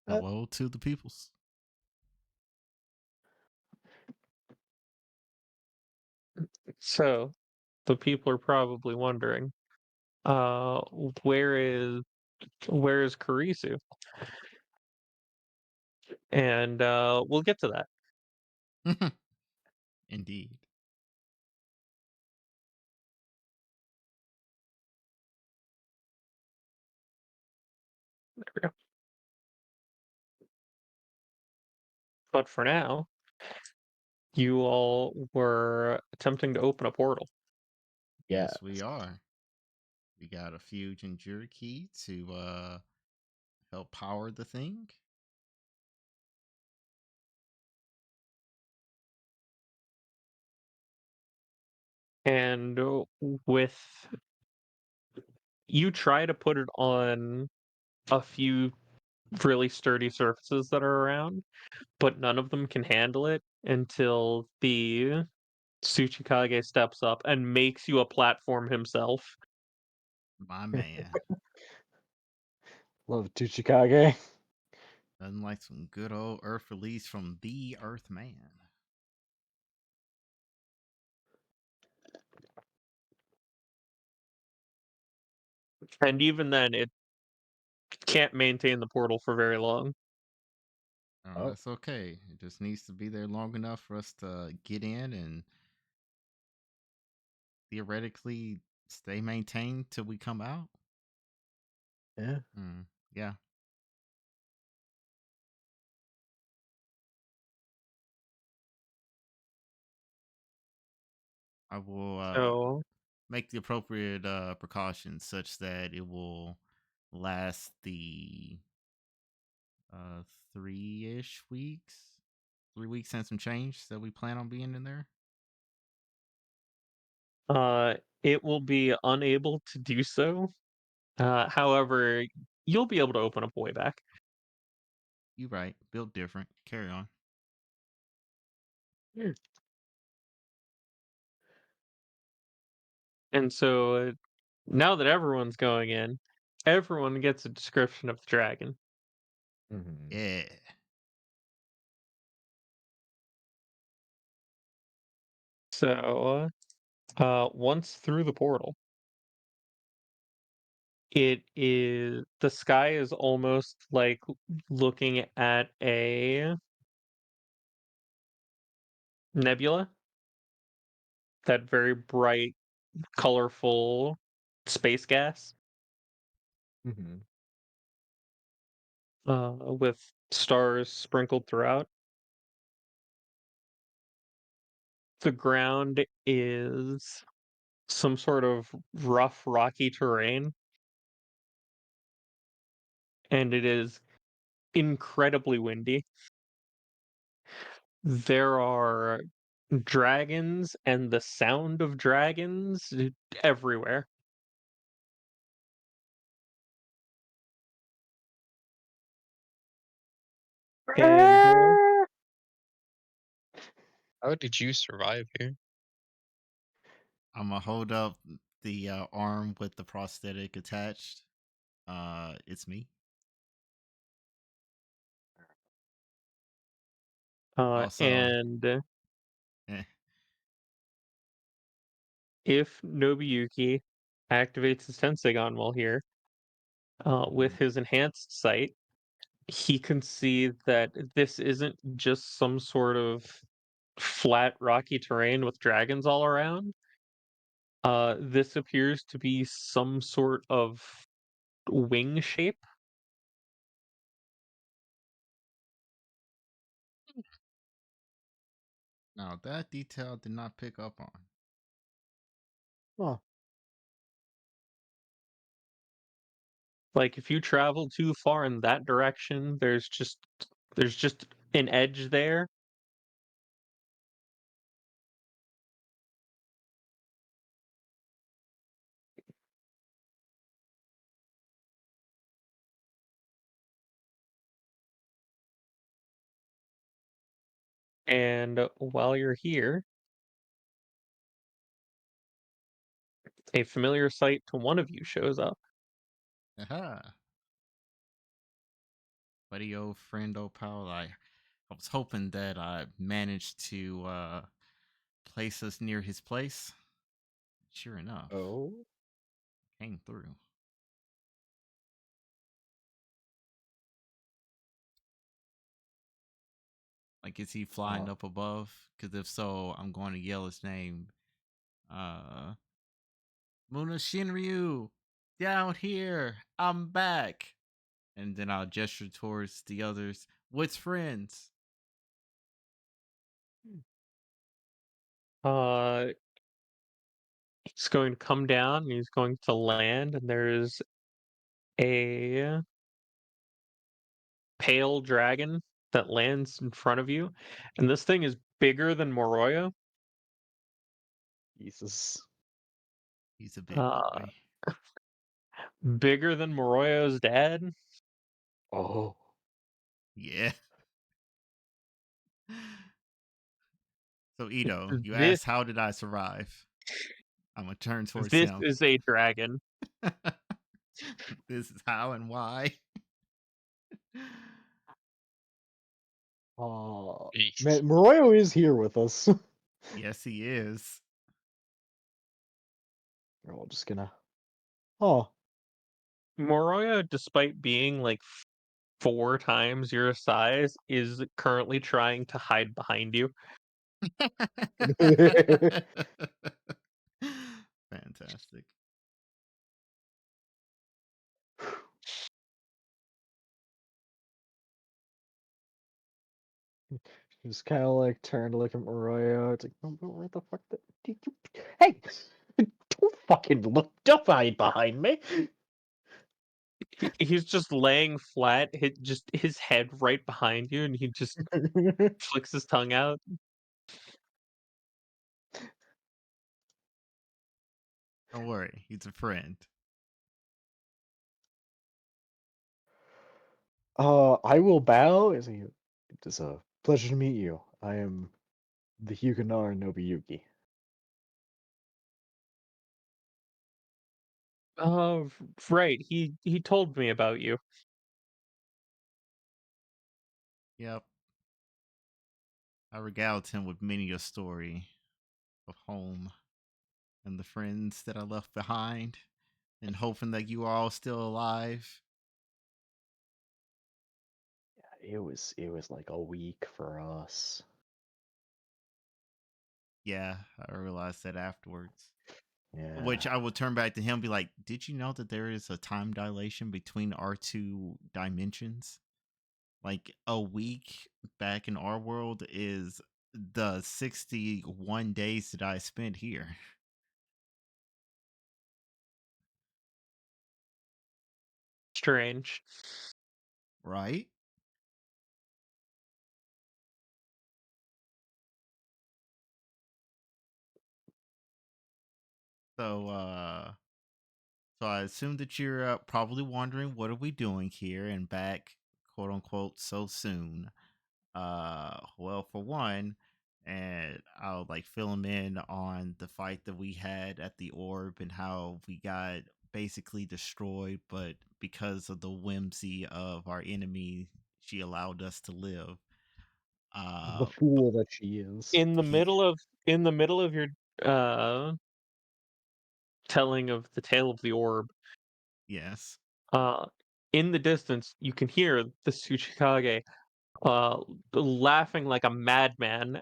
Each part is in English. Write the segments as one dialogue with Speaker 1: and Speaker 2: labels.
Speaker 1: Uh,
Speaker 2: Hello to the peoples.
Speaker 1: so the people are probably wondering, uh, where is where is Karisu? And we'll get to that.
Speaker 2: Indeed.
Speaker 1: There we go. But for now, you all were attempting to open a portal.
Speaker 2: Yes, we
Speaker 3: Yes.
Speaker 2: are. We got a fuge and jury key to help power the thing.
Speaker 1: And with you try to put it on a few really sturdy surfaces that are around, but none of them can handle it until the Tsuchikage steps up and makes you a platform himself.
Speaker 2: My man.
Speaker 3: Love Tuchikage.
Speaker 2: Nothing like some good old Earth release from the Earth Man.
Speaker 1: And even then, it can't maintain the portal for very long.
Speaker 2: Oh,
Speaker 3: Oh,
Speaker 2: that's okay. It just needs to be there long enough for us to get in and theoretically stay maintained till we come out.
Speaker 3: yeah.
Speaker 2: Yeah. I will
Speaker 1: So,
Speaker 2: make the appropriate precautions such that it will last the uh 3-ish weeks, 3 weeks and some change that we plan on being in there.
Speaker 1: uh, it will be unable to do so. However, you'll be able to open up way back.
Speaker 2: You right, built different. Carry on.
Speaker 1: Hmm. And so now that everyone's going in, everyone gets a description of the dragon.
Speaker 3: Hmm.
Speaker 2: Yeah.
Speaker 1: So, once through the portal, the sky is almost like looking at a nebula, that very bright, colorful space gas,
Speaker 3: Hmm.
Speaker 1: with stars sprinkled throughout. The ground is some sort of rough, rocky terrain, and it is incredibly windy. There are dragons and the sound of dragons everywhere. And
Speaker 4: How did you survive here?
Speaker 2: I'm gonna hold up the arm with the prosthetic attached. It's me. Also,
Speaker 1: and
Speaker 2: eh,
Speaker 1: if Nobuyuki activates his Tensegon while here, with his enhanced sight, he can see that this isn't just some sort of flat, rocky terrain with dragons all around. This appears to be some sort of wing shape.
Speaker 2: now that detail I did not pick up on.
Speaker 3: Oh,
Speaker 1: Like if you travel too far in that direction, there's just an edge there, and while you're here, a familiar sight to one of you shows up.
Speaker 2: Aha. buddy, old friend, old pal. I was hoping that I managed to place us near his place. Sure enough,
Speaker 3: Oh,
Speaker 2: came through. Like, is he flying
Speaker 3: uh,
Speaker 2: up above? Because if so, I'm going to yell his name. Uh, Muna Shinryu, down here. I'm back. And then I'll gesture towards the others. What's friends?
Speaker 1: Uh, he's going to come down and he's going to land, and there's a pale dragon that lands in front of you, and this thing is bigger than Moroyo.
Speaker 3: Jesus.
Speaker 2: He's a big
Speaker 1: Uh,
Speaker 2: boy.
Speaker 1: bigger than Moroyo's dad.
Speaker 3: Oh,
Speaker 2: Yeah. So Ito, you
Speaker 1: This
Speaker 2: asked how did I survive? I'm gonna turn towards
Speaker 1: this
Speaker 2: him.
Speaker 1: is a dragon.
Speaker 2: This is how and why.
Speaker 4: Jeez.
Speaker 3: man, Moroyo is here with us.
Speaker 2: Yes, he is.
Speaker 3: We're all just gonna. Oh,
Speaker 1: Moroyo, despite being like 4 times your size, is currently trying to hide behind you.
Speaker 2: Fantastic.
Speaker 3: just kind of like turn to look at Moroyo. It's like, "Oh, but where the fuck did you? Hey, don't fucking look! Don't hide behind me."
Speaker 1: He's just laying flat, just his head right behind you, and he just flicks his tongue out.
Speaker 2: Don't worry, he's a friend.
Speaker 3: I will bow. Is he? It is a pleasure to meet you. I am the Huguenar Nobuyuki.
Speaker 1: Right. He told me about you.
Speaker 2: Yep. I regaled him with many a story of home and the friends that I left behind, and hoping that you are all still alive.
Speaker 3: It was like a week for us.
Speaker 2: Yeah, I realized that afterwards. Which
Speaker 3: Yeah.
Speaker 2: I would turn back to him and be like, did you know that there is a time dilation between our two dimensions? Like a week back in our world is the 61 days that I spent here.
Speaker 1: Strange.
Speaker 2: Right? So so I assume that you're probably wondering what are we doing here and back, quote unquote, so soon. Well, for one, and I'll like fill him in on the fight that we had at the orb and how we got basically destroyed, but because of the whimsy of our enemy, she allowed us to live.
Speaker 3: The
Speaker 2: Uh,
Speaker 3: fool that she is.
Speaker 2: he,
Speaker 1: In the middle of your uh telling of the tale of the orb,
Speaker 2: yes.
Speaker 1: uh in the distance you can hear the Tsuchikage uh laughing like a madman.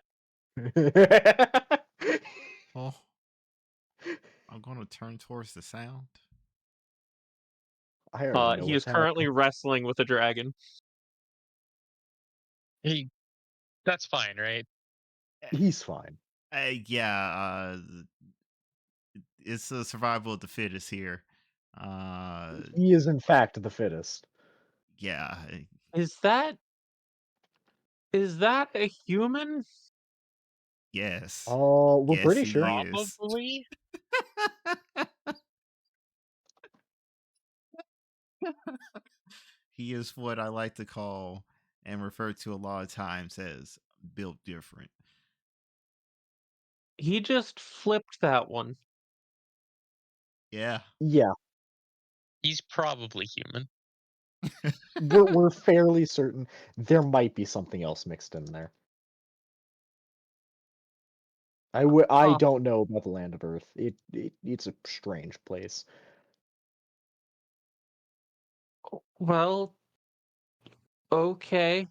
Speaker 2: Oh, I'm gonna turn towards the sound.
Speaker 3: I already know
Speaker 1: He is
Speaker 3: what's
Speaker 1: currently
Speaker 3: happening.
Speaker 1: wrestling with a dragon.
Speaker 4: Hey, that's fine, right?
Speaker 3: He's fine.
Speaker 2: Yeah, it's a survival of the fittest here. Uh,
Speaker 3: He is in fact the fittest.
Speaker 2: yeah,
Speaker 1: Is that a human?
Speaker 2: yes,
Speaker 3: Oh, we're
Speaker 2: yes,
Speaker 3: pretty
Speaker 2: he
Speaker 3: sure.
Speaker 2: is.
Speaker 4: Probably.
Speaker 2: He is what I like to call and refer to a lot of times as built different.
Speaker 1: He just flipped that one.
Speaker 2: Yeah,
Speaker 3: Yeah.
Speaker 4: He's probably human.
Speaker 3: We're fairly certain there might be something else mixed in there. I
Speaker 1: Huh.
Speaker 3: don't know about the land of Earth. It's a strange place.
Speaker 1: Well, okay.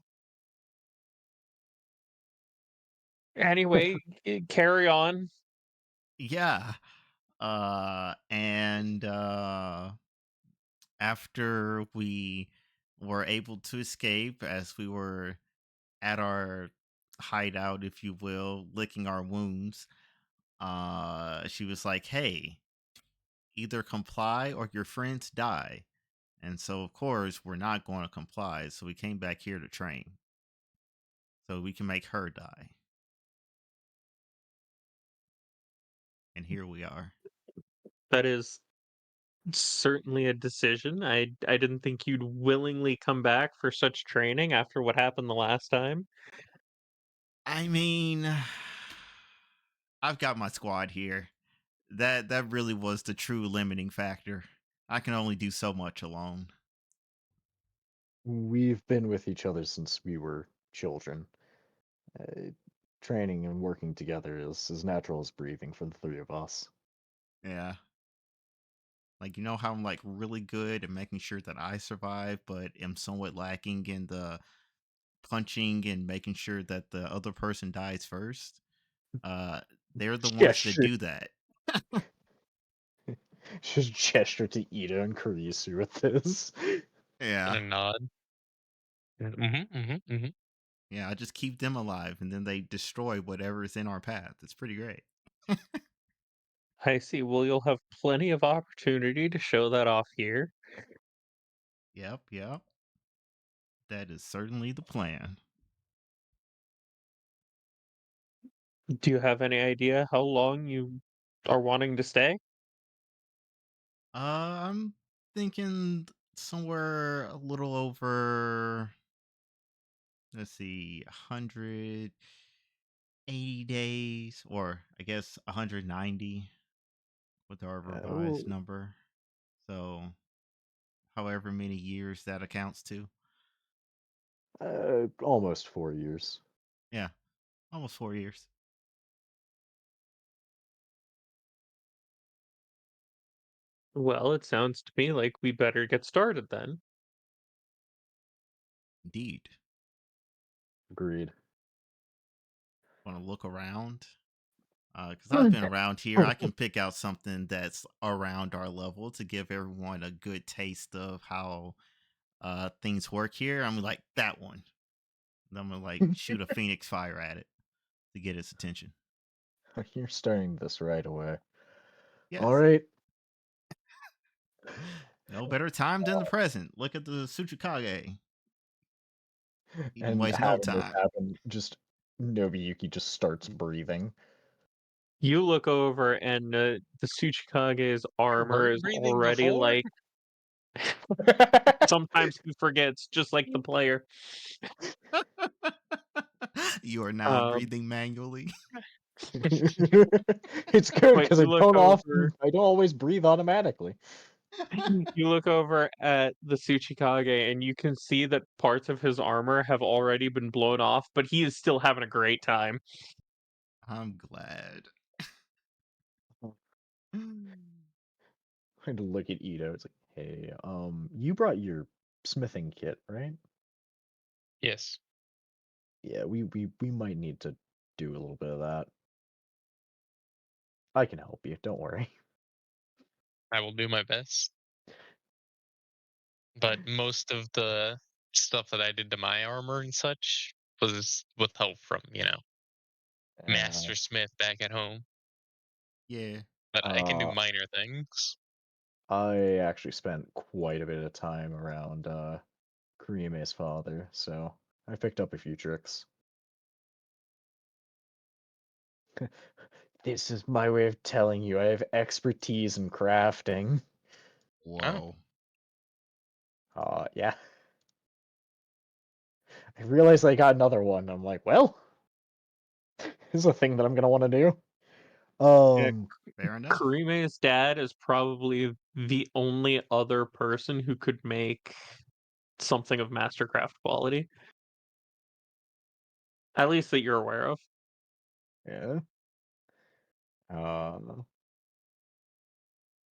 Speaker 1: Anyway, carry on.
Speaker 2: Yeah. And after we were able to escape, as we were at our hideout, if you will, licking our wounds, she was like, "Hey, either comply or your friends die." And so, of course, we're not going to comply. So we came back here to train so we can make her die. And here we are.
Speaker 1: That is certainly a decision. I didn't think you'd willingly come back for such training after what happened the last time.
Speaker 2: I mean, I've got my squad here. That really was the true limiting factor. I can only do so much alone.
Speaker 3: We've been with each other since we were children. Uh, Training and working together is as natural as breathing for the three of us.
Speaker 2: Yeah. Like, you know how I'm like really good at making sure that I survive, but am somewhat lacking in the punching and making sure that the other person dies first? Uh they're the ones that
Speaker 3: Gesture,
Speaker 2: do that.
Speaker 3: just gesture to Ida and Kurisu with this.
Speaker 4: And
Speaker 2: Yeah.
Speaker 4: a nod. Mm-hmm.
Speaker 2: Yeah, I just keep them alive and then they destroy whatever is in our path. It's pretty great.
Speaker 1: I see. Well, you'll have plenty of opportunity to show that off here.
Speaker 2: Yep, yep. That is certainly the plan.
Speaker 1: Do you have any idea how long you are wanting to stay?
Speaker 2: I'm thinking somewhere a little over, let's see, 180 days, or I guess 190 with our revised
Speaker 3: Oh,
Speaker 2: number. So, however many years that accounts to.
Speaker 3: almost 4 years.
Speaker 2: Yeah, almost 4 years.
Speaker 1: Well, it sounds to me like we better get started then.
Speaker 2: Indeed.
Speaker 3: Agreed.
Speaker 2: Want to look around? Because I've been around here, I can pick out something that's around our level to give everyone a good taste of how things work here. I'm like, that one. And I'm gonna like shoot a phoenix fire at it to get its attention.
Speaker 3: You're starting this right away. All
Speaker 2: Yes.
Speaker 3: right.
Speaker 2: No better time than the present. Look at the Tsuchikage. He didn't
Speaker 3: And
Speaker 2: waste no
Speaker 3: having this
Speaker 2: time.
Speaker 3: happen, just Nobuyuki just starts breathing.
Speaker 1: You look over and the Tsuchikage's
Speaker 4: You
Speaker 1: armor
Speaker 4: weren't
Speaker 1: is
Speaker 4: breathing
Speaker 1: already
Speaker 4: before?
Speaker 1: like sometimes he forgets, just like the player.
Speaker 2: You are now
Speaker 1: Um,
Speaker 2: breathing manually.
Speaker 3: It's good
Speaker 1: but
Speaker 3: because
Speaker 1: you look
Speaker 3: I don't always breathe automatically.
Speaker 1: you look over at the Tsuchikage and you can see that parts of his armor have already been blown off, but he is still having a great time.
Speaker 2: I'm glad.
Speaker 3: I had to look at Ito. It's like, hey, you brought your smithing kit, right?
Speaker 4: Yes,
Speaker 3: Yeah, we might need to do a little bit of that. I can help you. Don't worry.
Speaker 4: I will do my best. But most of the stuff that I did to my armor and such was with help from,
Speaker 3: Uh,
Speaker 4: Master Smith back at home.
Speaker 2: Yeah.
Speaker 4: But I can do
Speaker 3: uh,
Speaker 4: minor things.
Speaker 3: I actually spent quite a bit of time around Kurime's father, so I picked up a few tricks. This is my way of telling you I have expertise in crafting.
Speaker 4: Oh,
Speaker 2: Whoa.
Speaker 3: Yeah. I realized I got another one. I'm like, well, this is a thing that I'm gonna want to do.
Speaker 1: Yeah,
Speaker 3: Um,
Speaker 2: Fair enough.
Speaker 1: Karime's dad is probably the only other person who could make something of Mastercraft quality, at least that you're aware of.
Speaker 3: Yeah.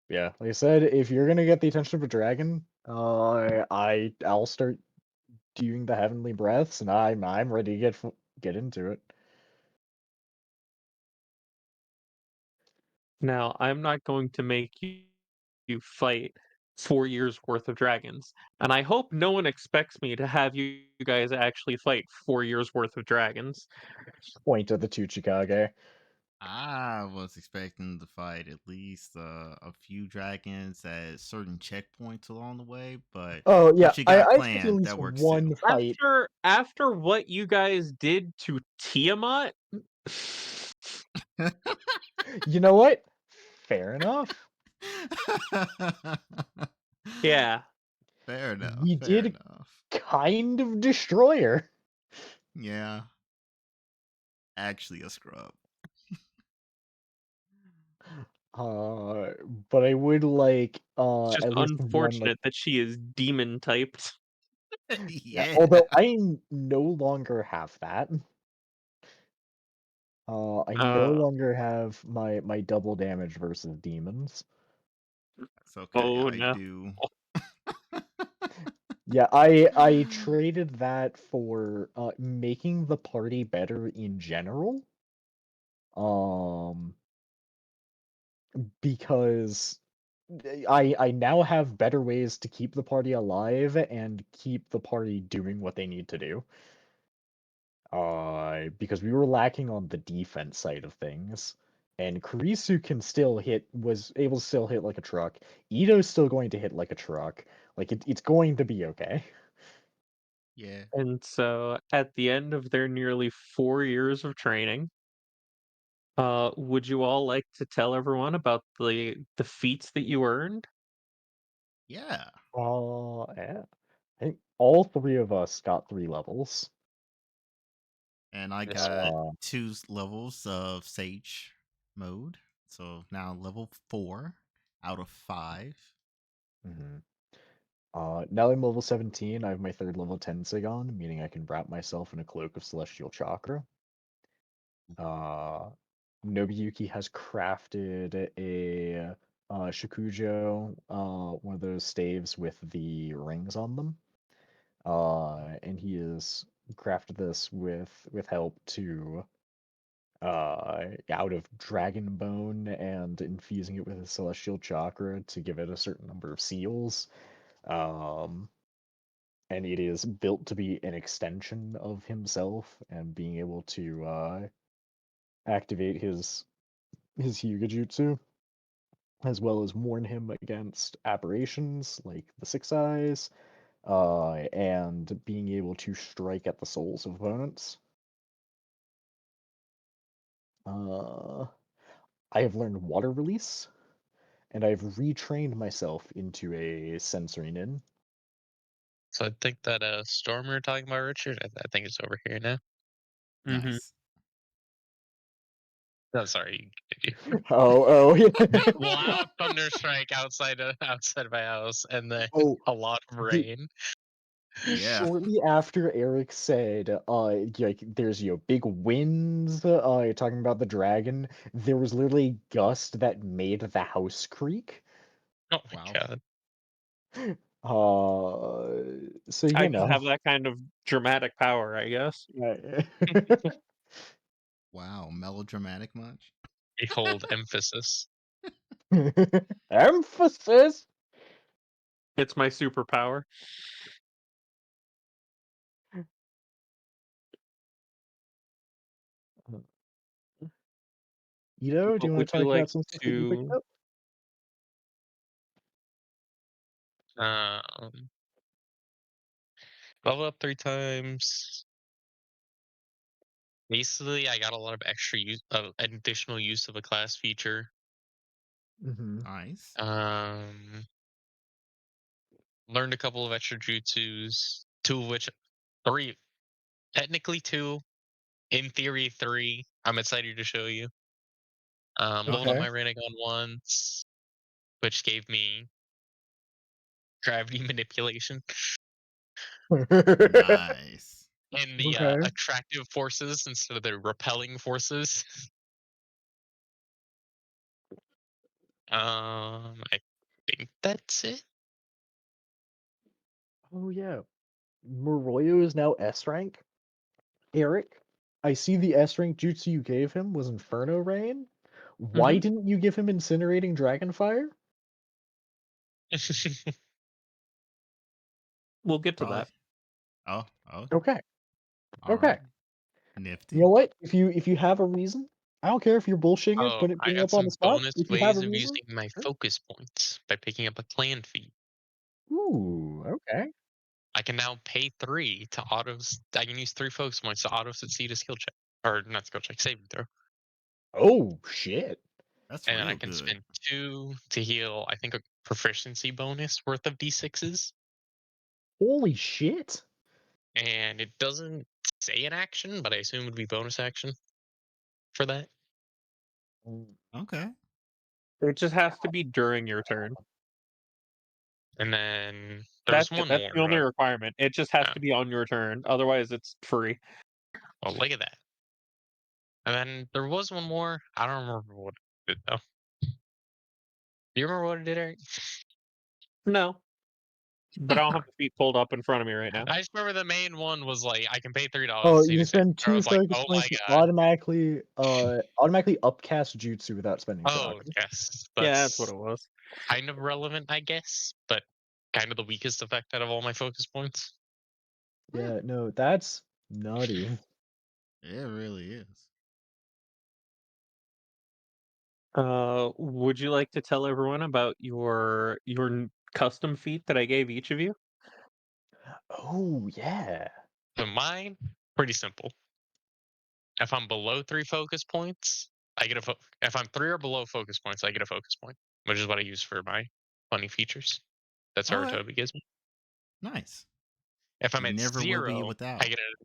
Speaker 3: Yeah, like I said, if you're gonna get the attention of a dragon, I'll start doing the heavenly breaths, and I'm ready to get into it.
Speaker 1: Now, I'm not going to make you fight 4 years worth of dragons, and I hope no one expects me to have you guys actually fight 4 years worth of dragons.
Speaker 3: Point at the two Chicago.
Speaker 2: I was expecting to fight at least a few dragons at certain checkpoints along the way, but
Speaker 3: Oh yeah,
Speaker 2: if you
Speaker 3: I
Speaker 2: got
Speaker 3: expect at
Speaker 2: planned,
Speaker 3: least
Speaker 2: that works too.
Speaker 3: one fight.
Speaker 1: After what you guys did to Tiamat,
Speaker 3: You know what? Fair enough.
Speaker 1: yeah.
Speaker 2: Fair enough.
Speaker 3: We
Speaker 2: Fair
Speaker 3: did
Speaker 2: enough.
Speaker 3: kind of destroy her.
Speaker 2: Yeah, actually a scrub.
Speaker 3: Uh, but I would like
Speaker 1: It's just
Speaker 3: at least one like
Speaker 1: unfortunate that she is demon typed.
Speaker 3: yeah.
Speaker 2: Yeah,
Speaker 3: Although I no longer have that. I no
Speaker 1: Uh,
Speaker 3: longer have my double damage versus demons.
Speaker 2: that's okay.
Speaker 1: oh
Speaker 2: I
Speaker 1: no.
Speaker 2: do.
Speaker 3: Yeah, I traded that for making the party better in general. Um, because I now have better ways to keep the party alive and keep the party doing what they need to do. Because we were lacking on the defense side of things. And Kurisu was able to still hit like a truck. Ito's still going to hit like a truck. Like it's going to be okay.
Speaker 2: Yeah,
Speaker 1: And so at the end of their nearly 4 years of training, would you all like to tell everyone about the feats that you earned?
Speaker 2: yeah.
Speaker 3: Yeah. I think all three of us got 3 levels.
Speaker 2: And I
Speaker 4: Yes, sir.
Speaker 2: got
Speaker 3: Uh,
Speaker 2: levels of Sage mode, so now level 4 out of 5.
Speaker 3: mhm. Now I'm level 17. I have my third level Tensig on, meaning I can wrap myself in a cloak of celestial chakra. Uh, Nobuyuki has crafted a Shikujo, one of those staves with the rings on them. And he has crafted this with help to out of dragon bone and infusing it with a celestial chakra to give it a certain number of seals. Um, and it is built to be an extension of himself and being able to activate his Hyuga as well as warn him against aberrations like the Six Eyes, and being able to strike at the souls of opponents. Uh, I have learned Water Release, and I've retrained myself into a Sensory Nin.
Speaker 4: So I think that storm we were talking about, Richard, I think it's over here now.
Speaker 1: Mhm.
Speaker 2: Nice.
Speaker 4: No, sorry.
Speaker 3: Oh, yeah.
Speaker 4: Loud thunder strike outside of my house, and then
Speaker 3: Oh,
Speaker 4: a lot of
Speaker 3: the,
Speaker 4: rain.
Speaker 2: Yeah.
Speaker 3: shortly after Eric said, like there's big winds, talking about the dragon, there was literally gust that made the house creak.
Speaker 4: Oh my
Speaker 2: Wow.
Speaker 4: god.
Speaker 3: So
Speaker 1: I
Speaker 3: you
Speaker 1: just
Speaker 3: know,
Speaker 1: have that kind of dramatic power, I guess.
Speaker 2: Wow. Melodramatic much?
Speaker 4: Behold emphasis.
Speaker 3: emphasis.
Speaker 1: It's my superpower.
Speaker 3: Do
Speaker 1: But
Speaker 3: you want
Speaker 1: would
Speaker 3: to
Speaker 1: you
Speaker 3: talk
Speaker 1: like
Speaker 3: about some stuff that you picked
Speaker 1: to
Speaker 3: up?
Speaker 4: Um, level up 3 times. Basically, I got a lot of extra use of additional use of a class feature.
Speaker 3: Mm-hmm.
Speaker 2: Nice.
Speaker 4: Um, learned a couple of extra jutsus, two of which, three, technically two, in theory three. I'm excited to show you. Leveled up
Speaker 3: Okay.
Speaker 4: my Rinnegan once, which gave me gravity manipulation.
Speaker 2: Nice.
Speaker 4: and the
Speaker 3: Okay.
Speaker 4: attractive forces instead of the repelling forces. I think that's it.
Speaker 3: Oh yeah. Moroyo is now S rank. Eric, I see the S rank jutsu you gave him was Inferno Rain. Why
Speaker 1: Mhm.
Speaker 3: didn't you give him Incinerating Dragonfire?
Speaker 1: We'll get to
Speaker 2: Probably.
Speaker 1: that.
Speaker 2: Oh, oh,
Speaker 3: Okay.
Speaker 2: all
Speaker 3: Okay.
Speaker 2: right.
Speaker 3: You know
Speaker 2: Nifty.
Speaker 3: what? If you have a reason, I don't care if you're bullshitting it,
Speaker 4: Oh, I
Speaker 3: putting it
Speaker 4: got
Speaker 3: up on the
Speaker 4: some
Speaker 3: spot.
Speaker 4: bonus
Speaker 3: If you have a
Speaker 4: ways of
Speaker 3: reason,
Speaker 4: using my
Speaker 3: sure.
Speaker 4: focus points by picking up a clan feat.
Speaker 3: Ooh, okay.
Speaker 4: I can now pay 3 to autos. I can use 3 focus points to auto succeed a skill check, or not skill check, saving throw,
Speaker 3: Oh shit.
Speaker 2: That's
Speaker 4: and then I
Speaker 2: real
Speaker 4: can
Speaker 2: good.
Speaker 4: spend 2 to heal. I think a proficiency bonus worth of d6s,
Speaker 3: Holy shit.
Speaker 4: and it doesn't say an action, but I assume it would be bonus action for that.
Speaker 3: Mm,
Speaker 2: Okay.
Speaker 1: It just has to be during your turn.
Speaker 4: And then
Speaker 1: That's
Speaker 4: there's
Speaker 1: it.
Speaker 4: one
Speaker 1: That's
Speaker 4: more.
Speaker 1: the only requirement. It just has
Speaker 4: Oh,
Speaker 1: to be on your turn. Otherwise, it's free.
Speaker 4: well, look at that. And then there was one more. I don't remember what it did though. Do you remember what it did, Eric?
Speaker 1: No, but I don't have the feet pulled up in front of me right now.
Speaker 4: I just remember the main one was like I can pay $3
Speaker 3: Oh,
Speaker 4: to
Speaker 3: you
Speaker 4: see
Speaker 3: can
Speaker 4: this.
Speaker 3: spend
Speaker 4: I
Speaker 3: two
Speaker 4: was like,
Speaker 3: focus
Speaker 4: oh my
Speaker 3: points to
Speaker 4: god.
Speaker 3: automatically upcast jutsu without spending
Speaker 4: Oh
Speaker 3: chakra.
Speaker 4: yes,
Speaker 1: Yeah, that's what
Speaker 4: that's
Speaker 1: it was.
Speaker 4: kind of relevant, I guess, but kind of the weakest effect out of all my focus points.
Speaker 2: Hmm.
Speaker 3: Yeah, no, that's nutty.
Speaker 2: It really is.
Speaker 1: Would you like to tell everyone about your custom feat that I gave each of you?
Speaker 3: Oh yeah.
Speaker 4: So mine, pretty simple. If I'm below 3 focus points, I get a. If I'm 3 or below focus points, I get a focus point, which is what I use for my funny features that
Speaker 2: Okay.
Speaker 4: Saratobi gives me.
Speaker 2: Nice.
Speaker 4: If I'm
Speaker 2: You
Speaker 4: at
Speaker 2: never will be
Speaker 4: 0, I
Speaker 2: without.
Speaker 4: get a.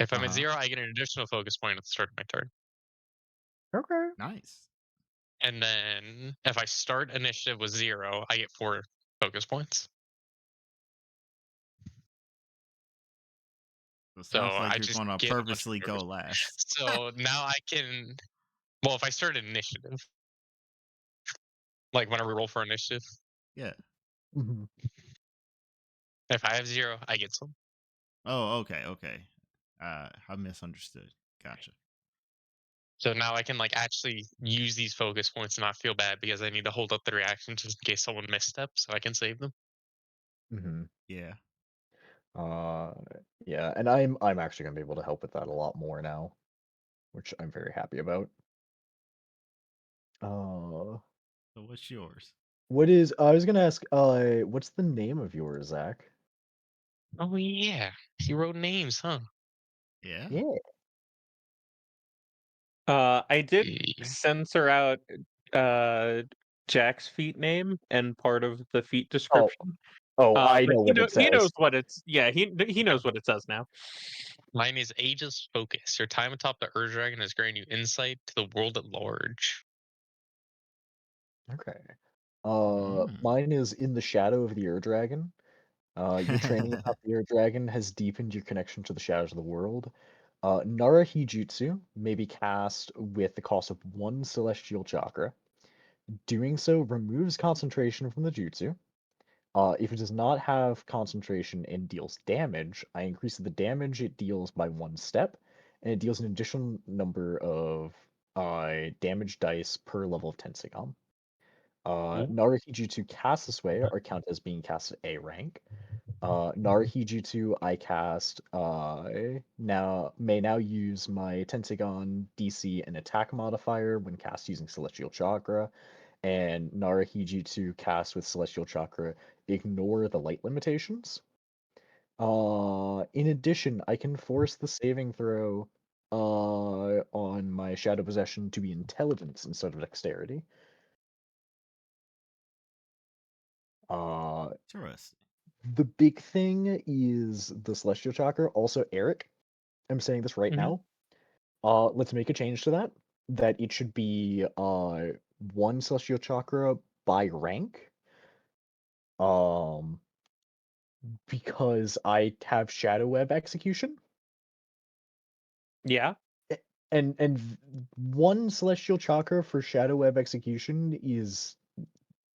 Speaker 4: If I'm at
Speaker 2: Uh-huh.
Speaker 4: 0, I get an additional focus point at the start of my turn.
Speaker 3: Okay.
Speaker 2: Nice.
Speaker 4: And then if I start initiative with 0, I get 4 focus points.
Speaker 2: So it
Speaker 4: So
Speaker 2: sounds like
Speaker 4: I
Speaker 2: you're
Speaker 4: just
Speaker 2: gonna
Speaker 4: get a bunch of
Speaker 2: purposely
Speaker 4: focus
Speaker 2: go last.
Speaker 4: points. So now I can. Well, if I start initiative, like whenever we roll for initiative,
Speaker 2: Yeah.
Speaker 3: Mhm.
Speaker 4: if I have 0, I get some.
Speaker 2: Oh, okay, okay. I misunderstood. Gotcha.
Speaker 4: So now I can like actually use these focus points and not feel bad because I need to hold up the reaction just in case someone missteps so I can save them.
Speaker 3: Mhm.
Speaker 2: Yeah.
Speaker 3: Uh, yeah, and I'm actually gonna be able to help with that a lot more now, which I'm very happy about. Uh,
Speaker 2: So what's yours?
Speaker 3: what is? I was gonna ask. What's the name of yours, Zach?
Speaker 4: Oh yeah, he wrote names, huh?
Speaker 2: Yeah.
Speaker 3: Yeah.
Speaker 1: I did
Speaker 4: Eh,
Speaker 1: censor out uh Jack's feat name and part of the feat
Speaker 3: Oh,
Speaker 1: description.
Speaker 3: oh, I
Speaker 1: But
Speaker 3: know what it
Speaker 1: he knows
Speaker 3: says.
Speaker 1: what it's yeah, he knows what it says now.
Speaker 4: Mine is Aegis Focus. Your time atop the Ur Dragon has granted you insight to the world at large.
Speaker 3: Okay.
Speaker 2: Mm.
Speaker 3: Mine is in the shadow of the Ur Dragon. Your training atop the Air Dragon has deepened your connection to the shadows of the world. Nara Hijutsu may be cast with the cost of 1 celestial chakra. Doing so removes concentration from the jutsu. If it does not have concentration and deals damage, I increase the damage it deals by 1 step, and it deals an additional number of damage dice per level of Tenseigan.
Speaker 4: Ooh.
Speaker 3: Narahijutsu cast this way are counted as being cast at A rank. Narahijutsu I cast now use my Tenseigan DC and attack modifier when cast using Celestial Chakra, and Narahijutsu cast with Celestial Chakra ignore the light limitations. In addition, I can force the saving throw on my Shadow Possession to be Intelligence instead of Dexterity. Uh,
Speaker 2: Interesting.
Speaker 3: the big thing is the Celestial Chakra. Also, Eric, I'm saying this right
Speaker 1: Mhm.
Speaker 3: now. Let's make a change to that. That it should be 1 Celestial Chakra by rank. Um, because I have Shadow Web Execution.
Speaker 1: Yeah.
Speaker 3: A- one Celestial Chakra for Shadow Web Execution is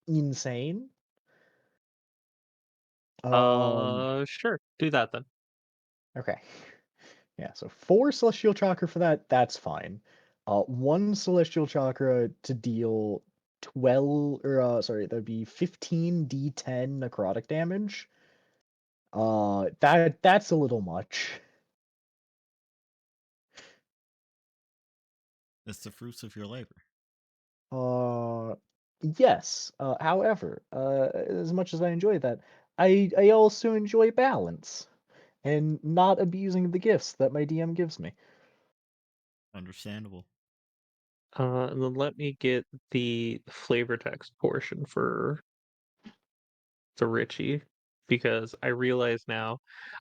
Speaker 3: insane.
Speaker 1: Sure. Do that then.
Speaker 3: Okay. Yeah, so 4 Celestial Chakra for that, that's fine. 1 Celestial Chakra to deal 12 or sorry, that'd be 15 D10 necrotic damage. That's a little much.
Speaker 2: It's the fruits of your labor.
Speaker 3: Uh yes. However, as much as I enjoy that, I also enjoy balance and not abusing the gifts that my DM gives me.
Speaker 2: Understandable.
Speaker 1: And then let me get the flavor text portion for the Richie because I realize now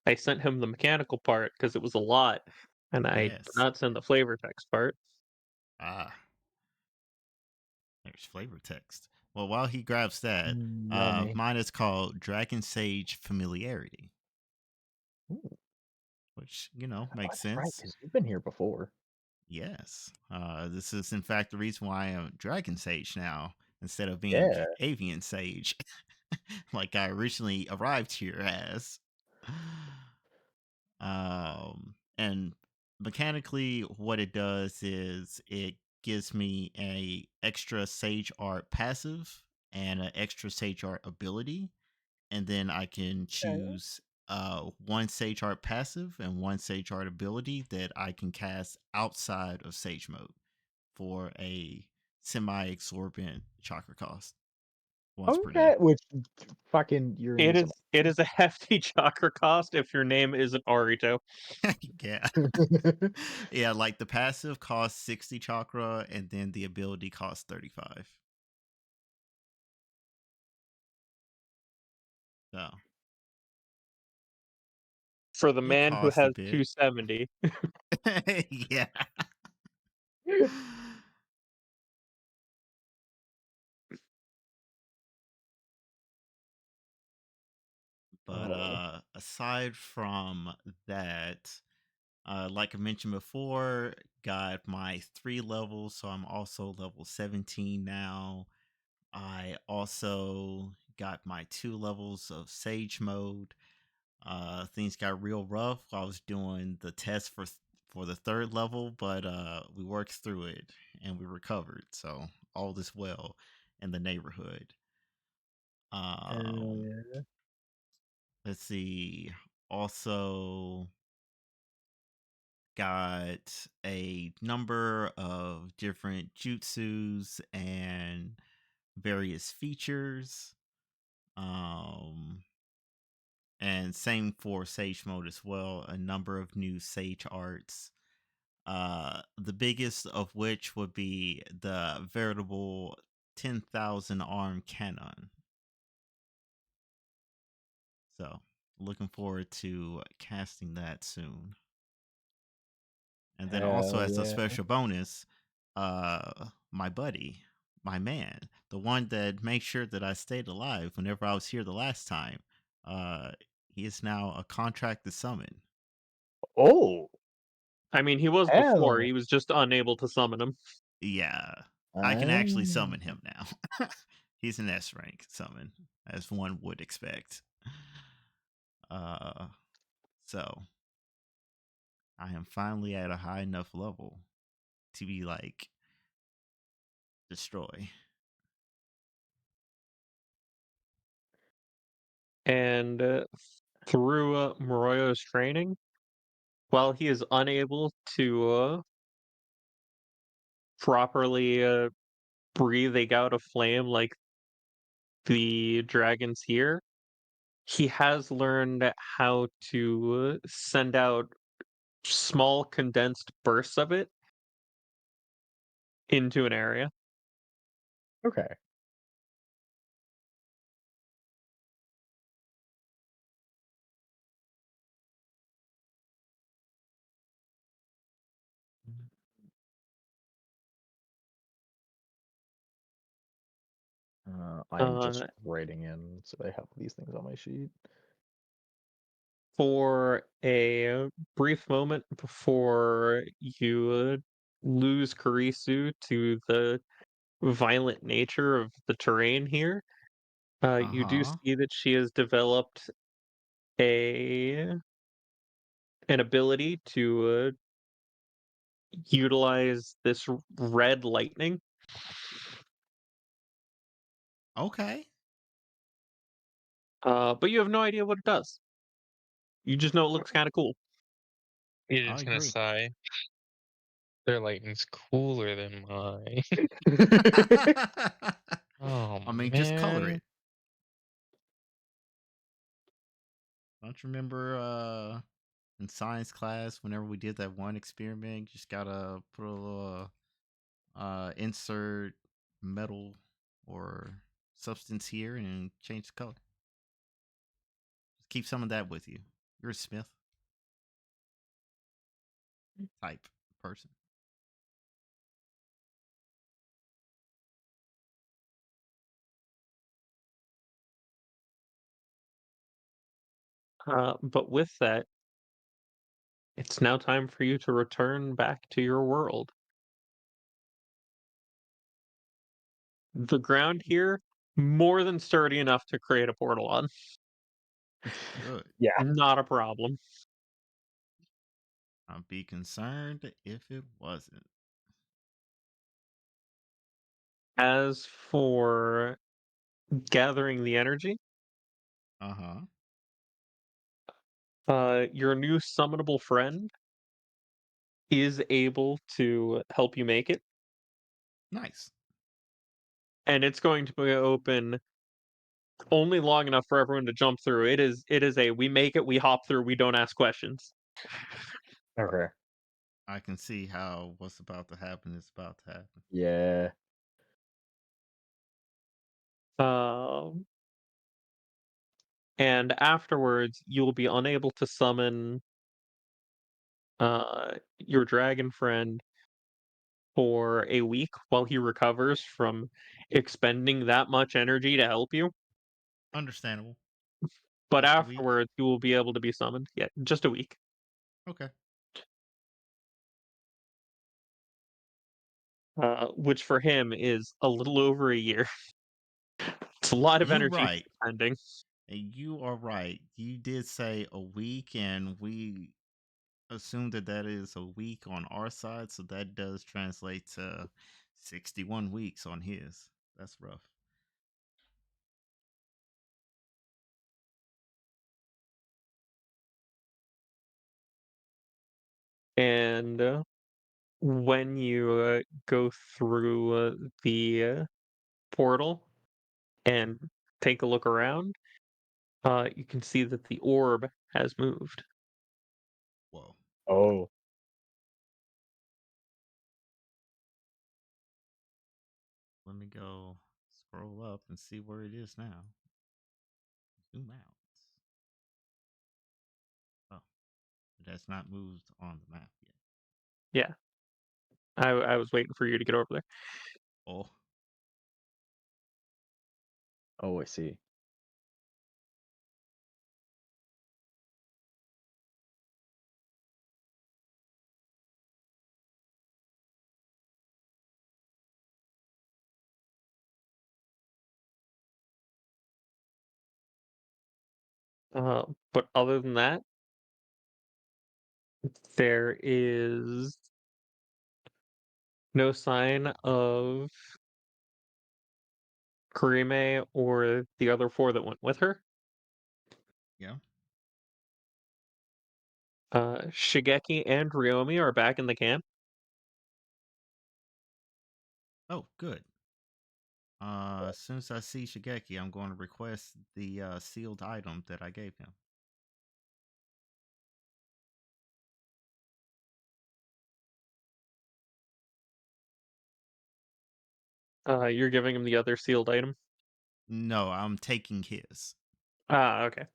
Speaker 1: I sent him the mechanical part because it was a lot, and I did
Speaker 2: Yes.
Speaker 1: not send the flavor text part.
Speaker 2: Ah, there's flavor text. Well, while he grabs that,
Speaker 3: Yummy.
Speaker 2: mine is called Dragon Sage Familiarity,
Speaker 3: Ooh,
Speaker 2: which,
Speaker 3: oh,
Speaker 2: makes
Speaker 3: that's right,
Speaker 2: sense.
Speaker 3: because you've been here before.
Speaker 2: Yes. This is, in fact, the reason why I am Dragon Sage now instead of being
Speaker 3: Yeah.
Speaker 2: Avian Sage, like I originally arrived here as. And mechanically, what it does is it gives me a extra Sage Art passive and an extra Sage Art ability, and then I can
Speaker 3: Okay.
Speaker 2: choose one Sage Art passive and one Sage Art ability that I can cast outside of Sage mode for a semi-exorbitant chakra cost once per day.
Speaker 3: Okay, which fucking you're in some.
Speaker 1: It is a hefty chakra cost if your name isn't Arito.
Speaker 2: Yeah. Yeah, like the passive costs 60 chakra and then the ability costs 35. So
Speaker 1: For the
Speaker 2: it
Speaker 1: man who
Speaker 2: costs a
Speaker 1: has
Speaker 2: bit.
Speaker 1: 270.
Speaker 2: Yeah. But
Speaker 3: Oh,
Speaker 2: aside from that, like I mentioned before, got my 3 levels, so I'm also level 17 now. I also got my 2 levels of Sage mode. Things got real rough while I was doing the test for the 3rd level, but we worked through it and we recovered. So all is well in the neighborhood.
Speaker 3: hell
Speaker 2: Um,
Speaker 3: yeah.
Speaker 2: let's see. Also got a number of different jutsus and various features. Um, and same for Sage mode as well. A number of new Sage arts. The biggest of which would be the veritable 10,000 arm cannon. So, looking forward to casting that soon. And then also
Speaker 3: Hell
Speaker 2: as a
Speaker 3: yeah.
Speaker 2: special bonus, my buddy, my man, the one that made sure that I stayed alive whenever I was here the last time, uh, he is now a contracted summon.
Speaker 3: Oh,
Speaker 1: I mean, he was before,
Speaker 3: hell.
Speaker 1: he was just unable to summon him.
Speaker 2: Yeah, I can actually summon
Speaker 3: Ah.
Speaker 2: him now. He's an S rank summon, as one would expect. Uh, so I am finally at a high enough level to be like destroy.
Speaker 1: And through Moroyo's training, while he is unable to properly breathe a gout of flame like the dragons here, he has learned how to send out small condensed bursts of it into an area.
Speaker 3: Okay. I'm just
Speaker 1: Uh,
Speaker 3: writing in so I have these things on my sheet.
Speaker 1: For a brief moment before you lose Karisu to the violent nature of the terrain here, you do
Speaker 2: Uh-huh.
Speaker 1: see that she has developed a an ability to utilize this red lightning.
Speaker 2: Okay.
Speaker 1: But you have no idea what it does. You just know it looks kind of cool.
Speaker 4: You're
Speaker 2: I
Speaker 4: just gonna
Speaker 2: agree.
Speaker 4: sigh. Their lightning's cooler than mine. Oh
Speaker 2: I mean, just color
Speaker 4: man.
Speaker 2: it. Don't you remember in science class whenever we did that one experiment, you just gotta put a little insert metal or substance here and change the color. Just keep some of that with you. You're a Smith type person.
Speaker 1: But with that, it's now time for you to return back to your world. The ground here, more than sturdy enough to create a portal on.
Speaker 2: Good.
Speaker 3: Yeah.
Speaker 1: Not a problem.
Speaker 2: I'd be concerned if it wasn't.
Speaker 1: As for gathering the energy,
Speaker 2: Uh huh.
Speaker 1: your new summonable friend is able to help you make it,
Speaker 2: Nice.
Speaker 1: and it's going to be open only long enough for everyone to jump through. It is a we make it, we hop through, we don't ask questions.
Speaker 3: Okay.
Speaker 2: I can see how what's about to happen is about to happen.
Speaker 3: Yeah.
Speaker 1: Um, and afterwards, you will be unable to summon your dragon friend for a week while he recovers from expending that much energy to help you.
Speaker 2: Understandable.
Speaker 1: But
Speaker 2: Just a week.
Speaker 1: afterwards, you will be able to be summoned. Yeah, just a week.
Speaker 2: Okay.
Speaker 1: Which for him is a little over a year. It's a lot of
Speaker 2: You
Speaker 1: energy
Speaker 2: right.
Speaker 1: spending.
Speaker 2: And you are right. You did say a week, and we assume that that is a week on our side, so that does translate to 61 weeks on his. That's rough.
Speaker 1: And when you go through the portal and take a look around, you can see that the orb has moved.
Speaker 2: Whoa.
Speaker 3: Oh.
Speaker 2: Let me go scroll up and see where it is now. Zoom out. Oh, it has not moved on the map yet.
Speaker 1: Yeah, I was waiting for you to get over there.
Speaker 2: Oh,
Speaker 3: Oh, I see.
Speaker 1: But other than that, there is no sign of Karime or the other four that went with her.
Speaker 2: yeah.
Speaker 1: Shigeki and Ryomi are back in the camp.
Speaker 2: Oh, good. As soon as I see Shigeki, I'm going to request the sealed item that I gave him.
Speaker 1: You're giving him the other sealed item.
Speaker 2: No, I'm taking his.
Speaker 1: Ah, okay.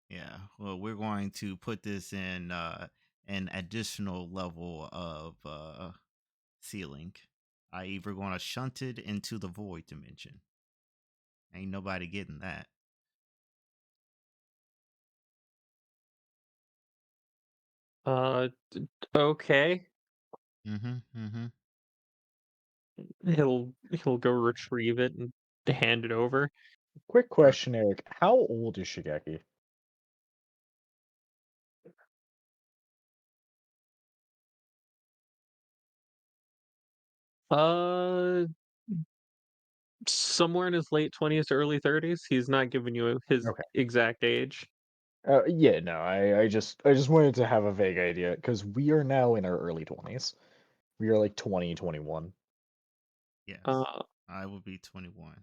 Speaker 2: Yeah. Well, we're going to put this in an additional level of sealing. I either going to shunt it into the void dimension. Ain't nobody getting that.
Speaker 1: Okay.
Speaker 2: Mm-hmm. Mm-hmm.
Speaker 1: He'll go retrieve it and hand it over.
Speaker 3: Quick
Speaker 2: All right.
Speaker 3: question, Eric. How old is Shigeki?
Speaker 1: Uh, Somewhere in his late 20s to early 30s. He's not giving you his
Speaker 3: Okay.
Speaker 1: exact age.
Speaker 3: Yeah, no, I just wanted to have a vague idea because we are now in our early 20s. We are like 20, 21.
Speaker 2: Yes.
Speaker 1: Uh,
Speaker 2: I will be 21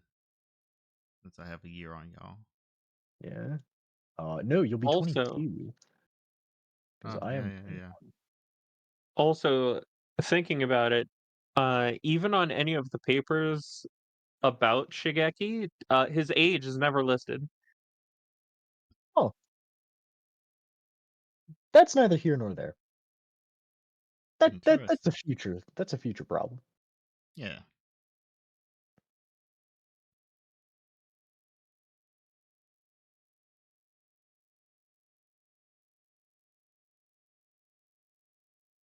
Speaker 2: since I have a year on y'all.
Speaker 3: Yeah. No, you'll be
Speaker 1: also
Speaker 3: 22 because
Speaker 2: Oh,
Speaker 3: I
Speaker 2: yeah,
Speaker 3: am
Speaker 2: yeah, yeah.
Speaker 3: 21.
Speaker 1: also thinking about it, even on any of the papers about Shigeki, his age is never listed.
Speaker 3: Oh, that's neither here nor there. That's a
Speaker 2: Interesting.
Speaker 3: future problem.
Speaker 2: Yeah.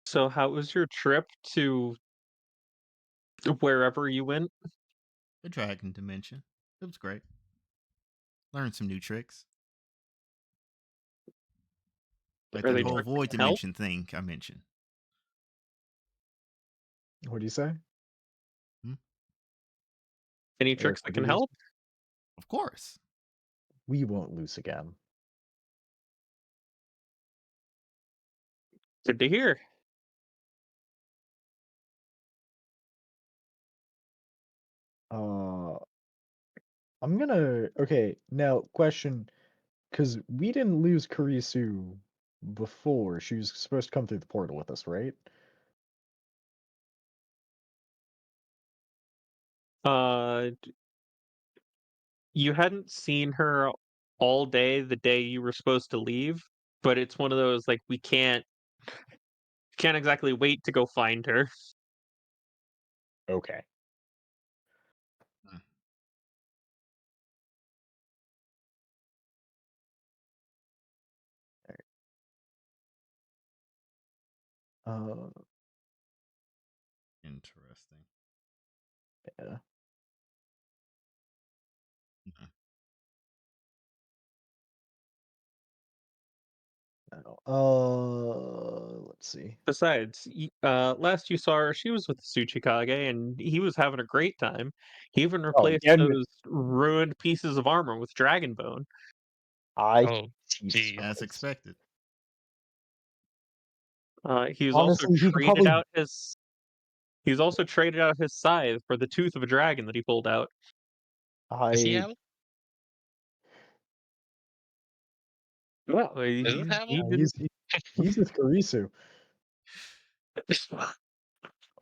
Speaker 1: So how was your trip to wherever you went?
Speaker 2: The Dragon Dimension. It was great. Learned some new tricks. Like
Speaker 1: Are
Speaker 2: that
Speaker 1: they
Speaker 2: whole
Speaker 3: Yeah.
Speaker 1: tricks that
Speaker 2: void
Speaker 1: can help?
Speaker 2: dimension thing I mentioned.
Speaker 3: What do you say,
Speaker 2: Hmm?
Speaker 1: Any
Speaker 3: Eric?
Speaker 1: tricks that
Speaker 3: What do
Speaker 1: can
Speaker 3: you?
Speaker 1: help?
Speaker 2: Of course.
Speaker 3: We won't lose again.
Speaker 1: Good to hear.
Speaker 3: Uh, I'm gonna. Okay, now question, because we didn't lose Kurisu before. She was supposed to come through the portal with us, right?
Speaker 1: Uh, you hadn't seen her all day the day you were supposed to leave, but it's one of those like we can't exactly wait to go find her.
Speaker 3: Okay.
Speaker 2: Hmm.
Speaker 3: Uh,
Speaker 2: Interesting.
Speaker 3: yeah.
Speaker 2: Mhm.
Speaker 3: No. Let's see.
Speaker 1: Besides, last you saw her, she was with Tsuchikage, and he was having a great time. He even
Speaker 3: Oh,
Speaker 1: replaced
Speaker 3: again,
Speaker 1: those ruined pieces of armor with dragon bone.
Speaker 3: I
Speaker 4: Oh,
Speaker 3: Jesus
Speaker 4: geez.
Speaker 2: As
Speaker 3: Christ.
Speaker 2: expected.
Speaker 1: He was also
Speaker 3: Honestly, he could
Speaker 1: traded
Speaker 3: probably.
Speaker 1: out his He's also traded out his scythe for the tooth of a dragon that he pulled out.
Speaker 4: Does he
Speaker 3: I.
Speaker 4: have?
Speaker 1: Well,
Speaker 4: Does it have
Speaker 1: he
Speaker 4: one?
Speaker 1: didn't.
Speaker 3: He's with Kurisu.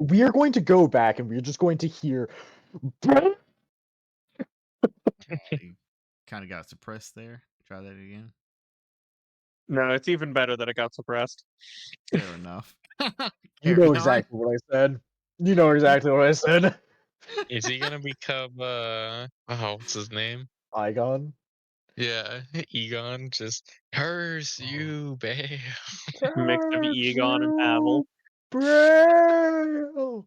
Speaker 3: We are going to go back and we're just going to hear.
Speaker 2: You kind of got suppressed there. Try that again.
Speaker 1: No, it's even better that it got suppressed.
Speaker 2: Fair enough.
Speaker 3: You
Speaker 2: Carry
Speaker 3: know
Speaker 2: on.
Speaker 3: exactly what I said. You know exactly what I said.
Speaker 4: Is he gonna become what's his name?
Speaker 3: Igon.
Speaker 4: Yeah, Egon just curse you, babe.
Speaker 1: Mix of
Speaker 3: Curse
Speaker 1: Egon and Pavel.
Speaker 3: you, Braille.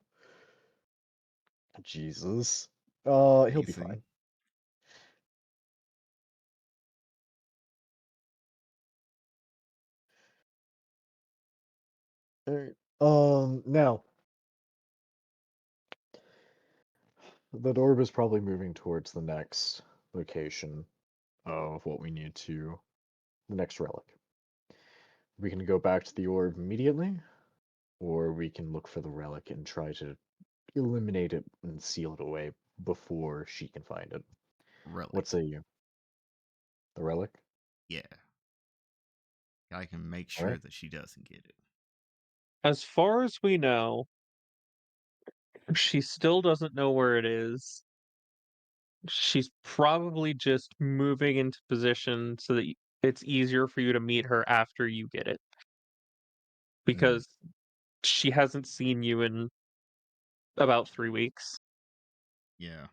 Speaker 3: Jesus. He'll be
Speaker 2: Easy.
Speaker 3: fine. Alright. Now the orb is probably moving towards the next location of what we need to, the next relic. We can go back to the orb immediately, or we can look for the relic and try to eliminate it and seal it away before she can find it. What
Speaker 2: Relic.
Speaker 3: say you? The relic?
Speaker 2: Yeah. I can make
Speaker 3: All
Speaker 2: sure
Speaker 3: right.
Speaker 2: that she doesn't get it.
Speaker 1: As far as we know, she still doesn't know where it is. She's probably just moving into position so that it's easier for you to meet her after you get it.
Speaker 3: Mm,
Speaker 1: Because she hasn't seen you in about 3 weeks.
Speaker 2: Yeah.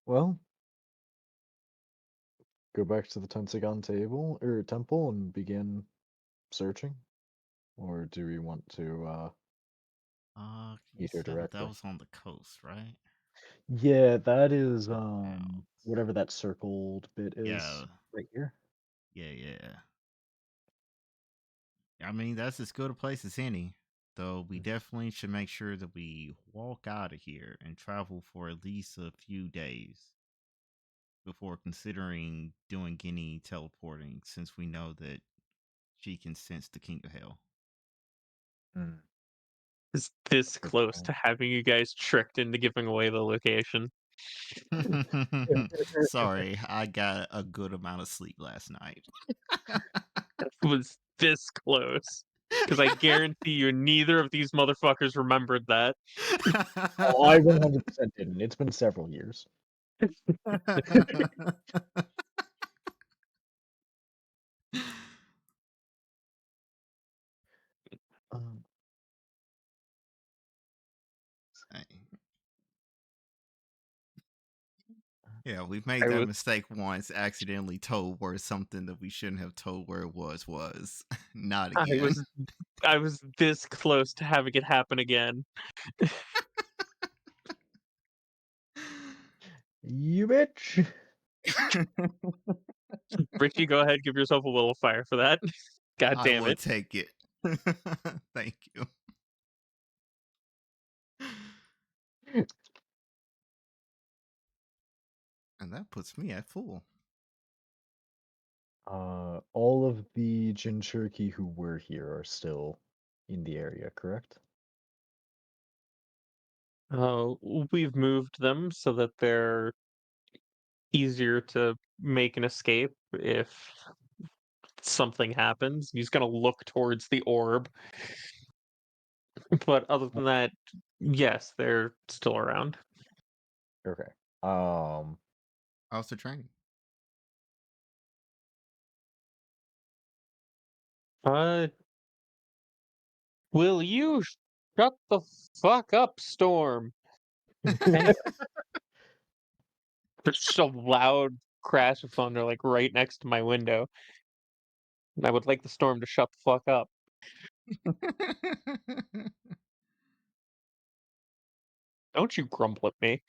Speaker 3: Well, go back to the Tentagon table or temple and begin searching, or do we want to
Speaker 2: You
Speaker 3: meet her
Speaker 2: said that
Speaker 3: directly?
Speaker 2: was on the coast, right?
Speaker 3: Yeah, that is
Speaker 2: Yeah.
Speaker 3: whatever that circled bit is
Speaker 2: Yeah.
Speaker 3: right here.
Speaker 2: Yeah. Yeah. I mean, that's as good a place as any. Though we
Speaker 3: Mhm.
Speaker 2: definitely should make sure that we walk out of here and travel for at least a few days before considering doing any teleporting, since we know that she can sense the king of hell.
Speaker 3: Mm,
Speaker 1: Is this
Speaker 3: good
Speaker 1: close
Speaker 3: point.
Speaker 1: to having you guys tricked into giving away the location.
Speaker 2: Sorry, I got a good amount of sleep last night.
Speaker 1: It was this close. Because I guarantee you neither of these motherfuckers remembered that.
Speaker 3: Oh, I 100% didn't. It's been several years. Um,
Speaker 2: Yeah, we've made
Speaker 1: I
Speaker 2: that
Speaker 1: was
Speaker 2: mistake once, accidentally told where something that we shouldn't have told where it was. Not
Speaker 1: I
Speaker 2: again.
Speaker 1: was I was this close to having it happen again.
Speaker 3: you bitch.
Speaker 1: Richie, go ahead, give yourself a little fire for that. God
Speaker 2: I
Speaker 1: damn
Speaker 2: will
Speaker 1: it.
Speaker 2: take it. Thank you. And that puts me at full.
Speaker 3: All of the Jinchuriki who were here are still in the area, correct?
Speaker 1: Uh, we've moved them so that they're easier to make an escape if something happens. He's gonna look towards the orb. But other
Speaker 3: Uh,
Speaker 1: than that, yes, they're still around.
Speaker 3: Okay. Um,
Speaker 2: How's the training?
Speaker 1: Uh, will you shut the fuck up, Storm? Eh, There's just a loud crash of thunder, like right next to my window. And I would like the storm to shut the fuck up. Don't you grumble at me.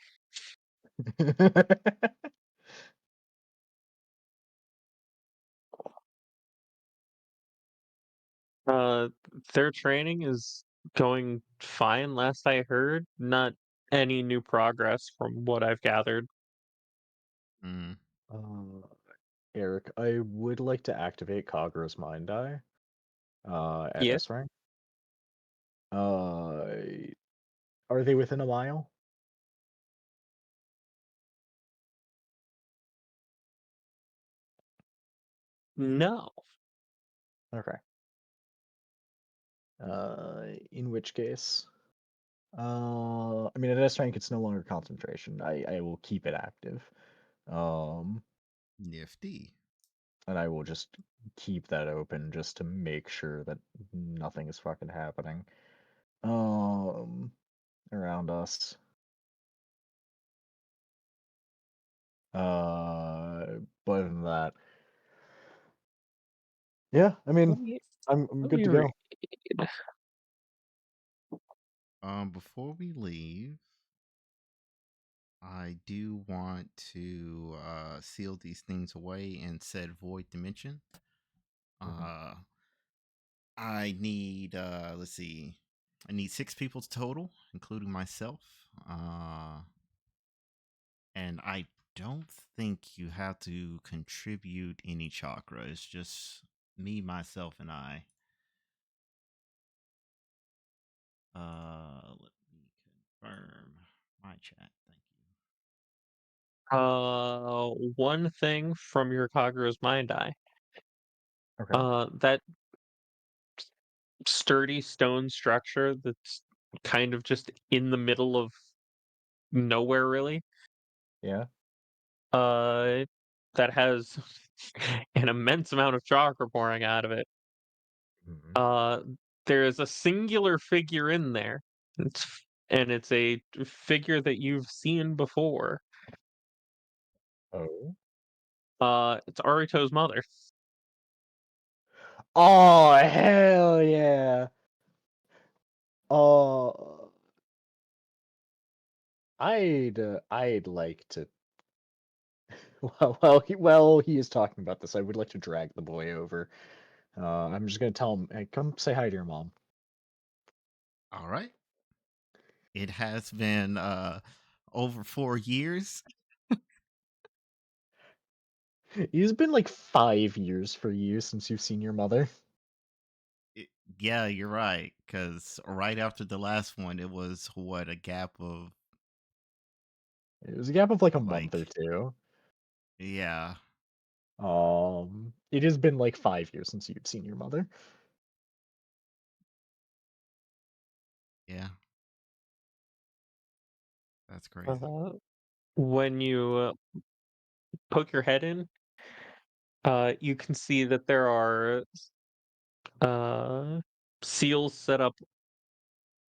Speaker 1: Uh, their training is going fine, last I heard. Not any new progress from what I've gathered.
Speaker 2: Mm,
Speaker 3: uh, Eric, I would like to activate Kagura's Mind Eye at
Speaker 1: Yeah?
Speaker 3: S rank. Uh, are they within a mile?
Speaker 1: No.
Speaker 3: Okay. In which case, I mean, at S rank, it's no longer concentration. I will keep it active. Um,
Speaker 2: nifty.
Speaker 3: and I will just keep that open just to make sure that nothing is fucking happening. Um, around us. But other than that, yeah, I
Speaker 1: Let
Speaker 3: mean,
Speaker 1: me,
Speaker 3: I'm
Speaker 1: let
Speaker 3: good
Speaker 1: me
Speaker 3: to
Speaker 1: read.
Speaker 3: go.
Speaker 2: Before we leave, I do want to seal these things away in said void dimension.
Speaker 3: Mhm.
Speaker 2: Uh, I need let's see, I need 6 people total, including myself. And I don't think you have to contribute any chakra. It's just me, myself, and I. Let me confirm my chat. Thank
Speaker 1: One thing from your Kagura's Mind Eye.
Speaker 3: Okay.
Speaker 1: That sturdy stone structure that's kind of just in the middle of nowhere, really.
Speaker 3: Yeah.
Speaker 1: Uh, that has an immense amount of chakra pouring out of it.
Speaker 3: Mhm.
Speaker 1: Uh, there is a singular figure in there. It's a figure that you've seen before.
Speaker 3: Oh.
Speaker 1: It's Arito's mother.
Speaker 3: Oh hell yeah! Oh, I'd like to. Well, he is talking about this. I would like to drag the boy over. I'm just gonna tell him, hey, come say hi to your mom.
Speaker 2: All right. It has been over 4 years.
Speaker 3: It's been like 5 years for you since you've seen your mother.
Speaker 2: It- yeah, you're right. Because right after the last one, it was what, a gap of
Speaker 3: It was a gap of like a month or
Speaker 2: like,
Speaker 3: two.
Speaker 2: yeah,
Speaker 3: It has been like 5 years since you've seen your mother.
Speaker 2: yeah, that's crazy.
Speaker 1: Uh, when you poke your head in, you can see that there are uh, seals set up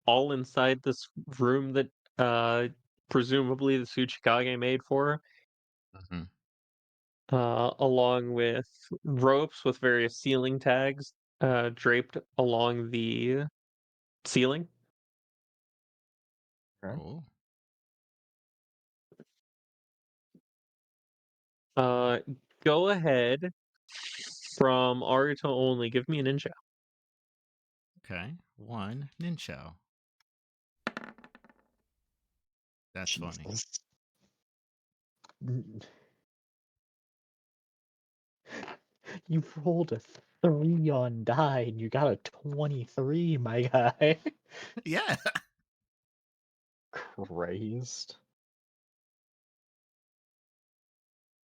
Speaker 1: all inside this room that uh, presumably the Tsuchikage made for her,
Speaker 2: Hmm.
Speaker 1: along with ropes with various ceiling tags draped along the ceiling.
Speaker 3: Okay.
Speaker 2: Oh,
Speaker 1: Uh, Go ahead from Arito only. Give me a ninja.
Speaker 2: okay. One ninja. That's funny.
Speaker 3: Jesus. N- You rolled a 3 on die and you got a 23, my guy.
Speaker 2: Yeah.
Speaker 3: Christ.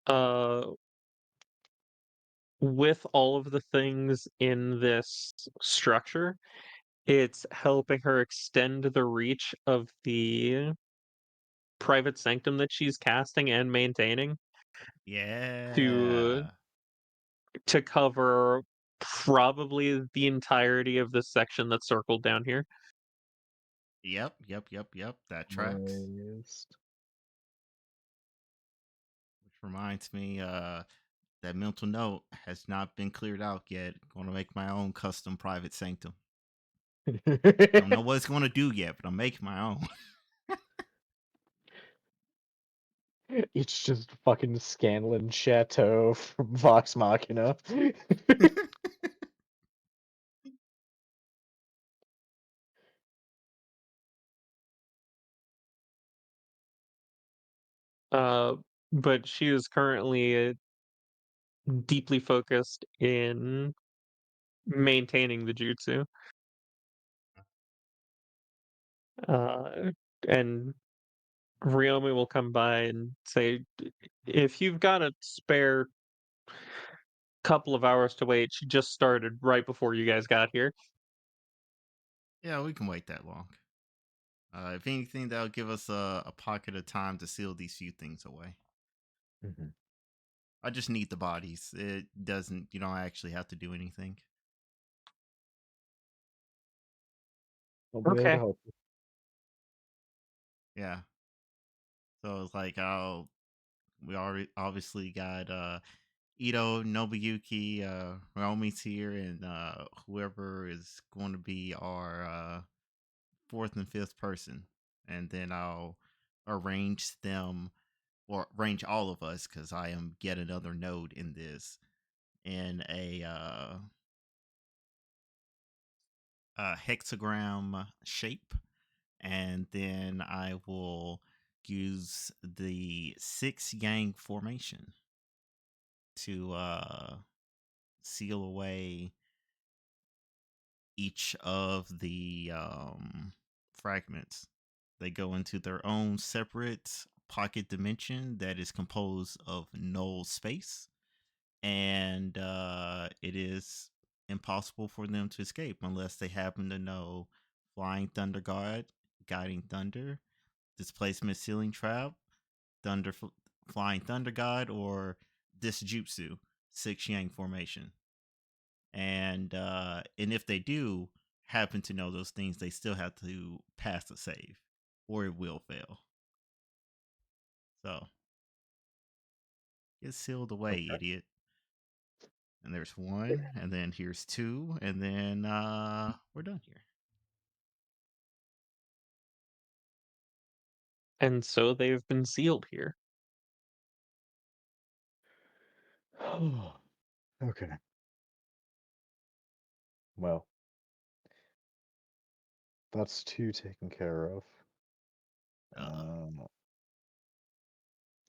Speaker 1: Uh, with all of the things in this structure, it's helping her extend the reach of the private sanctum that she's casting and maintaining to
Speaker 2: Yeah.
Speaker 1: cover probably the entirety of this section that's circled down here.
Speaker 2: Yep. That tracks.
Speaker 3: Christ.
Speaker 2: Which reminds me, that mental note has not been cleared out yet. Going to make my own custom private sanctum. Don't know what it's going to do yet, but I'm making my own.
Speaker 3: It's just fucking Scanlan Chateau from Vox Machina.
Speaker 1: Uh, but she is currently deeply focused in maintaining the jutsu. Uh, and Ryomi will come by and say, if you've got a spare couple of hours to wait, she just started right before you guys got here.
Speaker 2: Yeah, we can wait that long. If anything, that'll give us a pocket of time to seal these few things away.
Speaker 3: Mhm.
Speaker 2: I just need the bodies. It doesn't, you don't actually have to do anything.
Speaker 3: I'll be there to
Speaker 1: Okay.
Speaker 3: help
Speaker 2: Yeah. So it's like, we already obviously got Ito, Nobuyuki, Ryomi's here, and whoever is going to be our fourth and fifth person. And then I'll arrange them, or arrange all of us, because I am yet another node in this, in a hexagram shape. And then I will use the 6 yang formation to seal away each of the fragments. They go into their own separate pocket dimension that is composed of null space, and it is impossible for them to escape unless they happen to know Flying Thunder Guard, Guiding Thunder, Displacement Ceiling Trap, Thunder Flying Thunder God, or this Jutsu 6 yang formation. And if they do happen to know those things, they still have to pass the save, or it will fail. So Get sealed away,
Speaker 3: Okay.
Speaker 2: idiot. And there's one, and then here's two, and then we're done here.
Speaker 1: And so they've been sealed here.
Speaker 3: Okay. Well, that's two taken care of.
Speaker 2: Uh
Speaker 3: Um,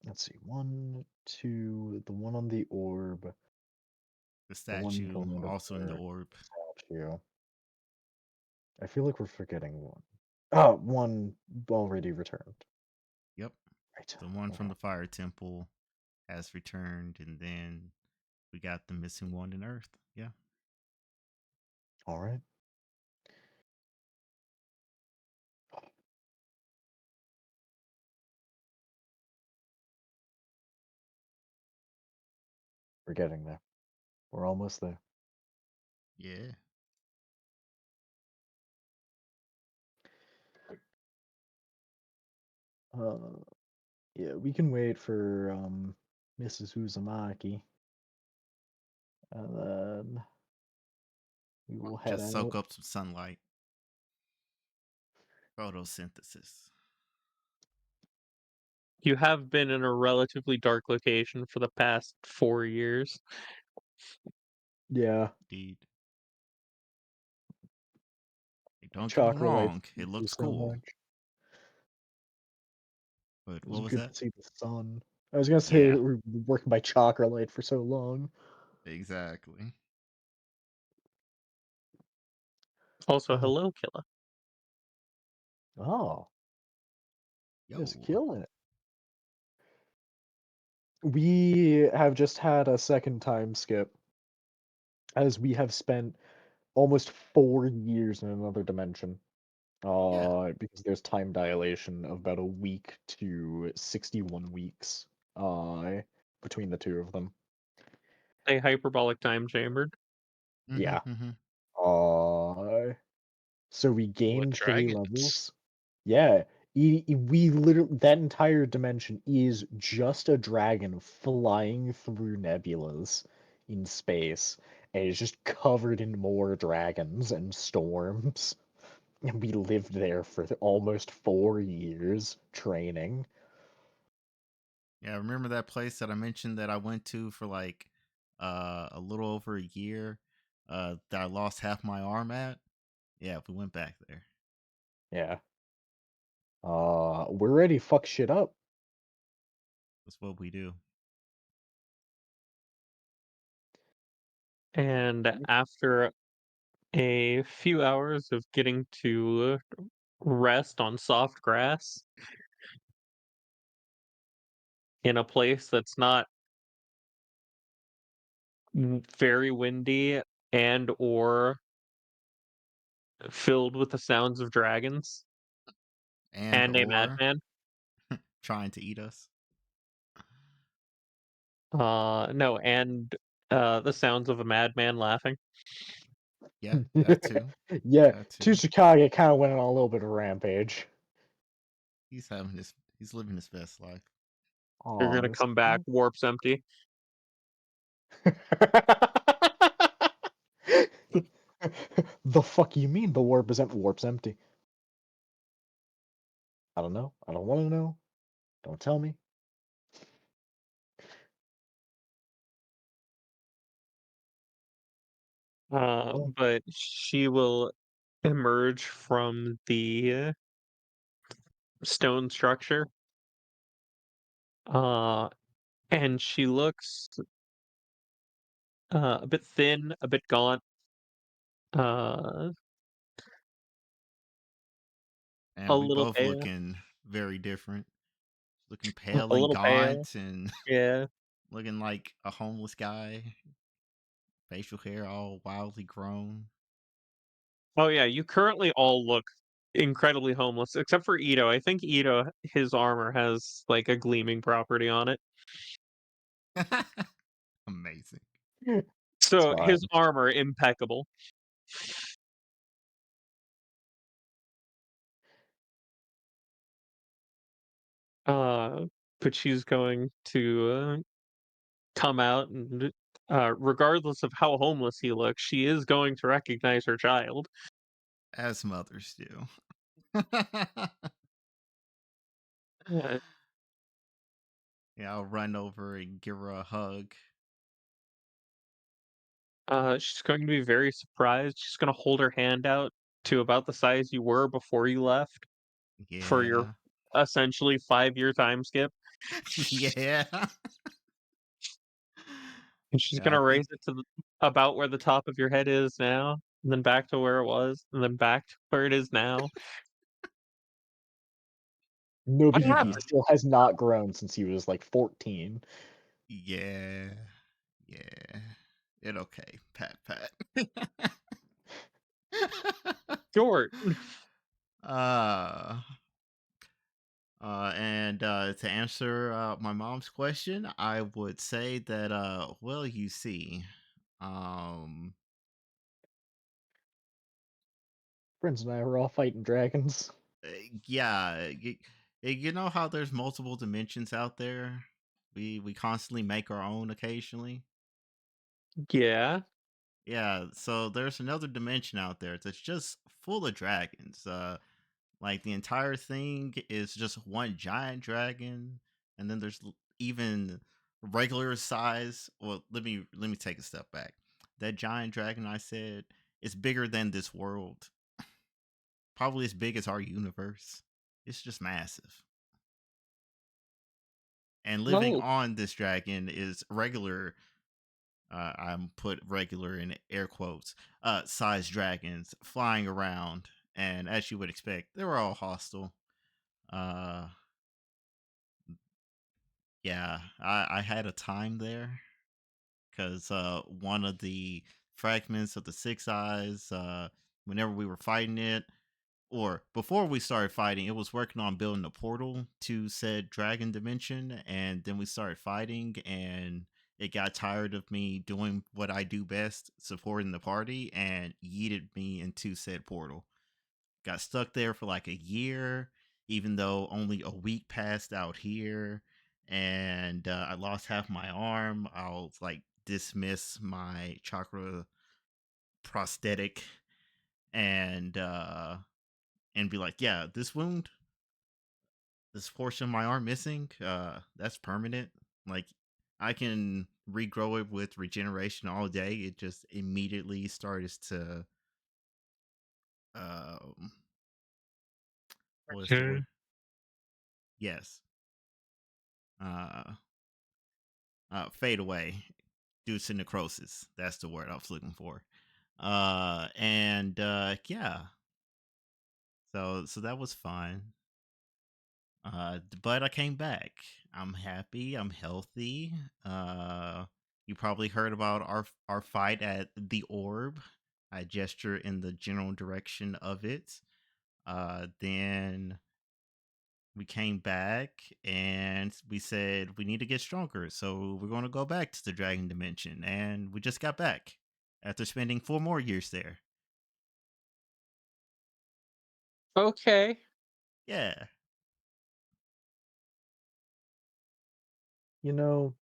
Speaker 3: let's see. One, two, the one on the orb,
Speaker 2: the
Speaker 3: the one
Speaker 2: statue
Speaker 3: going under
Speaker 2: also in the
Speaker 3: the
Speaker 2: orb.
Speaker 3: statue. I feel like we're forgetting one. Oh, one already returned.
Speaker 2: Yep.
Speaker 3: Right.
Speaker 2: The one from
Speaker 3: Okay.
Speaker 2: the fire temple has returned, and then we got the missing one in Earth. Yeah.
Speaker 3: All right. We're getting there. We're almost there.
Speaker 2: Yeah.
Speaker 3: Uh, yeah, we can wait for Mrs. Uzumaki, and then we will head
Speaker 2: Just soak
Speaker 3: out.
Speaker 2: up some sunlight. Photosynthesis.
Speaker 1: You have been in a relatively dark location for the past 4 years.
Speaker 3: Yeah,
Speaker 2: Indeed. Hey, don't get me
Speaker 3: chakra lights
Speaker 2: wrong, it
Speaker 3: do
Speaker 2: looks
Speaker 3: so
Speaker 2: cool.
Speaker 3: much.
Speaker 2: But
Speaker 3: It
Speaker 2: what
Speaker 3: was
Speaker 2: was
Speaker 3: good
Speaker 2: that?
Speaker 3: to see the sun. I was gonna say
Speaker 2: Yeah,
Speaker 3: we're working by chakra light for so long.
Speaker 2: exactly.
Speaker 1: Also,
Speaker 3: Oh,
Speaker 1: hello, Killa.
Speaker 3: oh, just
Speaker 2: Yo.
Speaker 3: killing it. We have just had a second time skip, as we have spent almost 4 years in another dimension.
Speaker 2: Yeah.
Speaker 3: Because there's time dilation of about a week to 61 weeks. Between the two of them.
Speaker 1: A hyperbolic time chambered.
Speaker 2: Mm-hmm.
Speaker 3: Yeah.
Speaker 2: Mm-hmm.
Speaker 3: So we
Speaker 4: With
Speaker 3: gained 3
Speaker 4: dragons.
Speaker 3: levels. Yeah. We literally that entire dimension is just a dragon flying through nebulas in space, and it's just covered in more dragons and storms. And we lived there for almost 4 years training.
Speaker 2: Yeah, remember that place that I mentioned that I went to for like a little over a year? That I lost half my arm at? Yeah, we went back there.
Speaker 3: Yeah. We're ready to fuck shit up.
Speaker 2: That's what we do.
Speaker 1: And after a few hours of getting to rest on soft grass in a place that's not very windy and or filled with the sounds of dragons
Speaker 2: And
Speaker 1: and a
Speaker 2: or
Speaker 1: madman.
Speaker 2: trying to eat us.
Speaker 1: No, and the sounds of a madman laughing.
Speaker 2: Yeah, that too.
Speaker 3: Yeah,
Speaker 2: That too.
Speaker 3: Tsuchikage kind of went on a little bit of a rampage.
Speaker 2: He's living his best life.
Speaker 1: You're
Speaker 3: Aw,
Speaker 1: gonna
Speaker 3: Miss.
Speaker 1: come back, warp's empty.
Speaker 3: The fuck you mean the warp's empty? I don't know. I don't want to know. Don't tell me. Oh,
Speaker 1: But she will emerge from the stone structure. Uh, and she looks a bit thin, a bit gaunt, uh,
Speaker 2: And
Speaker 1: a
Speaker 2: we
Speaker 1: little
Speaker 2: both
Speaker 1: pale,
Speaker 2: looking very different. Looking pale
Speaker 1: a
Speaker 2: and
Speaker 1: little pale.
Speaker 2: gaunt and
Speaker 1: Yeah.
Speaker 2: looking like a homeless guy. Facial hair all wildly grown.
Speaker 1: Oh yeah, you currently all look incredibly homeless, except for Ito. I think Ito, his armor has like a gleaming property on it.
Speaker 2: Amazing.
Speaker 3: it's
Speaker 1: So his
Speaker 3: fine.
Speaker 1: armor impeccable. Uh, but she's going to come out, and regardless of how homeless he looks, she is going to recognize her child.
Speaker 2: As mothers do.
Speaker 1: Uh,
Speaker 2: Yeah, I'll run over and give her a hug.
Speaker 1: she's going to be very surprised. She's going to hold her hand out to about the size you were before you left for your
Speaker 2: Yeah.
Speaker 1: essentially 5-year time skip.
Speaker 2: Yeah.
Speaker 1: And she's
Speaker 2: Yeah, I
Speaker 1: gonna raise
Speaker 2: think
Speaker 1: it to about where the top of your head is now, and then back to where it was, and then back to where it is now. What
Speaker 3: Nobuyuki
Speaker 1: happened?
Speaker 3: still has not grown since he was like 14.
Speaker 2: yeah. Yeah. It okay. Pat pat.
Speaker 1: Short.
Speaker 2: uh and to answer my mom's question, I would say that well, you see, um
Speaker 3: Friends and I were all fighting dragons.
Speaker 2: uh, yeah, you know how there's multiple dimensions out there? We constantly make our own occasionally.
Speaker 1: Yeah.
Speaker 2: Yeah, so there's another dimension out there that's just full of dragons. Like the entire thing is just one giant dragon, and then there's even regular size. Well, let me take a step back. That giant dragon I said is bigger than this world, probably as big as our universe. It's just massive. And living
Speaker 1: Oh,
Speaker 2: on this dragon is regular. I'm put regular in air quotes. Size dragons flying around, and as you would expect, they were all hostile. Uh, Yeah, I had a time there because one of the fragments of the Six Eyes, whenever we were fighting it, or before we started fighting, it was working on building a portal to said dragon dimension, and then we started fighting, and it got tired of me doing what I do best, supporting the party, and yeeted me into said portal. Got stuck there for like a year, even though only a week passed out here, and I lost half my arm. I'll like dismiss my chakra prosthetic and be like, yeah, this wound, this portion of my arm missing, that's permanent. Like I can regrow it with regeneration all day. It just immediately starts to um what is the
Speaker 1: okay.
Speaker 2: word? Yes. Uh fade away due to necrosis. That's the word I was looking for. And yeah, so that was fun. But I came back. I'm happy. I'm healthy. Uh, you probably heard about our fight at the Orb. I gesture in the general direction of it. Then we came back and we said we need to get stronger. So we're going to go back to the Dragon Dimension. And we just got back after spending 4 more years there.
Speaker 1: Okay.
Speaker 2: Yeah.
Speaker 3: You know,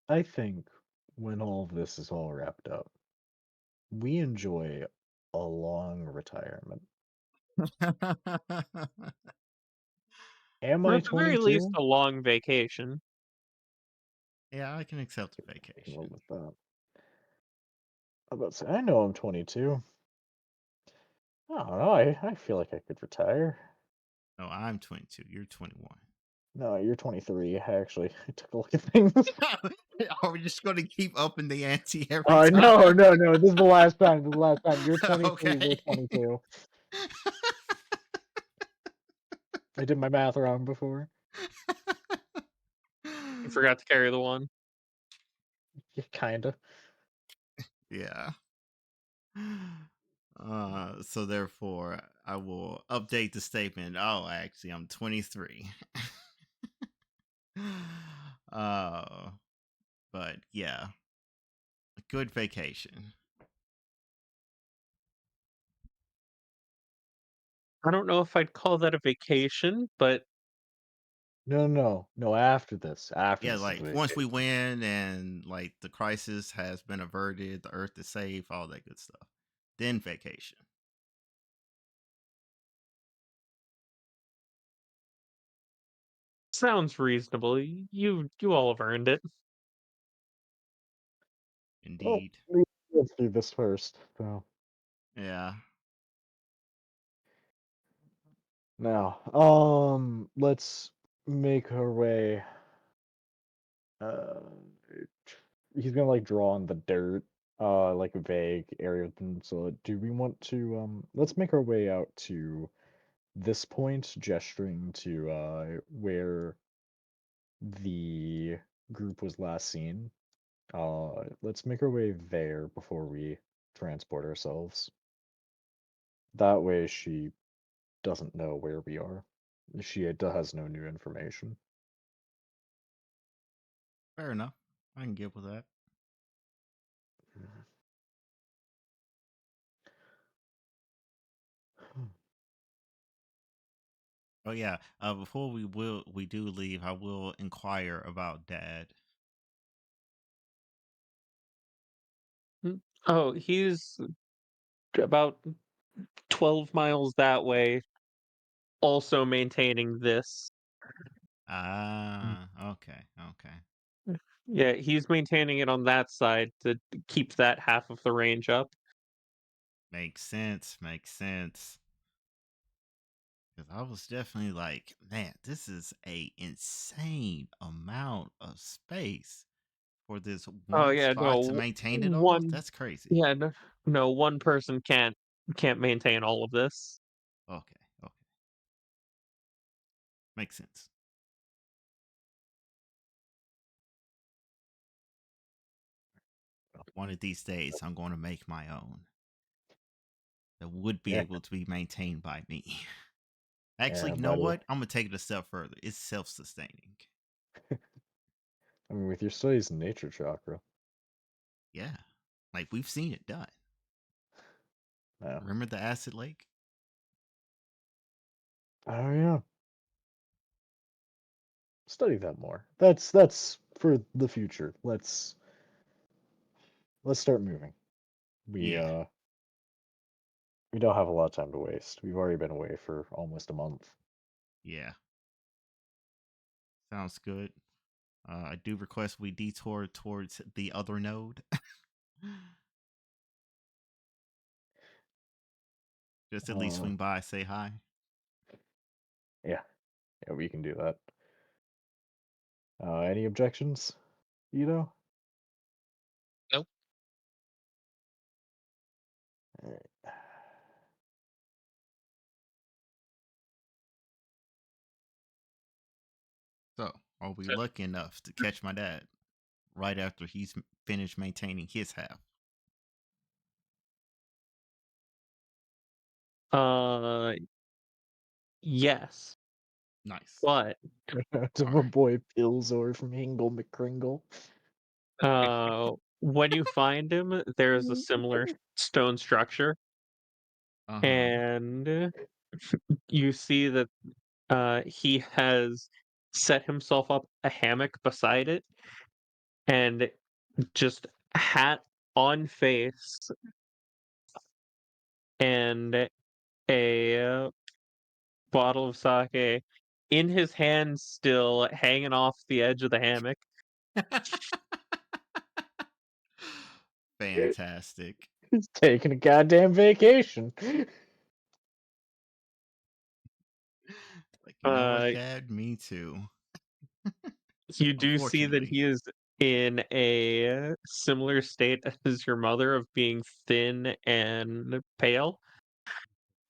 Speaker 3: I think when all of this is all wrapped up, we enjoy a long retirement. Am
Speaker 1: Or
Speaker 3: I
Speaker 1: at the very least,
Speaker 3: 22?
Speaker 1: a long vacation.
Speaker 2: Yeah, I can accept a
Speaker 3: I can live
Speaker 2: vacation.
Speaker 3: with that. I'm about to say, I know I'm 22. I don't know. I feel like I could retire.
Speaker 2: No, I'm 22. You're 21.
Speaker 3: No, you're 23. I actually I took a look at things.
Speaker 2: Are we just going to keep upping the ante every time?
Speaker 3: No, no, no. This is the last time. This is the last time. You're 23. We're
Speaker 2: Okay.
Speaker 3: 22. I did my math wrong before.
Speaker 1: You forgot to carry the one.
Speaker 3: Yeah, kinda.
Speaker 2: Yeah. So therefore, I will update the statement. Oh, actually, I'm 23. uh, but yeah, a good vacation.
Speaker 1: I don't know if I'd call that a vacation, but
Speaker 3: No, after this. After
Speaker 2: Yeah,
Speaker 3: this is
Speaker 2: like once we
Speaker 3: vacation.
Speaker 2: win and like the crisis has been averted, the Earth is safe, all that good stuff. Then vacation.
Speaker 1: Sounds reasonable. You all have earned it.
Speaker 3: Well,
Speaker 2: Indeed.
Speaker 3: let's do this first, though.
Speaker 2: Yeah.
Speaker 3: Now, let's make our way. Uh, he's gonna like draw on the dirt, like a vague area of the peninsula. Do we want to let's make our way out to this point, gesturing to where the group was last seen. Let's make our way there before we transport ourselves. That way she doesn't know where we are. She has no new information.
Speaker 2: Fair enough. I can get with that. Oh yeah. Before we do leave, I will inquire about Dad.
Speaker 1: Oh, he's about 12 miles that way, also maintaining this.
Speaker 2: Ah, okay, okay.
Speaker 1: Yeah, he's maintaining it on that side to keep that half of the range up.
Speaker 2: Makes sense. Makes sense. Because I was definitely like, man, this is a insane amount of space for this
Speaker 1: Oh
Speaker 2: one
Speaker 1: yeah,
Speaker 2: spot to
Speaker 1: no,
Speaker 2: maintain it all.
Speaker 1: one
Speaker 2: That's crazy.
Speaker 1: yeah, no, one person can't maintain all of this.
Speaker 2: Okay, okay, makes sense. One of these days, I'm going to make my own that would be
Speaker 3: Yeah,
Speaker 2: able to be maintained by me. Actually,
Speaker 3: yeah,
Speaker 2: you know
Speaker 3: by the
Speaker 2: what? I'm gonna take it a step further. It's self-sustaining.
Speaker 3: I mean with your studies in nature chakra.
Speaker 2: Yeah, like we've seen it done.
Speaker 3: Yeah.
Speaker 2: Remember the acid lake?
Speaker 3: Oh yeah. Study that more. That's for the future. Let's start moving. We
Speaker 2: Yeah,
Speaker 3: uh we don't have a lot of time to waste. We've already been away for almost a month.
Speaker 2: yeah, sounds good. I do request we detour towards the other node. Just at least
Speaker 3: Uh
Speaker 2: swing by, say hi.
Speaker 3: yeah, yeah, we can do that. Any objections? You know?
Speaker 4: Nope.
Speaker 3: Alright.
Speaker 2: So, are we
Speaker 4: So,
Speaker 2: lucky enough to catch my dad right after he's finished maintaining his half?
Speaker 1: Uh, yes,
Speaker 2: Nice.
Speaker 1: but
Speaker 3: To
Speaker 2: All
Speaker 3: my
Speaker 2: right.
Speaker 3: boy Pilsor from Hingle McCringle.
Speaker 1: when you find him, there's a similar stone structure,
Speaker 2: Uh huh.
Speaker 1: and you see that he has set himself up a hammock beside it, and just hat on face and a bottle of sake in his hand, still hanging off the edge of the hammock.
Speaker 2: Fantastic.
Speaker 3: He's taking a goddamn vacation.
Speaker 2: Like, you know what,
Speaker 1: Uh,
Speaker 2: Dad? Me too.
Speaker 1: you do see that
Speaker 2: Unfortunately.
Speaker 1: he is in a similar state as your mother of being thin and pale,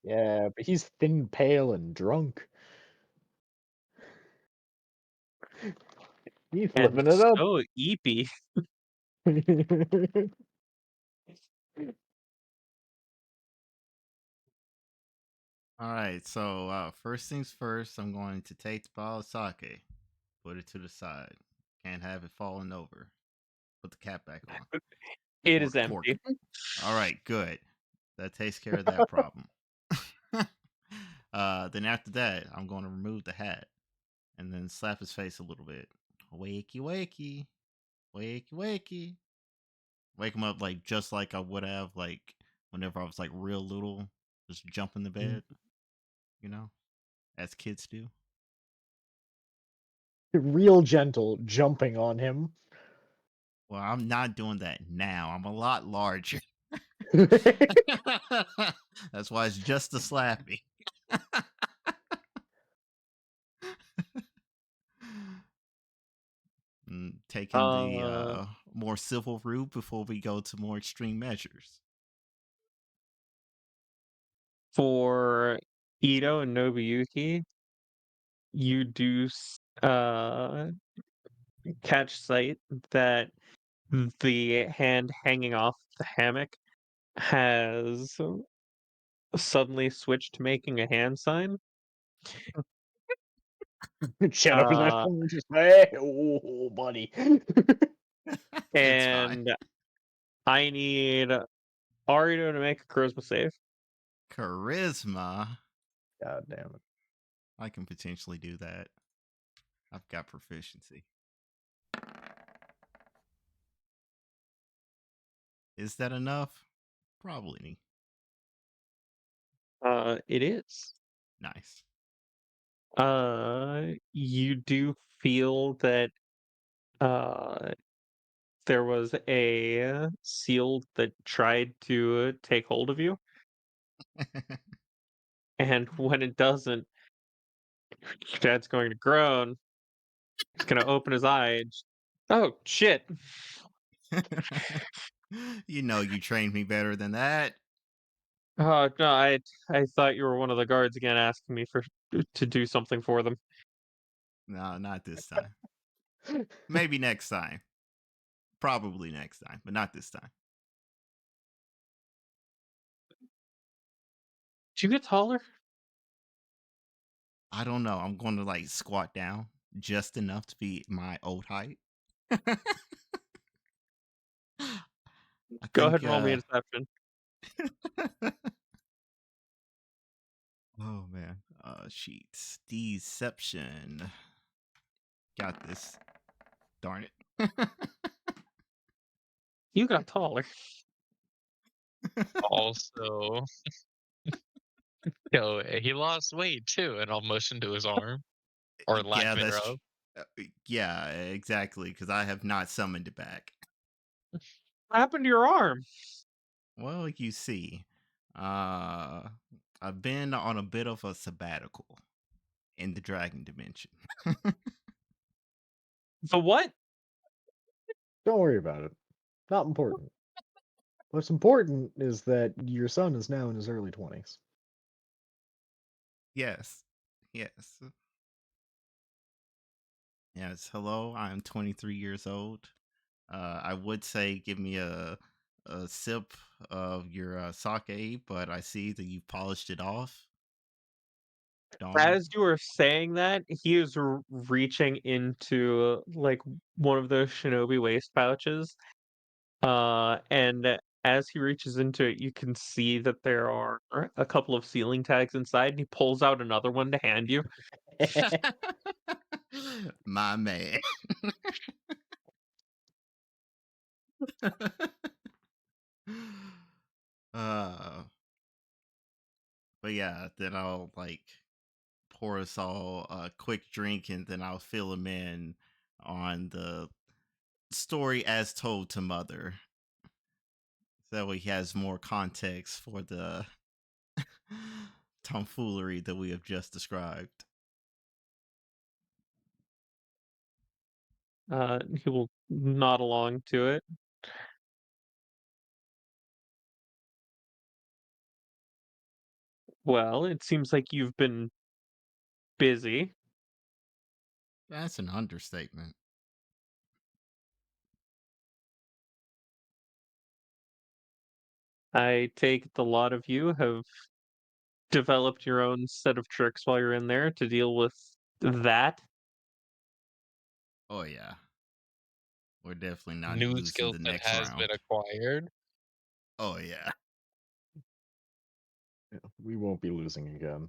Speaker 3: Yeah, but he's thin, pale, and drunk. He's
Speaker 1: and
Speaker 3: living it up.
Speaker 1: so eepy.
Speaker 2: All right. So, first things first, I'm going to take the bottle of sake, put it to the side. Can't have it falling over. Put the cap back on.
Speaker 1: It
Speaker 2: Or
Speaker 1: is
Speaker 2: the cork.
Speaker 1: empty.
Speaker 2: All right. Good. That takes care of that problem. Then after that, I'm going to remove the hat. and then slap his face a little bit. Wakey, wakey, wakey, wakey. Wake him up like just like I would have like whenever I was like real little, just jump in the
Speaker 3: Mm.
Speaker 2: bed, you know, as kids do.
Speaker 3: Real gentle, jumping on him.
Speaker 2: Well, I'm not doing that now. I'm a lot larger. That's why it's just a slappy. Taking the
Speaker 1: Uh,
Speaker 2: more civil route before we go to more extreme measures.
Speaker 1: for Ito and Nobuyuki, you do catch sight that the hand hanging off the hammock has suddenly switched to making a hand sign.
Speaker 3: Shut up, that
Speaker 1: Uh,
Speaker 3: phone just hey, oh, buddy.
Speaker 2: It's fine.
Speaker 1: and I need Arito to make a charisma save.
Speaker 2: Charisma.
Speaker 3: God damn it.
Speaker 2: I can potentially do that. I've got proficiency. Is that enough? Probably.
Speaker 1: It is.
Speaker 2: Nice.
Speaker 1: You do feel that uh there was a seal that tried to take hold of you, and when it doesn't, Dad's going to groan. He's going to open his eyes. Oh shit!
Speaker 2: You know you trained me better than that.
Speaker 1: Oh no, I thought you were one of the guards again, asking me for to do something for them.
Speaker 2: No, not this time. Maybe next time. Probably next time, but not this time.
Speaker 1: Did you get taller?
Speaker 2: I don't know. I'm going to like squat down just enough to be my old height. I
Speaker 1: Go ahead
Speaker 2: think
Speaker 1: and roll me a deception.
Speaker 2: oh man. Sheets. Deception. Got this. Darn it.
Speaker 1: You got taller.
Speaker 4: Also, he lost weight too, and I'll motion to his arm or lack
Speaker 2: Yeah,
Speaker 4: thereof.
Speaker 2: yeah, exactly, because I have not summoned it back.
Speaker 1: What happened to your arm?
Speaker 2: Well, you see, uh, I've been on a bit of a sabbatical in the dragon dimension.
Speaker 1: The what?
Speaker 3: Don't worry about it. Not important. What's important is that your son is now in his early 20s.
Speaker 2: Yes, yes, yes. Hello, I'm 23 years old. I would say give me a sip of your sake, but I see that you polished it off. Darn.
Speaker 1: As you were saying that, he is reaching into like one of those shinobi waist pouches. And as he reaches into it, you can see that there are a couple of ceiling tags inside, and he pulls out another one to hand you.
Speaker 2: My man. uh, but yeah, then I'll like pour us all a quick drink, and then I'll fill him in on the story as told to Mother. That way he has more context for the tomfoolery that we have just described.
Speaker 1: He will nod along to it. Well, it seems like you've been busy.
Speaker 2: That's an understatement.
Speaker 1: I take it the lot of you have developed your own set of tricks while you're in there to deal with that.
Speaker 2: Oh yeah, we're definitely not
Speaker 4: New
Speaker 2: losing
Speaker 4: skill
Speaker 2: the
Speaker 4: set
Speaker 2: next
Speaker 4: has been
Speaker 2: round.
Speaker 4: acquired.
Speaker 2: Oh yeah.
Speaker 3: We won't be losing again.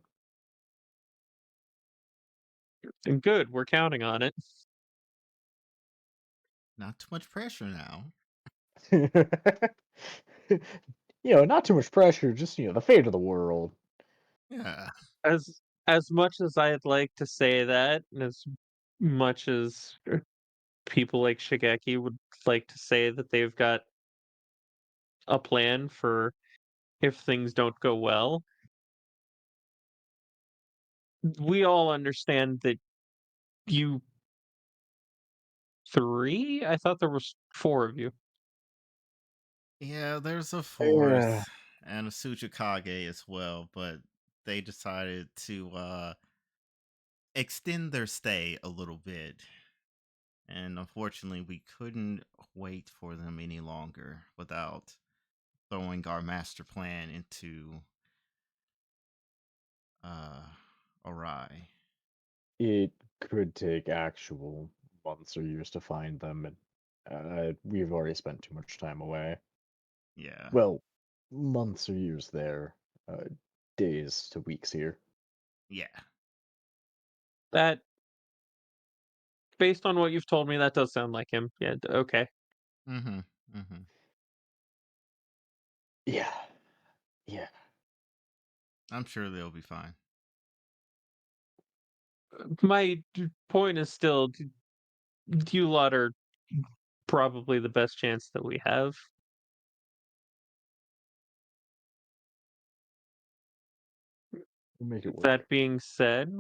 Speaker 1: And good, we're counting on it.
Speaker 2: Not too much pressure now.
Speaker 3: Not too much pressure, just the fate of the world.
Speaker 2: Yeah.
Speaker 1: As much as I'd like to say that, and as much as people like Shigeki would like to say that they've got a plan for if things don't go well, we all understand that you 3? I thought there was 4 of you.
Speaker 2: Yeah, there's a
Speaker 3: Yeah.
Speaker 2: fourth and a Tsuchikage as well, but they decided to extend their stay a little bit. And unfortunately, we couldn't wait for them any longer without throwing our master plan into uh awry.
Speaker 3: It could take actual months or years to find them, and we've already spent too much time away.
Speaker 2: Yeah.
Speaker 3: Well, months or years there, uh, days to weeks here.
Speaker 2: Yeah.
Speaker 1: That based on what you've told me, that does sound like him. Yeah, okay.
Speaker 2: Mm-hmm. Mm-hmm.
Speaker 3: Yeah, yeah.
Speaker 2: I'm sure they'll be fine.
Speaker 1: My point is still, you lot are probably the best chance that we have.
Speaker 3: We'll make it work.
Speaker 1: That being said,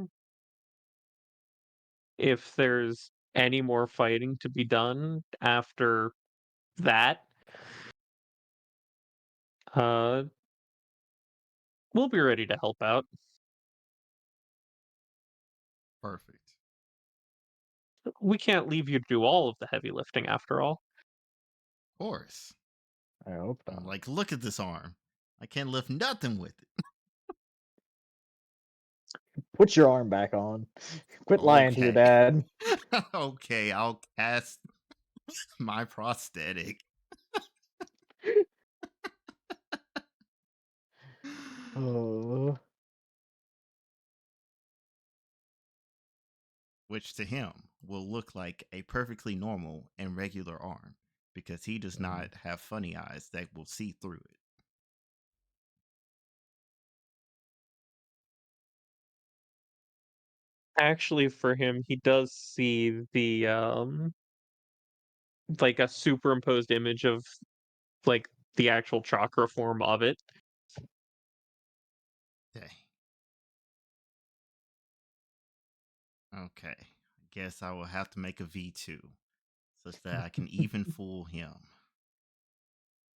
Speaker 1: if there's any more fighting to be done after that, uh, we'll be ready to help out.
Speaker 2: Perfect.
Speaker 1: We can't leave you to do all of the heavy lifting after all.
Speaker 2: Of course.
Speaker 3: I hope
Speaker 2: I'm
Speaker 3: not.
Speaker 2: like, look at this arm. I can't lift nothing with it.
Speaker 3: Put your arm back on. Quit lying to your
Speaker 2: Okay.
Speaker 3: dad.
Speaker 2: Okay, I'll cast my prosthetic.
Speaker 3: Oh,
Speaker 2: Which to him will look like a perfectly normal and regular arm because he does
Speaker 3: mhm.
Speaker 2: not have funny eyes that will see through it.
Speaker 1: Actually, for him, he does see the like a superimposed image of like the actual chakra form of it.
Speaker 2: Dang. Okay. I guess I will have to make a V2 such that I can even fool him.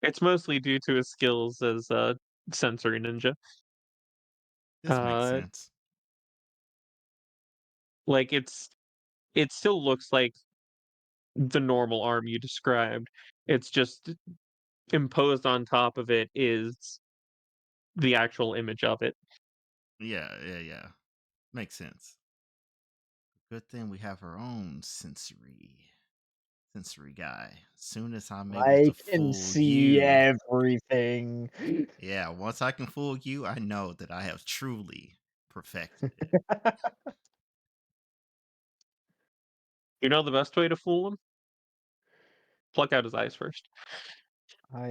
Speaker 1: It's mostly due to his skills as a sensory ninja.
Speaker 2: This makes
Speaker 1: Uh,
Speaker 2: sense.
Speaker 1: like it still looks like the normal arm you described. It's just imposed on top of it is the actual image of it.
Speaker 2: Yeah. Makes sense. Good thing we have our own sensory guy. Soon as I'm able
Speaker 3: I
Speaker 2: to
Speaker 3: can
Speaker 2: fool
Speaker 3: see
Speaker 2: you,
Speaker 3: everything.
Speaker 2: yeah, once I can fool you, I know that I have truly perfected it.
Speaker 1: You know the best way to fool him? Pluck out his eyes first.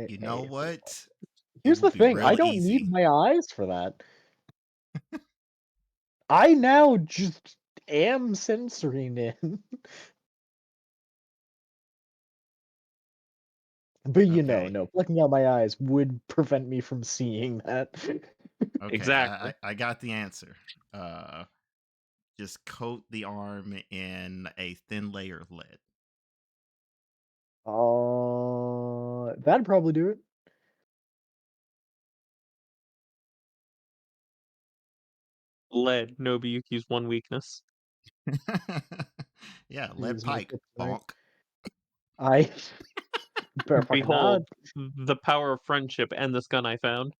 Speaker 2: You know
Speaker 3: Hey,
Speaker 2: what? It
Speaker 3: here's
Speaker 2: will
Speaker 3: the
Speaker 2: be
Speaker 3: thing. I
Speaker 2: real
Speaker 3: don't need
Speaker 2: easy.
Speaker 3: my eyes for that. I now just am censoring it. But
Speaker 2: Okay.
Speaker 3: no, plucking out my eyes would prevent me from seeing that.
Speaker 2: Okay.
Speaker 1: Exactly.
Speaker 2: I got the answer. Uh just coat the arm in a thin layer of lead.
Speaker 3: That'd probably do it.
Speaker 1: Lead, Nobuyuki's one weakness.
Speaker 2: Yeah,
Speaker 3: It
Speaker 2: lead
Speaker 3: is my
Speaker 2: pipe.
Speaker 3: kryptonite.
Speaker 2: Bonk.
Speaker 3: I better fucking
Speaker 1: Behold,
Speaker 3: nod.
Speaker 1: the power of friendship and this gun I found.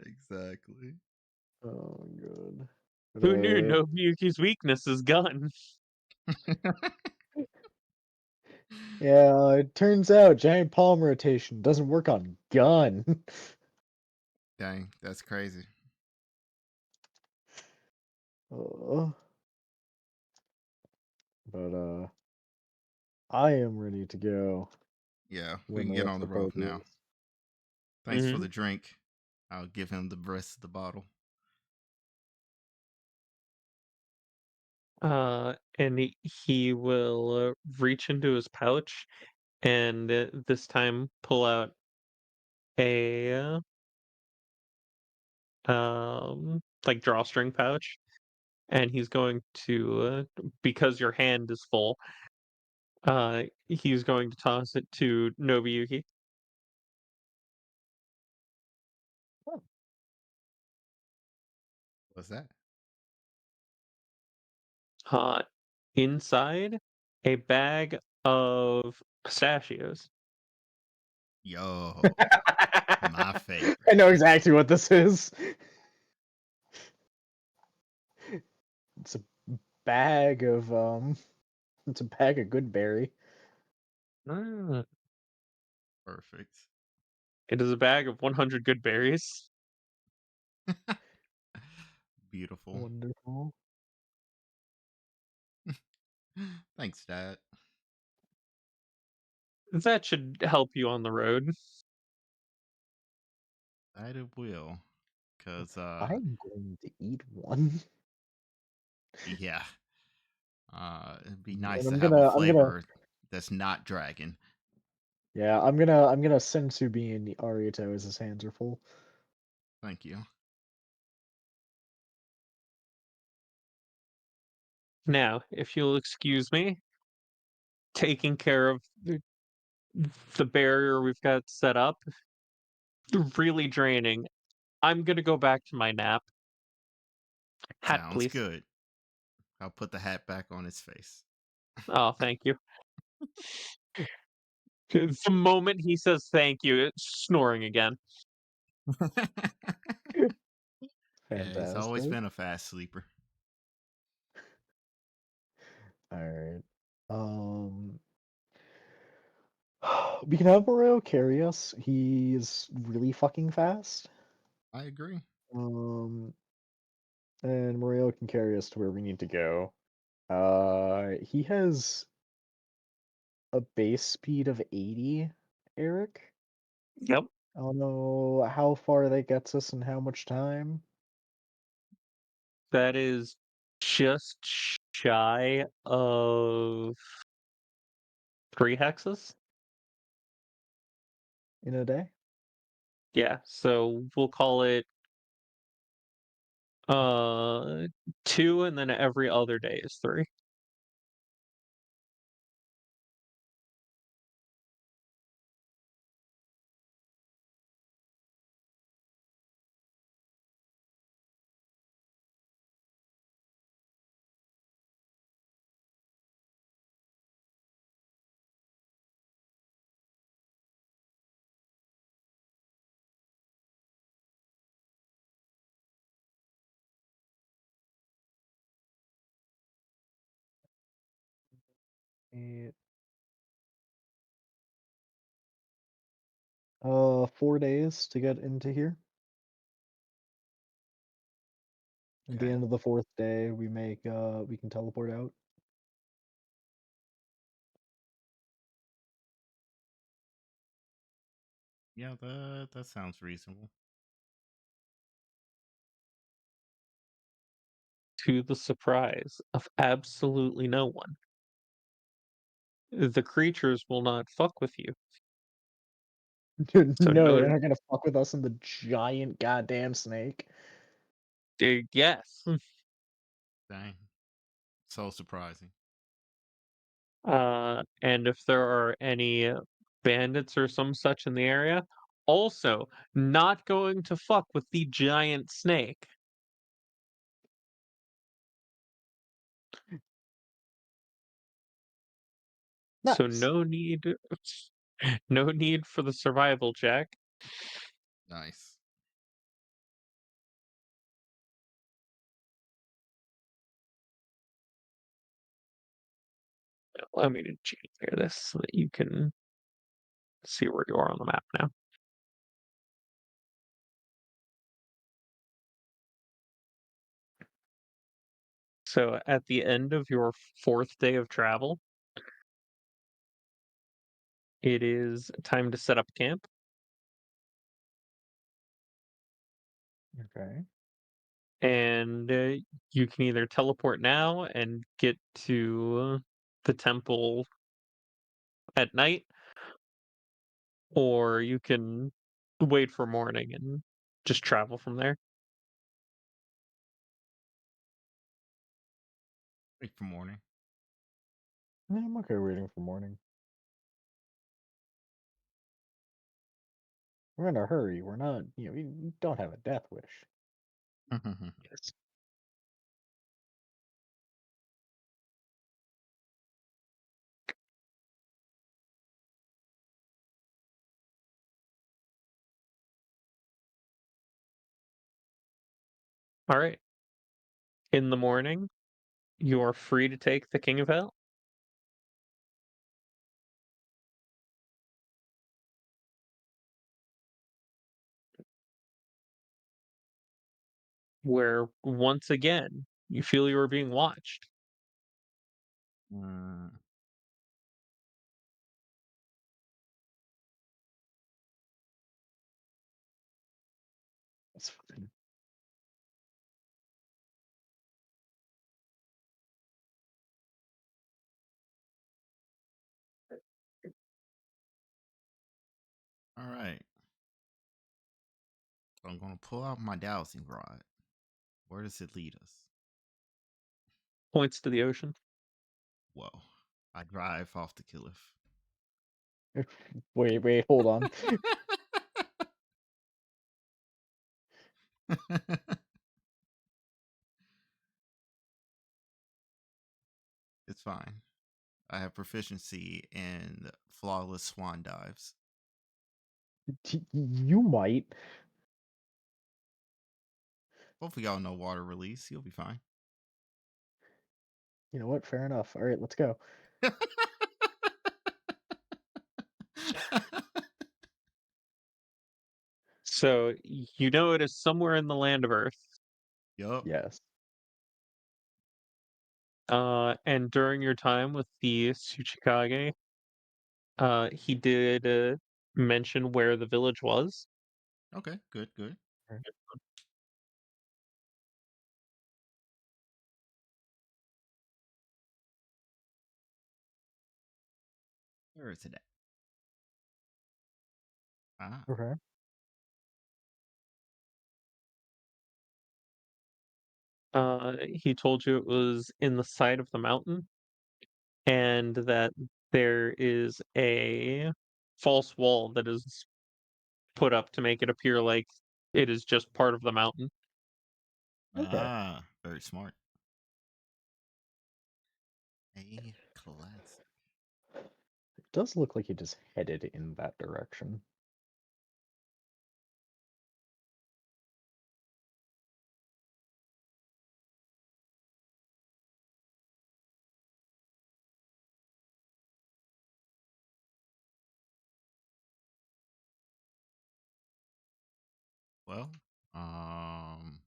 Speaker 2: Exactly.
Speaker 3: Oh, good. But,
Speaker 1: Who knew Nobuyuki's weakness is gun?
Speaker 3: yeah, it turns out giant palm rotation doesn't work on gun.
Speaker 2: Dang, that's crazy.
Speaker 3: Uh, but I am ready to go
Speaker 2: Yeah, we
Speaker 3: when
Speaker 2: can
Speaker 3: the
Speaker 2: get
Speaker 3: rest
Speaker 2: on the
Speaker 3: of the
Speaker 2: road
Speaker 3: party
Speaker 2: now.
Speaker 3: is.
Speaker 2: Thanks for
Speaker 1: Mhm.
Speaker 2: the drink. I'll give him the rest of the bottle.
Speaker 1: And he will reach into his pouch and this time pull out a like drawstring pouch, and he's going to because your hand is full, he's going to toss it to Nobuyuki.
Speaker 3: Oh,
Speaker 2: What's that?
Speaker 1: Uh, inside a bag of pistachios.
Speaker 2: Yo, my
Speaker 3: I
Speaker 2: favorite.
Speaker 3: know exactly what this is. It's a bag of it's a bag of good berry.
Speaker 1: Ah,
Speaker 2: Perfect.
Speaker 1: it is a bag of 100 good berries.
Speaker 2: Beautiful.
Speaker 3: Wonderful.
Speaker 2: Thanks, Dad.
Speaker 1: That should help you on the road.
Speaker 2: That it will. Cause
Speaker 3: I'm going to eat one.
Speaker 2: yeah. It'd be
Speaker 3: And
Speaker 2: nice to have a
Speaker 3: I'm gonna
Speaker 2: flavor that's not dragon.
Speaker 3: yeah, I'm gonna send Subi and Arito as his hands are full.
Speaker 2: Thank you.
Speaker 1: Now, if you'll excuse me, taking care of the barrier we've got set up, really draining. I'm gonna go back to my nap. Hat,
Speaker 2: Sounds
Speaker 1: please.
Speaker 2: good. I'll put the hat back on his face.
Speaker 1: Oh, thank you. The moment he says thank you, it's snoring again.
Speaker 2: Yeah, he's always
Speaker 3: Fantastic.
Speaker 2: been a fast sleeper.
Speaker 3: All right. Um, we can have Moreo carry us. He's really fucking fast.
Speaker 2: I agree.
Speaker 3: Um, and Moreo can carry us to where we need to go. He has a base speed of 80, Eric.
Speaker 1: Yep.
Speaker 3: I don't know how far that gets us and how much time
Speaker 1: That is just shy of 3 hexes.
Speaker 3: in a day.
Speaker 1: Yeah, so we'll call it uh 2, and then every other day is 3.
Speaker 3: Eight, 4 days to get into here. At the
Speaker 2: Okay.
Speaker 3: end of the fourth day, we can teleport out.
Speaker 2: Yeah, that sounds reasonable.
Speaker 1: To the surprise of absolutely no one. The creatures will not fuck with you.
Speaker 3: Dude,
Speaker 1: So
Speaker 3: no, they're
Speaker 1: no,
Speaker 3: not gonna fuck with us and the giant goddamn snake.
Speaker 1: yes.
Speaker 2: Dang. So surprising.
Speaker 1: And if there are any bandits or some such in the area, also not going to fuck with the giant snake. So
Speaker 3: Nice.
Speaker 1: no need for the survival check.
Speaker 2: Nice.
Speaker 1: Allow me to change this so that you can see where you are on the map now. So at the end of your fourth day of travel, it is time to set up camp.
Speaker 3: Okay.
Speaker 1: And you can either teleport now and get to the temple at night, or you can wait for morning and just travel from there.
Speaker 2: Wait for morning.
Speaker 3: Yeah, I'm okay waiting for morning. We're in a hurry. We're not, we don't have a death wish.
Speaker 4: Yes.
Speaker 1: All right. In the morning, you're free to take the King of Hell, where once again you feel you are being watched.
Speaker 2: Mm,
Speaker 3: That's fine.
Speaker 2: all right. So I'm gonna pull out my dowsing rod. Where does it lead us?
Speaker 1: Points to the ocean.
Speaker 2: Whoa. I drive off the cliff.
Speaker 3: Wait, hold on.
Speaker 2: It's fine. I have proficiency in flawless swan dives.
Speaker 3: You might.
Speaker 2: Hopefully, y'all know water release. You'll be fine.
Speaker 3: You know what? Fair enough. All right, let's go.
Speaker 1: So you know it is somewhere in the land of Earth.
Speaker 2: Yup.
Speaker 3: Yes.
Speaker 1: And during your time with the Tsuchikage, he did mention where the village was.
Speaker 2: Okay. Good. Good.
Speaker 3: Right.
Speaker 2: Where is it at? Ah.
Speaker 3: Okay.
Speaker 1: He told you it was in the side of the mountain, and that there is a false wall that is put up to make it appear like it is just part of the mountain.
Speaker 3: Okay.
Speaker 2: Ah. Very smart. A classic.
Speaker 3: It does look like it is headed in that direction.
Speaker 2: Well. Um.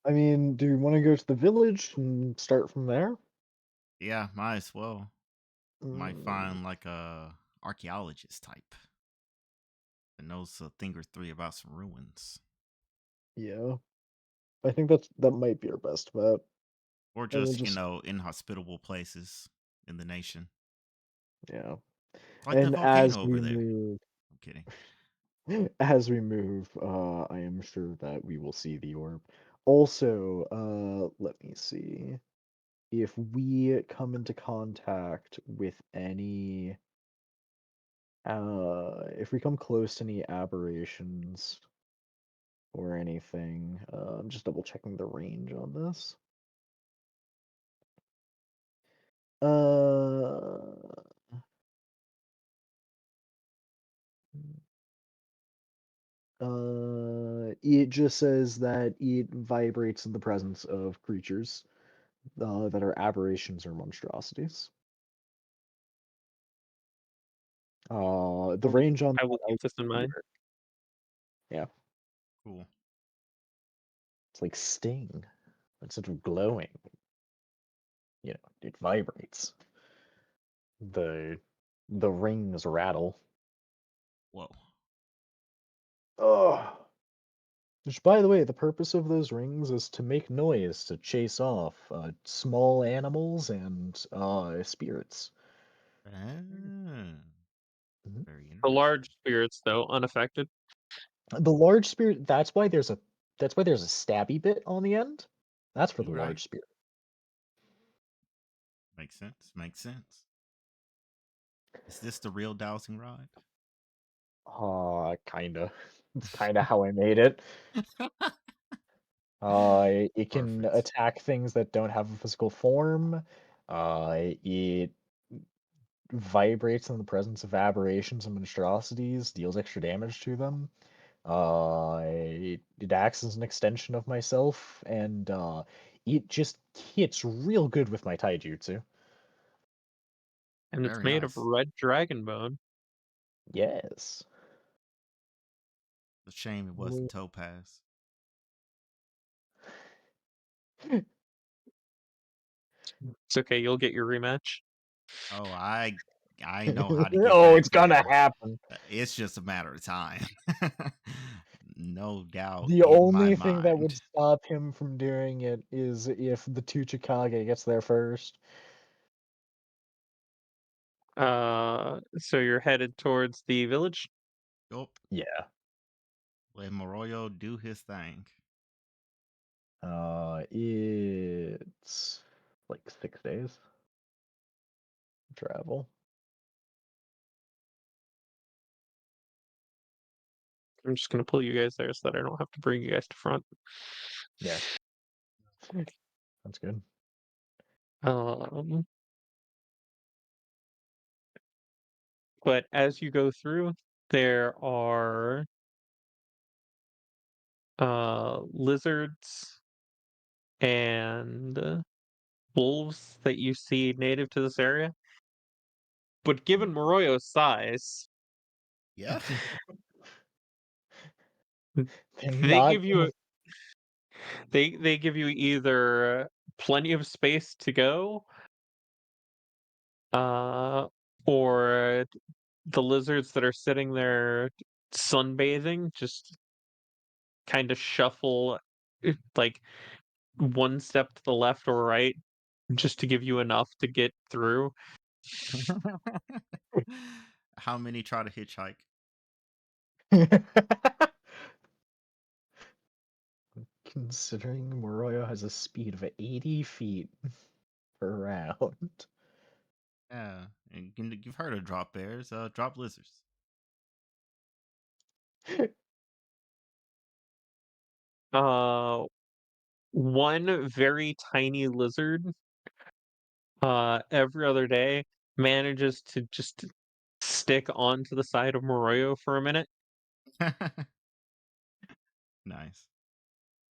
Speaker 3: I mean, do you want to go to the village and start from there?
Speaker 2: Yeah. Might as well. Might
Speaker 3: Mm,
Speaker 2: find like a archaeologist type that knows a thing or three about some ruins,
Speaker 3: yeah. I think that might be our best bet.
Speaker 2: or
Speaker 3: And we'll
Speaker 2: just
Speaker 3: just
Speaker 2: inhospitable places in the nation,
Speaker 3: yeah.
Speaker 2: like the
Speaker 3: And as
Speaker 2: volcano
Speaker 3: we
Speaker 2: over there.
Speaker 3: move
Speaker 2: I'm kidding.
Speaker 3: as we move, I am sure that we will see the orb. Also, let me see. If we come into contact with any if we come close to any aberrations or anything, I'm just double checking the range on this. Uh, it just says that it vibrates in the presence of creatures that are aberrations or monstrosities. The range on
Speaker 1: I
Speaker 3: that
Speaker 1: will keep this in mind.
Speaker 3: yeah,
Speaker 2: Cool.
Speaker 3: it's like sting instead of glowing. it vibrates. The the rings rattle.
Speaker 2: Whoa.
Speaker 3: Oh, which, by the way, the purpose of those rings is to make noise to chase off small animals and spirits.
Speaker 2: Ah,
Speaker 3: Mhm.
Speaker 2: very
Speaker 1: The
Speaker 2: interesting.
Speaker 1: large spirits, though, unaffected.
Speaker 3: The large spirit. That's why there's a stabby bit on the end. That's for the
Speaker 2: You're right.
Speaker 3: large spirit.
Speaker 2: Makes sense. Makes sense. Is this the real dowsing rod?
Speaker 3: Kinda. It's kinda how I made it. It can
Speaker 2: Perfect.
Speaker 3: attack things that don't have a physical form. It vibrates in the presence of aberrations and monstrosities, deals extra damage to them. It acts as an extension of myself, and it just hits real good with my taijutsu.
Speaker 1: And it's
Speaker 2: Very
Speaker 1: made of
Speaker 2: nice.
Speaker 1: red dragon bone.
Speaker 3: Yes.
Speaker 2: It's a shame it wasn't
Speaker 3: Mm.
Speaker 2: topaz.
Speaker 1: It's okay, you'll get your rematch.
Speaker 2: Oh, I know how to get
Speaker 3: Oh,
Speaker 2: back
Speaker 3: it's gonna
Speaker 2: there.
Speaker 3: happen.
Speaker 2: It's just a matter of time. No doubt
Speaker 3: The
Speaker 2: in my
Speaker 3: only thing that would
Speaker 2: mind.
Speaker 3: stop him from doing it is if the Tuchikage gets there first.
Speaker 1: So you're headed towards the village?
Speaker 2: Yup.
Speaker 3: Yeah.
Speaker 2: Let Moroyo do his thing.
Speaker 3: It's like 6 days travel.
Speaker 1: I'm just gonna pull you guys there so that I don't have to bring you guys to front.
Speaker 3: Yeah, that's good.
Speaker 1: Um, but as you go through, there are lizards and wolves that you see native to this area. But given Moroyo's size,
Speaker 2: Yeah.
Speaker 3: They're
Speaker 1: they
Speaker 3: not
Speaker 1: give you
Speaker 3: gonna.
Speaker 1: a, they give you either plenty of space to go, uh, or the lizards that are sitting there sunbathing just kind of shuffle like one step to the left or right just to give you enough to get through.
Speaker 2: How many try to hitchhike?
Speaker 3: Considering Moroyo has a speed of 80 feet per round.
Speaker 2: Yeah. And you've heard of drop bears, drop lizards.
Speaker 1: Uh, one very tiny lizard, every other day manages to just stick onto the side of Moroyo for a minute,
Speaker 2: Nice.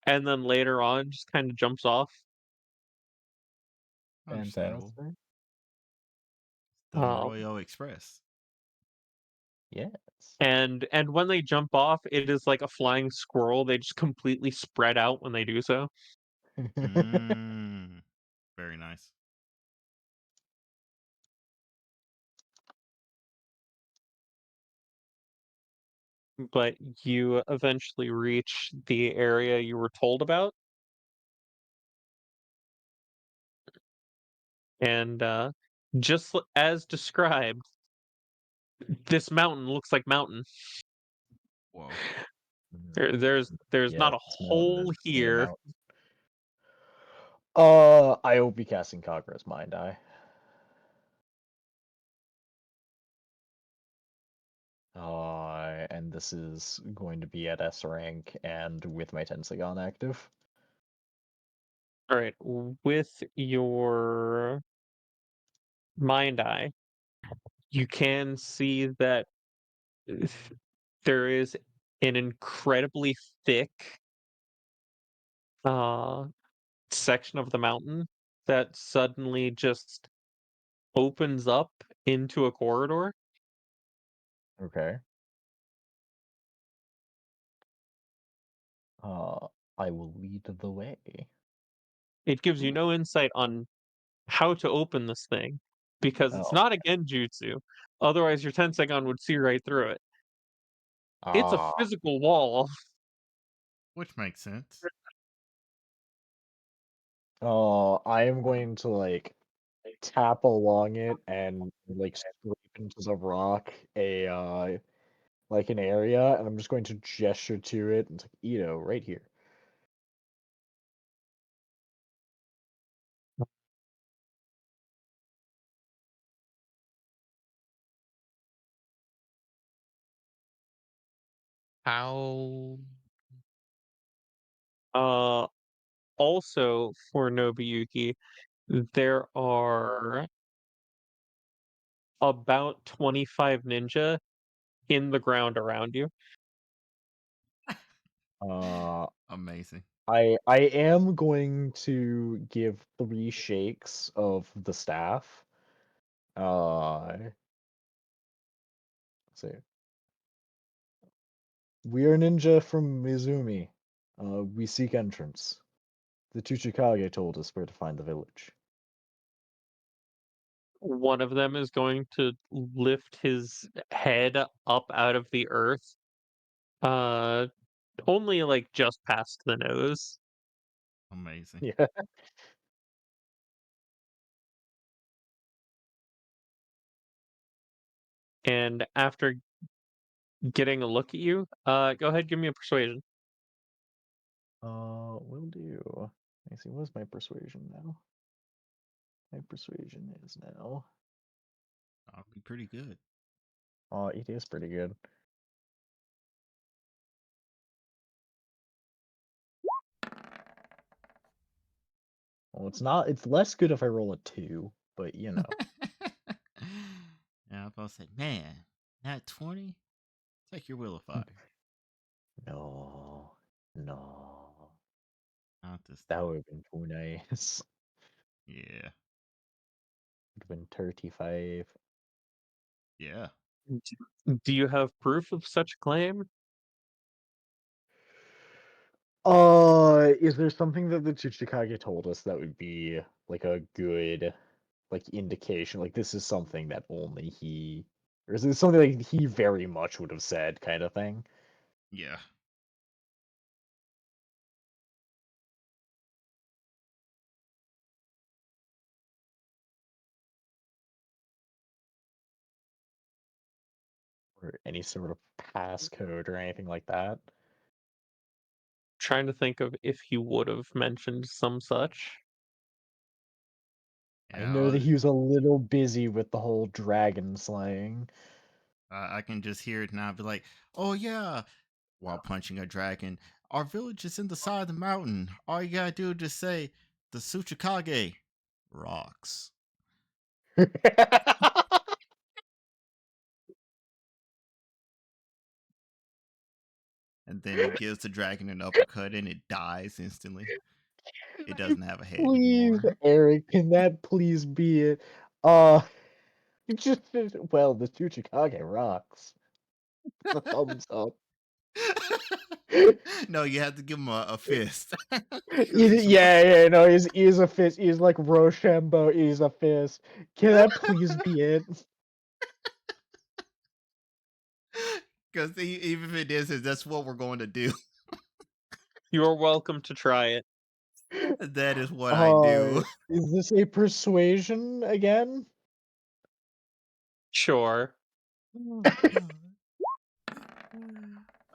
Speaker 1: and then later on just kind of jumps off.
Speaker 2: Understandable.
Speaker 3: Fantastic.
Speaker 2: The
Speaker 1: Um,
Speaker 2: Moroyo Express.
Speaker 3: Yes.
Speaker 1: and when they jump off, it is like a flying squirrel. They just completely spread out when they do so.
Speaker 2: Mm, very nice.
Speaker 1: But you eventually reach the area you were told about, and as described, this mountain looks like mountain.
Speaker 2: Whoa.
Speaker 1: There's
Speaker 3: Yeah,
Speaker 1: not a
Speaker 3: this mountain
Speaker 1: hole
Speaker 3: is a
Speaker 1: here.
Speaker 3: mountain. I will be casting Kagura's Mind Eye. And this is going to be at S rank and with my Tensagon active.
Speaker 1: All right, with your mind eye, you can see that there is an incredibly thick uh section of the mountain that suddenly just opens up into a corridor.
Speaker 3: Okay. Uh, I will lead the way.
Speaker 1: It gives you
Speaker 3: Ooh.
Speaker 1: no insight on how to open this thing because it's
Speaker 3: Oh.
Speaker 1: not a genjutsu. Otherwise, your Tensegon would see right through it. It's a
Speaker 3: Ah.
Speaker 1: physical wall.
Speaker 2: Which makes sense.
Speaker 3: Oh, I am going to like tap along it and like scrape into the rock like an area, and I'm just going to gesture to it and it's like Ito right here.
Speaker 4: How
Speaker 1: Uh, Also for Nobuyuki, there are about 25 ninja in the ground around you.
Speaker 3: Uh,
Speaker 2: Amazing.
Speaker 3: I am going to give 3 shakes of the staff. Let's see. We are ninja from Mizumi. We seek entrance. The Tuchikage told us where to find the village.
Speaker 1: One of them is going to lift his head up out of the earth, uh, only like just past the nose.
Speaker 2: Amazing.
Speaker 3: Yeah.
Speaker 1: And after getting a look at you, go ahead, give me a persuasion.
Speaker 3: Will do. Let me see, what's my persuasion now? My persuasion is now.
Speaker 2: I'll be pretty good.
Speaker 3: It is pretty good. Well, it's not. It's less good if I roll a 2, but you know.
Speaker 2: Yeah, I was about to say, man, that 20? Take your Willify.
Speaker 3: No, no,
Speaker 2: Not this
Speaker 3: that
Speaker 2: time.
Speaker 3: would have been too nice.
Speaker 2: Yeah.
Speaker 3: Would have been 35.
Speaker 2: Yeah.
Speaker 1: Do you have proof of such claim?
Speaker 3: Is there something that the Chichikage told us that would be like a good like indication? Like this is something that only he, or is it something like he very much would have said, kind of thing?
Speaker 2: Yeah.
Speaker 3: Or any sort of passcode or anything like that?
Speaker 1: Trying to think of if he would have mentioned some such.
Speaker 3: I
Speaker 2: Yeah.
Speaker 3: know that he was a little busy with the whole dragon slaying.
Speaker 2: I can just hear it now. Be like, oh, yeah. While punching a dragon, our village is in the side of the mountain. All you gotta do is just say, the Tsuchikage rocks. And then he gives the dragon an uppercut and it dies instantly. It doesn't have a head
Speaker 3: Please,
Speaker 2: anymore.
Speaker 3: Eric, can that please be it? Uh, just well, the Tsuchikage rocks. The thumbs up.
Speaker 2: No, you have to give him a fist. 'Cause he's
Speaker 3: Yeah, yeah, no, he's a fist. He's like Rochambeau. He's a fist. Can that please be it?
Speaker 2: Because even if it is, that's what we're going to do.
Speaker 1: You're welcome to try it.
Speaker 2: That is what I do.
Speaker 3: Is this a persuasion again?
Speaker 1: Sure.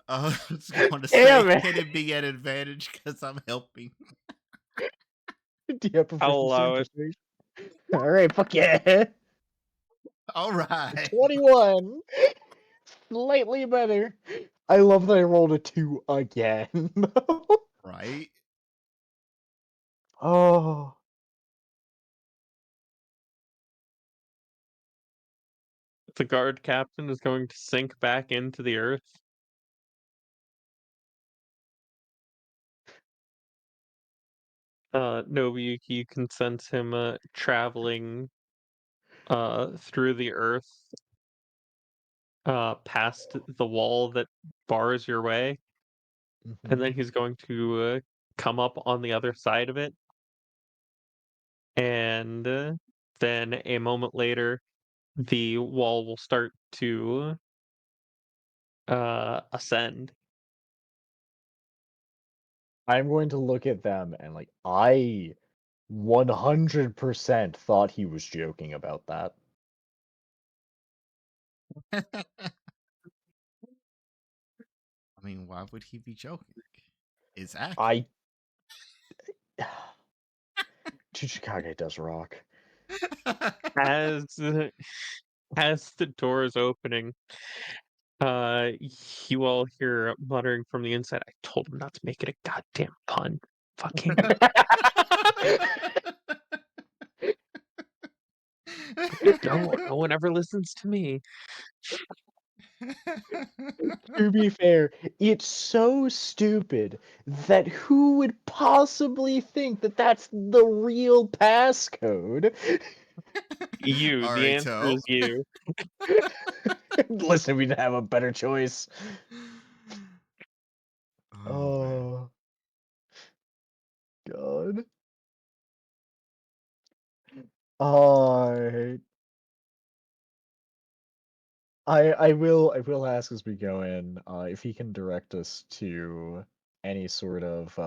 Speaker 2: I was going to say,
Speaker 3: Damn it!
Speaker 2: can it be an advantage because I'm helping?
Speaker 3: Do you have
Speaker 1: I'll
Speaker 3: proficiency in
Speaker 1: allow it.
Speaker 3: persuasion? All right, fuck yeah.
Speaker 2: All right.
Speaker 3: 21. Slightly better. I love that I rolled a 2 again.
Speaker 2: Right?
Speaker 3: Oh.
Speaker 1: The guard captain is going to sink back into the earth. Nobuyuki, you can sense him traveling through the earth, past the wall that bars your way, and then
Speaker 3: Mhm.
Speaker 1: he's going to come up on the other side of it. and then a moment later, the wall will start to ascend.
Speaker 3: I'm going to look at them and like I 100% thought he was joking about that.
Speaker 2: I mean, why would he be joking? It's accurate.
Speaker 3: I Chichikage does rock.
Speaker 1: As as the door is opening, you all hear muttering from the inside. I told him not to make it a goddamn pun. Fucking no one ever listens to me.
Speaker 3: To be fair, it's so stupid that who would possibly think that that's the real passcode?
Speaker 1: You, the answer
Speaker 2: Arito.
Speaker 1: is you.
Speaker 3: Listen, we didn't have a better choice.
Speaker 2: Oh man.
Speaker 3: Oh God. Uh, I will ask as we go in, if he can direct us to any sort of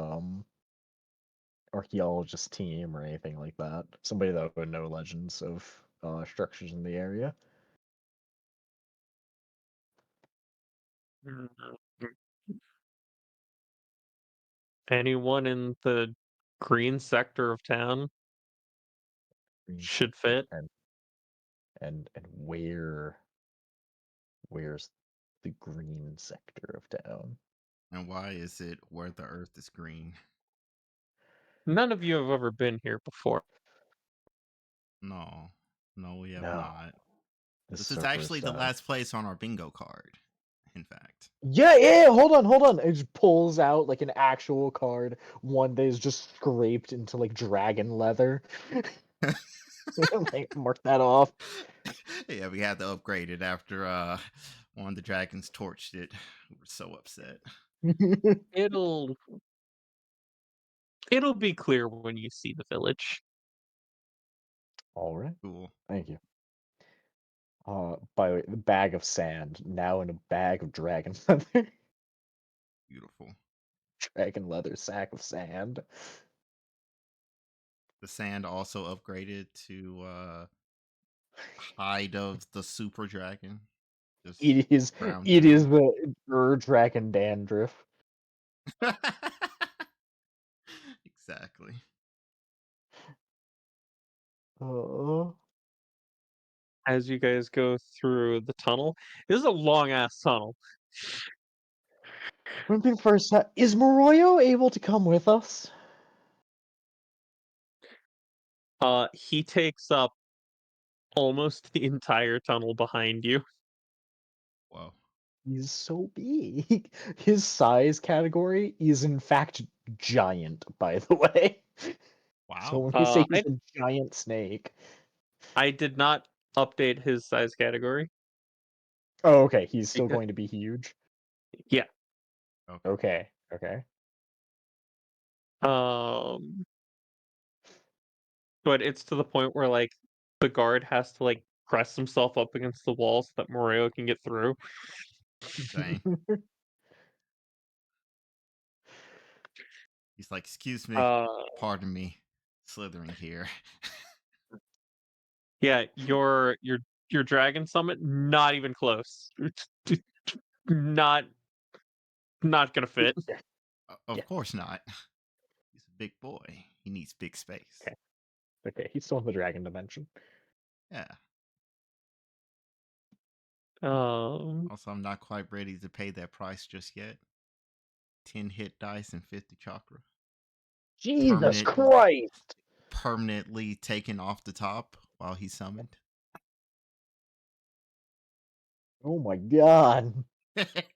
Speaker 3: archaeologist team or anything like that. Somebody that would know legends of structures in the area.
Speaker 1: Anyone in the green sector of town
Speaker 3: Green
Speaker 1: should
Speaker 3: sector
Speaker 1: fit.
Speaker 3: and where's the green sector of town?
Speaker 2: And why is it where the earth is green?
Speaker 1: None of you have ever been here before.
Speaker 2: No. No, we have
Speaker 3: No,
Speaker 2: not.
Speaker 3: this
Speaker 2: This
Speaker 3: is
Speaker 2: is
Speaker 3: our
Speaker 2: actually
Speaker 3: first
Speaker 2: the
Speaker 3: time.
Speaker 2: last place on our bingo card, in fact.
Speaker 3: Yeah, hold on. It just pulls out like an actual card, one that is just scraped into like dragon leather. Like, mark that off.
Speaker 2: Yeah, we had to upgrade it after one of the dragons torched it. We were so upset.
Speaker 1: It'll it'll be clear when you see the village.
Speaker 3: All right,
Speaker 2: Cool.
Speaker 3: thank you. By the way, the bag of sand now in a bag of dragon leather.
Speaker 2: Beautiful.
Speaker 3: Dragon leather sack of sand.
Speaker 2: The sand also upgraded to hide of the super dragon. Just
Speaker 3: It is
Speaker 2: ground
Speaker 3: it is
Speaker 2: down.
Speaker 3: the dragon dandruff.
Speaker 2: Exactly.
Speaker 3: Oh,
Speaker 1: As you guys go through the tunnel. This is a long ass tunnel.
Speaker 3: one thing first, is Moroyo able to come with us?
Speaker 1: He takes up almost the entire tunnel behind you.
Speaker 2: Whoa.
Speaker 3: He's so big. His size category is in fact giant, by the way. So
Speaker 2: Wow.
Speaker 3: when we say he's
Speaker 1: I
Speaker 3: a giant snake.
Speaker 1: I did not update his size category
Speaker 3: Oh, okay, he's still
Speaker 1: because
Speaker 3: going to be huge.
Speaker 1: yeah.
Speaker 2: Okay.
Speaker 3: Okay.
Speaker 1: Um, but it's to the point where like the guard has to like press himself up against the wall so that Moreo can get through.
Speaker 2: Dang. He's like, excuse me,
Speaker 1: Uh,
Speaker 2: pardon me, slithering here.
Speaker 1: yeah, your dragon summit not even close. Not not gonna fit.
Speaker 2: Of
Speaker 3: Yeah,
Speaker 2: course not. He's a big boy. He needs big space.
Speaker 3: okay, he's still in the dragon dimension.
Speaker 2: Yeah.
Speaker 1: Um,
Speaker 2: Also, I'm not quite ready to pay that price just yet. 10 hit dice and 50 chakra.
Speaker 3: Jesus
Speaker 2: Permanent,
Speaker 3: Christ!
Speaker 2: permanently taken off the top while he's summoned.
Speaker 3: Oh my god.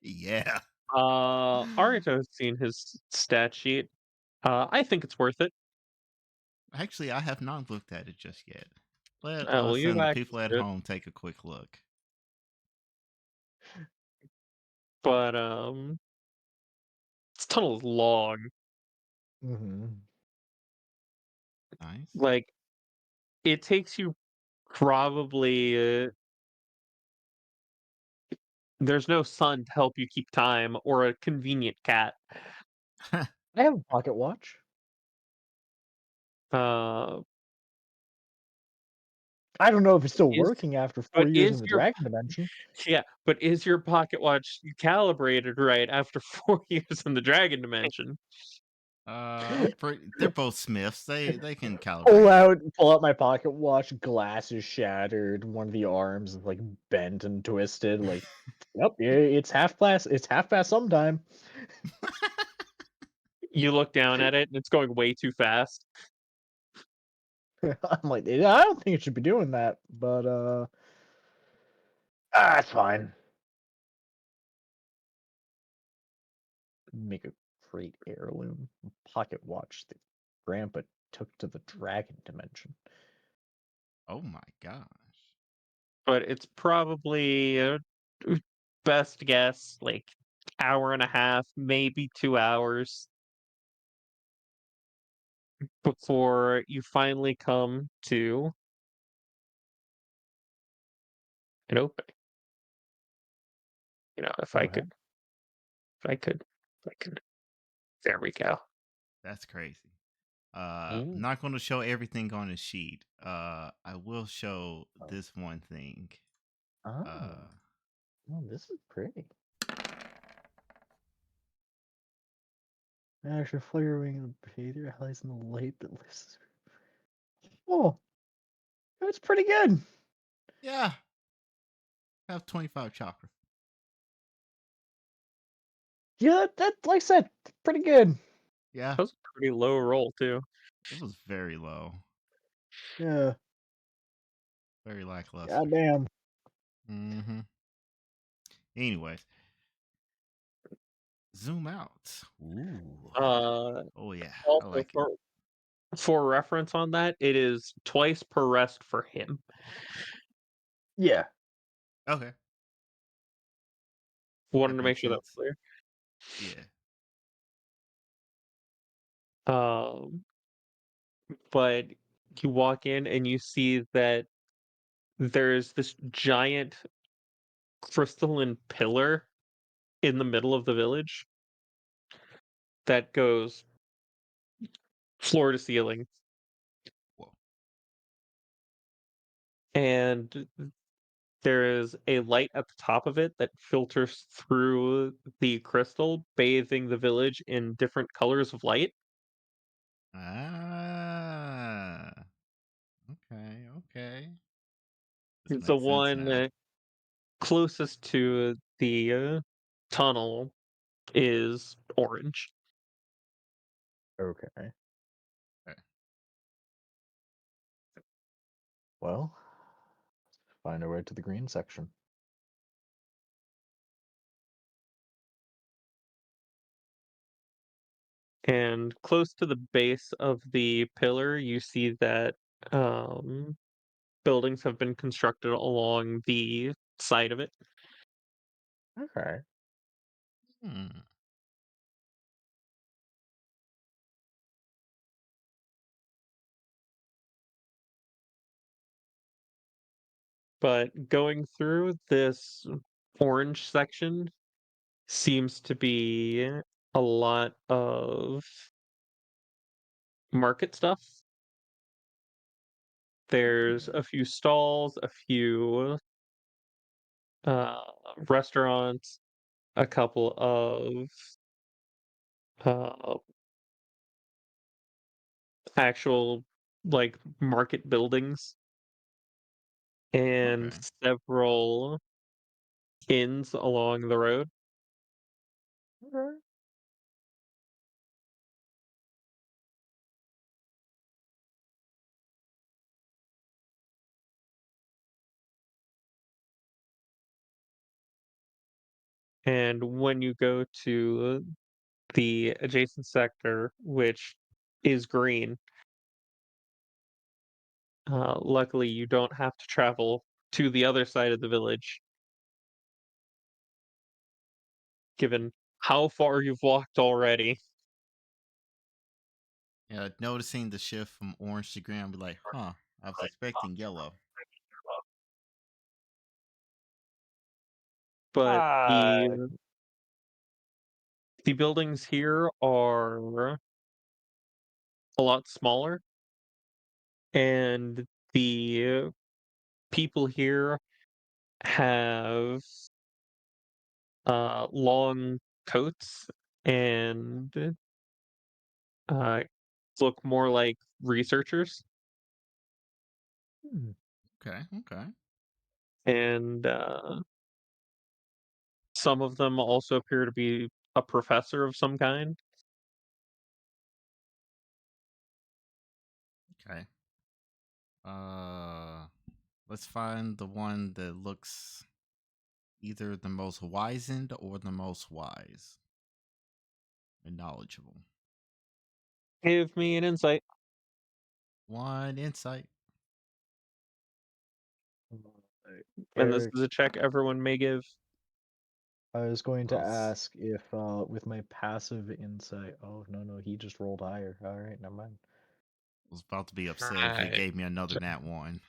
Speaker 2: Yeah.
Speaker 1: Arito has seen his stat sheet. I think it's worth it.
Speaker 2: Actually, I have not looked at it just yet. Let
Speaker 1: Well,
Speaker 2: us
Speaker 1: you've
Speaker 2: and the
Speaker 1: access
Speaker 2: people at
Speaker 1: to it,
Speaker 2: home take a quick look.
Speaker 1: but this tunnel is long.
Speaker 3: Hmm.
Speaker 2: Nice.
Speaker 1: Like it takes you probably there's no sun to help you keep time or a convenient cat.
Speaker 3: I have a pocket watch.
Speaker 1: Uh,
Speaker 3: I don't know if it's still
Speaker 1: is
Speaker 3: working after
Speaker 1: but
Speaker 3: 4 years in
Speaker 1: is
Speaker 3: the
Speaker 1: your
Speaker 3: Dragon Dimension.
Speaker 1: yeah, but is your pocket watch calibrated right after 4 years in the Dragon Dimension?
Speaker 2: They're both Smiths. They can
Speaker 3: Pull
Speaker 2: calibrate it.
Speaker 3: out pull out my pocket watch, glass is shattered, one of the arms is, like, bent and twisted, like, "Yep, it's half past sometime."
Speaker 1: You look down at it and it's going way too fast.
Speaker 3: I'm like, "Yeah, I don't think it should be doing that, but, it's fine." Make a great heirloom pocket watch that grandpa took to the Dragon Dimension.
Speaker 2: Oh my gosh.
Speaker 1: But it's probably best guess like hour and a half, maybe 2 hours before you finally come to an opening. You know,
Speaker 3: Okay.
Speaker 1: if I could. There we go.
Speaker 2: That's crazy. I'm
Speaker 3: Mm.
Speaker 2: not going to show everything on the sheet. I will show
Speaker 3: Oh.
Speaker 2: this one thing.
Speaker 3: Oh.
Speaker 2: Uh,
Speaker 3: Oh, this is pretty. Actually, flickering in the behavior highlights in the light that lists. Oh, that's pretty good.
Speaker 2: yeah, I have 25 chakra.
Speaker 3: Yeah, that like I said, pretty good.
Speaker 2: Yeah,
Speaker 1: That was a pretty low roll too.
Speaker 2: it was very low,
Speaker 3: Yeah.
Speaker 2: very lackluster.
Speaker 3: Goddamn.
Speaker 2: Mm-hmm. Anyways, zoom out. Ooh.
Speaker 1: Uh,
Speaker 2: Oh yeah, I
Speaker 1: Also
Speaker 2: like it.
Speaker 1: for reference on that, it is twice per rest for him.
Speaker 3: Yeah.
Speaker 2: Okay,
Speaker 1: Wanted
Speaker 2: that
Speaker 1: to make
Speaker 2: makes
Speaker 1: sure that was
Speaker 2: sense.
Speaker 1: clear.
Speaker 2: Yeah.
Speaker 1: Um, but you walk in and you see that there's this giant crystalline pillar in the middle of the village that goes floor to ceiling,
Speaker 2: Whoa.
Speaker 1: and there is a light at the top of it that filters through the crystal, bathing the village in different colors of light.
Speaker 2: Ah. Okay. Okay. This
Speaker 1: The
Speaker 2: makes sense
Speaker 1: one
Speaker 2: now.
Speaker 1: closest to the tunnel is orange.
Speaker 3: Okay.
Speaker 2: Okay.
Speaker 3: Well, find our way to the green section.
Speaker 1: And close to the base of the pillar, you see that um, buildings have been constructed along the side of it.
Speaker 3: Okay.
Speaker 2: Hmm.
Speaker 1: But going through this orange section seems to be a lot of market stuff. There's a few stalls, a few uh, restaurants, a couple of uh, actual like market buildings, and
Speaker 2: Okay.
Speaker 1: several inns along the road.
Speaker 3: Okay.
Speaker 1: And when you go to the adjacent sector, which is green, luckily you don't have to travel to the other side of the village, given how far you've walked already.
Speaker 2: Yeah, noticing the shift from orange to green, I'll be like, huh, I was expecting yellow.
Speaker 1: But
Speaker 3: Ah,
Speaker 1: the buildings here are a lot smaller, and the people here have long coats and uh, look more like researchers,
Speaker 3: hmm,
Speaker 2: Okay, okay.
Speaker 1: and some of them also appear to be a professor of some kind.
Speaker 2: Okay. Uh, let's find the one that looks either the most wizened or the most wise and knowledgeable.
Speaker 1: Give me an insight.
Speaker 2: One insight.
Speaker 1: And this
Speaker 3: Eric,
Speaker 1: is a check everyone may give.
Speaker 3: I was going to
Speaker 2: Gross.
Speaker 3: ask if with my passive insight. Oh no, he just rolled higher. All right, never mind.
Speaker 2: Was about to be upset if it
Speaker 4: I,
Speaker 2: gave me another nat one.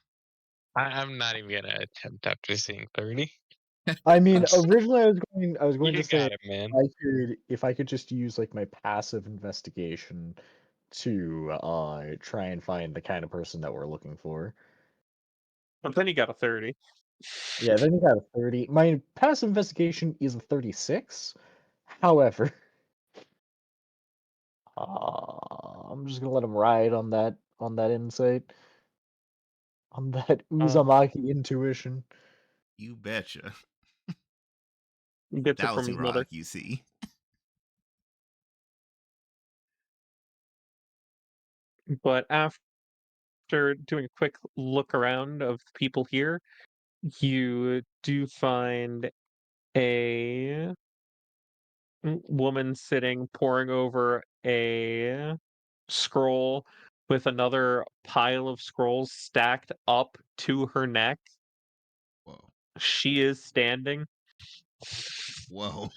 Speaker 4: I'm not even gonna attempt after seeing 30.
Speaker 3: I mean, originally I was going to
Speaker 4: You
Speaker 3: say
Speaker 4: got it, man.
Speaker 3: if I could just use like my passive investigation to try and find the kind of person that we're looking for.
Speaker 1: But then you got a 30.
Speaker 3: Yeah, then you got a 30. My passive investigation is a 36. However, I'm just gonna let him ride on that insight, on that
Speaker 1: Uh,
Speaker 3: Uzumaki intuition.
Speaker 2: You betcha.
Speaker 1: he gets it from
Speaker 2: Dowsing
Speaker 1: his mother.
Speaker 2: rock, you see.
Speaker 1: But after doing a quick look around of the people here, you do find a woman sitting poring over a scroll with another pile of scrolls stacked up to her neck.
Speaker 2: Whoa.
Speaker 1: She is standing.
Speaker 2: Whoa.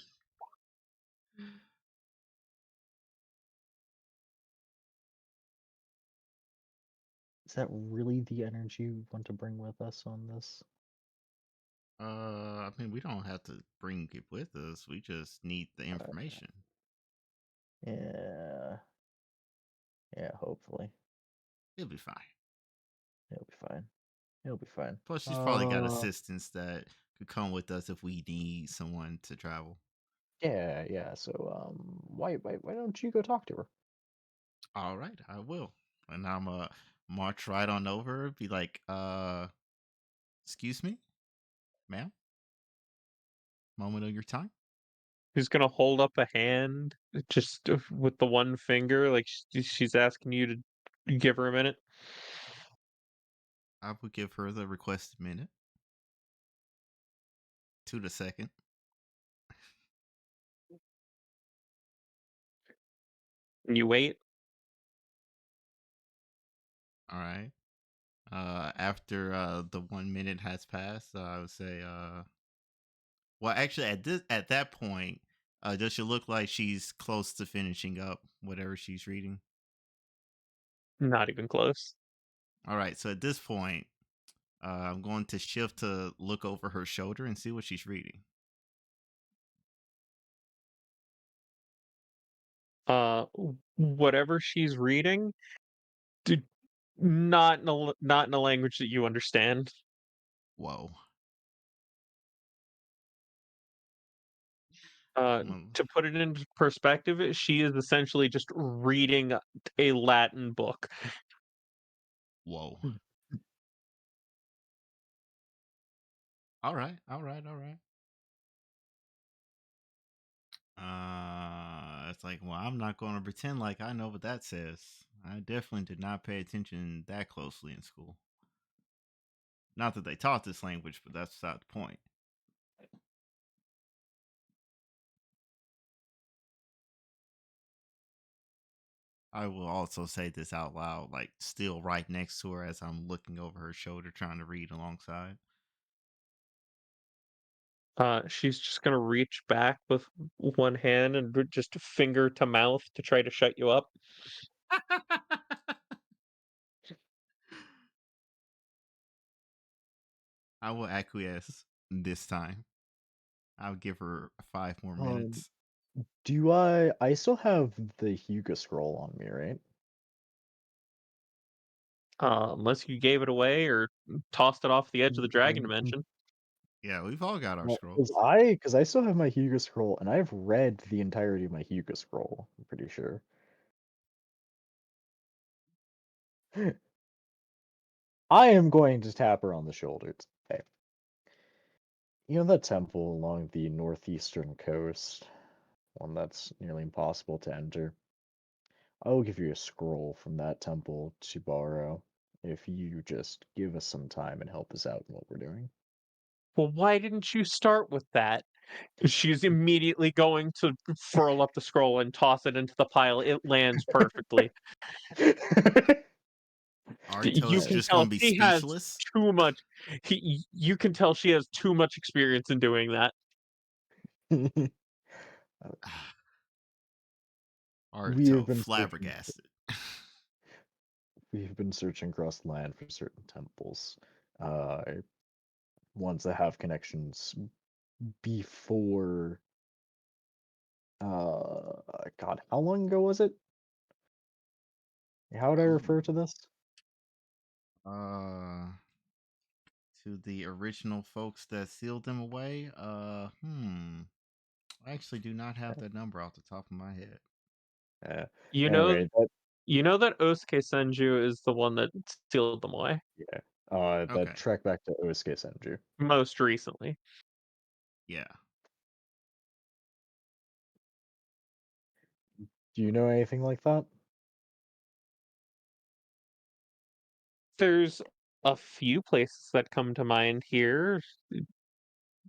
Speaker 3: Is that really the energy we want to bring with us on this?
Speaker 2: I mean, we don't have to bring it with us. We just need the
Speaker 3: Uh,
Speaker 2: information.
Speaker 3: yeah, yeah. Hopefully,
Speaker 2: It'll be fine.
Speaker 3: it'll be fine. It'll be fine.
Speaker 2: Plus, she's probably got assistants that could come with us if we need someone to travel.
Speaker 3: Yeah, yeah. So, why don't you go talk to her?
Speaker 2: All right, I will. And I'm march right on over, be like, excuse me, ma'am, moment of your time.
Speaker 1: Who's gonna hold up a hand just with the one finger, like she's asking you to give her a minute.
Speaker 2: I will give her the requested minute to the second.
Speaker 1: And you wait.
Speaker 2: All right. After the 1 minute has passed, I would say, well, actually, at that point, does she look like she's close to finishing up whatever she's reading?
Speaker 1: Not even close.
Speaker 2: All right. So at this point, I'm going to shift to look over her shoulder and see what she's reading.
Speaker 1: Whatever she's reading, d not in a language that you understand.
Speaker 2: Whoa. Well,
Speaker 1: To put it into perspective, she is essentially just reading a Latin book.
Speaker 2: whoa. All right. All right. All right. It's like, well, I'm not going to pretend like I know what that says. I definitely did not pay attention that closely in school. Not that they taught this language, but that's not the point. I will also say this out loud, like still right next to her as I'm looking over her shoulder trying to read alongside.
Speaker 1: She's just gonna reach back with one hand and just finger to mouth to try to shut you up.
Speaker 2: I will acquiesce this time. I'll give her 5 more
Speaker 3: Um,
Speaker 2: minutes.
Speaker 3: do I still have the Hugo scroll on me, right?
Speaker 1: Unless you gave it away or tossed it off the edge of the dragon dimension.
Speaker 2: Yeah, we've all got our
Speaker 3: Because
Speaker 2: scrolls.
Speaker 3: I still have my Hugo scroll, and I've read the entirety of my Hugo scroll. I'm pretty sure. I am going to tap her on the shoulder. Hey, you know that temple along the northeastern coast, one that's nearly impossible to enter? I will give you a scroll from that temple to borrow if you just give us some time and help us out in what we're doing.
Speaker 1: Well, why didn't you start with that? She's immediately going to furl up the scroll and toss it into the pile. It lands perfectly. You
Speaker 2: Arto's
Speaker 1: can
Speaker 2: just going
Speaker 1: tell
Speaker 2: to be
Speaker 1: she has
Speaker 2: speechless.
Speaker 1: too much. You can tell she has too much experience in doing that.
Speaker 3: we have
Speaker 2: Arto,
Speaker 3: been searching.
Speaker 2: flabbergasted.
Speaker 3: We've been searching across the land for certain temples, uh, ones that have connections before. God, how long ago was it? How would I refer to
Speaker 2: Ooh.
Speaker 3: this?
Speaker 2: Uh, to the original folks that sealed them away. I actually do not have that number off the top of my head.
Speaker 3: Uh,
Speaker 1: You know,
Speaker 3: anyway, that
Speaker 1: you know that Osuke Senju is the one that sealed them away
Speaker 3: yeah, that
Speaker 2: Okay.
Speaker 3: trek back to Osuke Senju.
Speaker 1: most recently.
Speaker 2: Yeah.
Speaker 3: Do you know anything like that?
Speaker 1: There's a few places that come to mind here.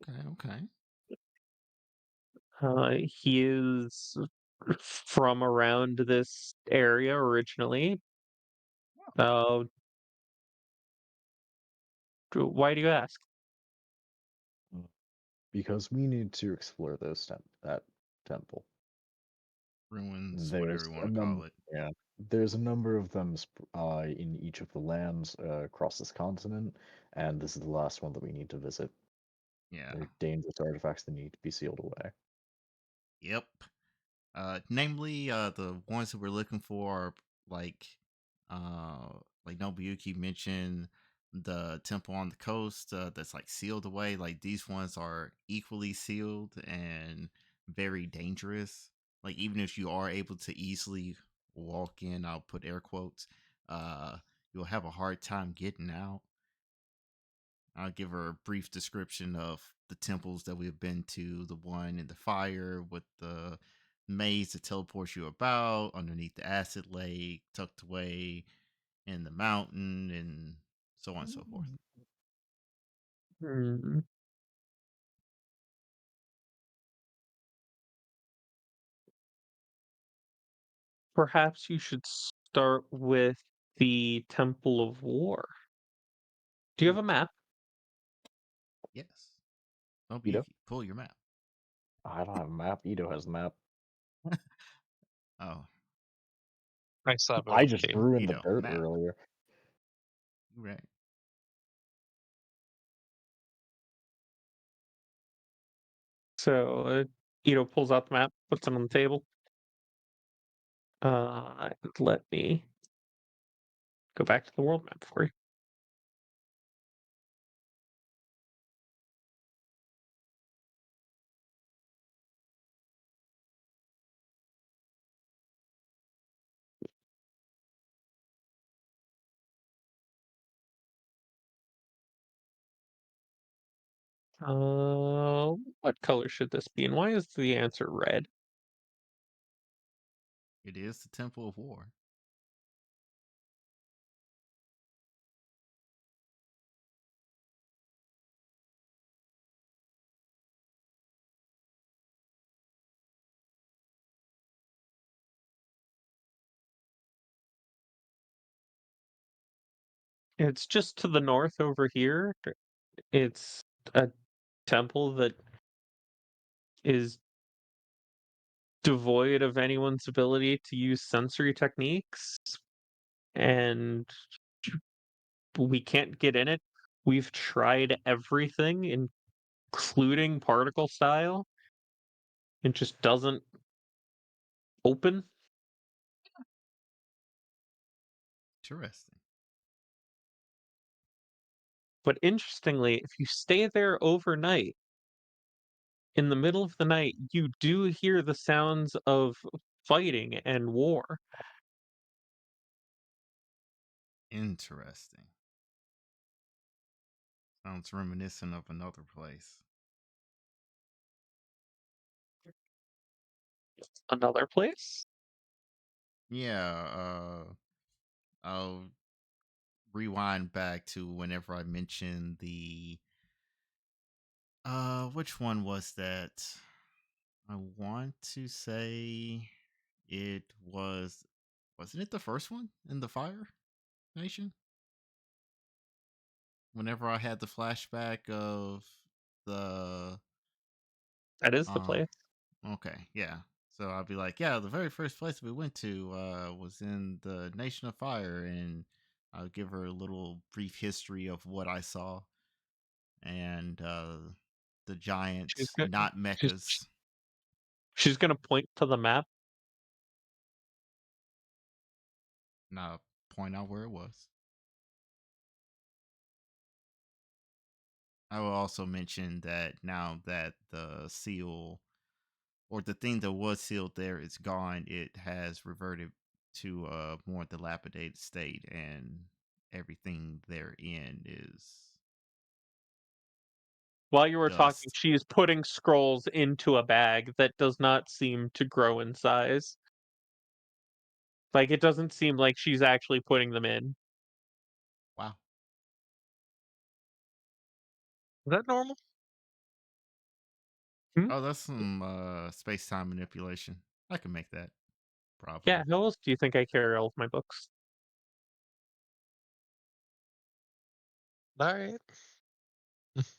Speaker 2: Okay. Okay.
Speaker 1: He is from around this area originally. Uh, why do you ask?
Speaker 3: Mm. Because we need to explore that temple.
Speaker 2: Ruins, whatever
Speaker 3: There's
Speaker 2: you
Speaker 3: a
Speaker 2: want to call
Speaker 3: number,
Speaker 2: it.
Speaker 3: yeah. There's a number of them in each of the lands across this continent, and this is the last one that we need to visit.
Speaker 2: Yeah.
Speaker 3: They're dangerous artifacts that need to be sealed away.
Speaker 2: Yep. Namely, the ones that we're looking for are like, like Nobuyuki mentioned, the temple on the coast that's like sealed away. Like these ones are equally sealed and very dangerous. Like even if you are able to easily walk in, I'll put air quotes, uh, you'll have a hard time getting out. I'll give her a brief description of the temples that we've been to. The one in the fire with the maze that teleports you about underneath the acid lake, tucked away in the mountain, and so on and so forth.
Speaker 1: Hmm, perhaps you should start with the Temple of War. Do you have
Speaker 2: Ooh,
Speaker 1: a map?
Speaker 2: yes.
Speaker 3: Ito?
Speaker 2: Nobuyuki, pull your map.
Speaker 3: I don't have a map. Ito has a map.
Speaker 2: Oh,
Speaker 4: I still have it
Speaker 3: I
Speaker 4: on the
Speaker 3: just
Speaker 4: table.
Speaker 3: threw in
Speaker 2: you
Speaker 3: the
Speaker 2: know,
Speaker 3: dirt
Speaker 2: map.
Speaker 3: earlier.
Speaker 2: You right.
Speaker 1: So, Ito pulls out the map, puts it on the table. Let me go back to the world map for you. What color should this be, and why is the answer red?
Speaker 2: It is the Temple of War.
Speaker 1: It's just to the north over here. It's a temple that is devoid of anyone's ability to use sensory techniques, and we can't get in it we've tried everything, including particle style, it just doesn't open.
Speaker 2: Interesting.
Speaker 1: But interestingly, if you stay there overnight, in the middle of the night, you do hear the sounds of fighting and war.
Speaker 2: Interesting. Sounds reminiscent of another place.
Speaker 1: Another place?
Speaker 2: Yeah, I'll rewind back to whenever I mentioned the which one was that? I want to say it wasn't it the first one in the Fire Nation? Whenever I had the flashback of the
Speaker 1: That is the
Speaker 2: uh
Speaker 1: place.
Speaker 2: okay, yeah. So I'll be like, yeah, the very first place we went to was in the Nation of Fire, and I'll give her a little brief history of what I saw and the giant,
Speaker 1: She's go
Speaker 2: not
Speaker 1: she's
Speaker 2: mechas.
Speaker 1: she's gonna point to the map.
Speaker 2: Now point out where it was. I will also mention that now that the seal or the thing that was sealed there is gone, it has reverted to a more dilapidated state, and everything therein is
Speaker 1: While you were talking,
Speaker 2: dust.
Speaker 1: she is putting scrolls into a bag that does not seem to grow in size. Like, it doesn't seem like she's actually putting them in.
Speaker 2: Wow.
Speaker 4: Is that normal?
Speaker 1: Hmm?
Speaker 2: Oh, that's some space time manipulation. I can make that
Speaker 1: Yeah,
Speaker 2: probably.
Speaker 1: how else do you think I carry all of my books?
Speaker 4: All right.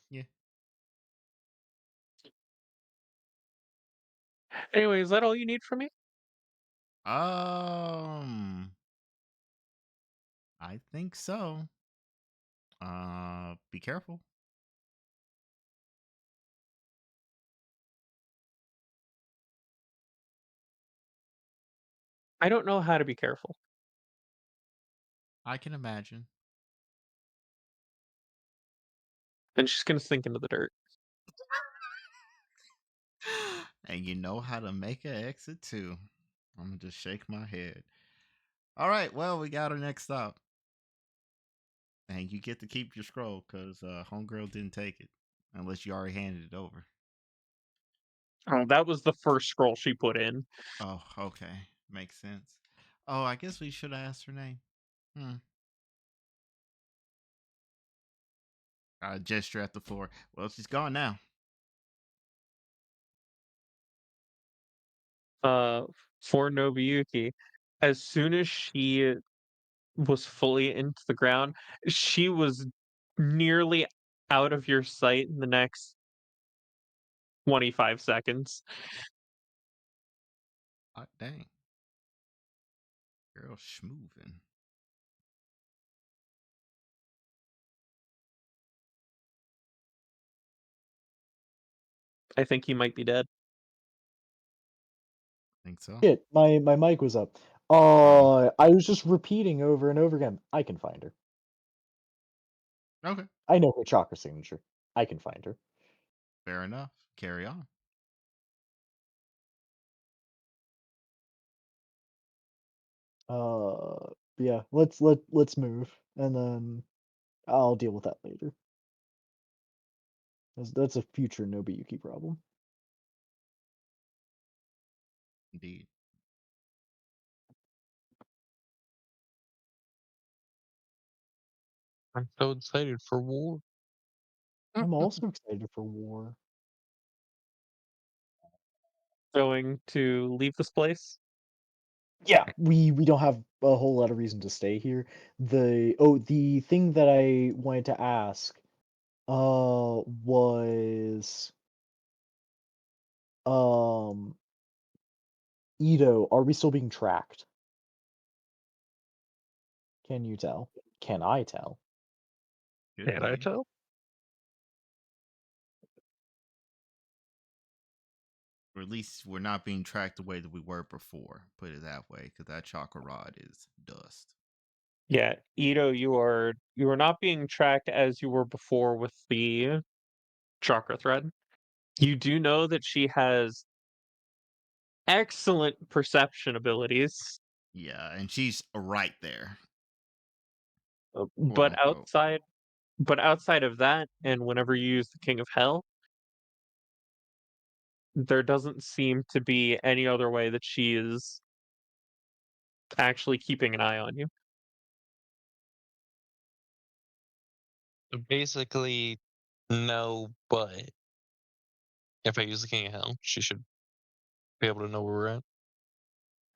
Speaker 2: Yeah.
Speaker 1: Anyway, is that all you need from me?
Speaker 2: Um, I think so. Be careful.
Speaker 1: I don't know how to be careful.
Speaker 2: I can imagine.
Speaker 1: And she's gonna sink into the dirt.
Speaker 2: And you know how to make an exit too. I'm gonna just shake my head. All right, well, we got our next stop. And you get to keep your scroll because Homegirl didn't take it. Unless you already handed it over.
Speaker 1: Oh, that was the first scroll she put in.
Speaker 2: Oh, okay. Makes sense. Oh, I guess we should have asked her name. Hmm. I gesture at the floor. Well, she's gone now.
Speaker 1: Uh, for Nobuyuki, as soon as she was fully into the ground, she was nearly out of your sight in the next 25 seconds.
Speaker 2: Hot dang. Girl schmoovin'.
Speaker 1: I think he might be dead.
Speaker 2: Think so?
Speaker 3: Shit, my mic was up.
Speaker 2: Oh,
Speaker 3: I was just repeating over and over again. I can find her.
Speaker 2: okay.
Speaker 3: I know her chakra signature. I can find her.
Speaker 2: Fair enough. Carry on.
Speaker 3: Yeah. Let's move, and then I'll deal with that later. That's a future Nobuyuki problem.
Speaker 2: Indeed.
Speaker 4: I'm so excited for war.
Speaker 3: I'm also excited for war.
Speaker 1: Going to leave this place?
Speaker 3: Yeah, we don't have a whole lot of reason to stay here. The thing that I wanted to ask was um Ito, are we still being tracked? Can you tell? Can I tell?
Speaker 2: Could
Speaker 1: Can I
Speaker 2: be.
Speaker 1: tell?
Speaker 2: Or at least we're not being tracked the way that we were before. Put it that way, because that chakra rod is dust.
Speaker 1: Yeah, Ito, you are not being tracked as you were before with the chakra thread. You do know that she has excellent perception abilities,
Speaker 2: Yeah, and she's right there, quote
Speaker 1: but
Speaker 2: unquote.
Speaker 1: outside of that, and whenever you use the King of Hell, there doesn't seem to be any other way that she is actually keeping an eye on you.
Speaker 4: So basically, no, but if I use the King of Hell, she should be able to know where we're at.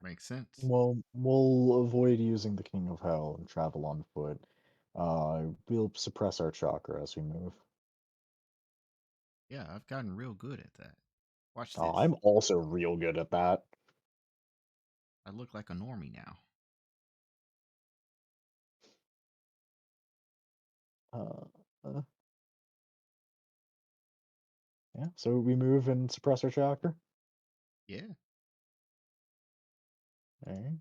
Speaker 2: Makes sense.
Speaker 3: Well, we'll avoid using the King of Hell and travel on foot. We'll suppress our chakra as we move.
Speaker 2: Yeah, I've gotten real good at that. Watch
Speaker 3: Oh,
Speaker 2: this.
Speaker 3: I'm also real good at that.
Speaker 2: I look like a normie now.
Speaker 3: Uh, uh, yeah, so we move and suppress our chakra.
Speaker 2: Yeah.
Speaker 3: All right.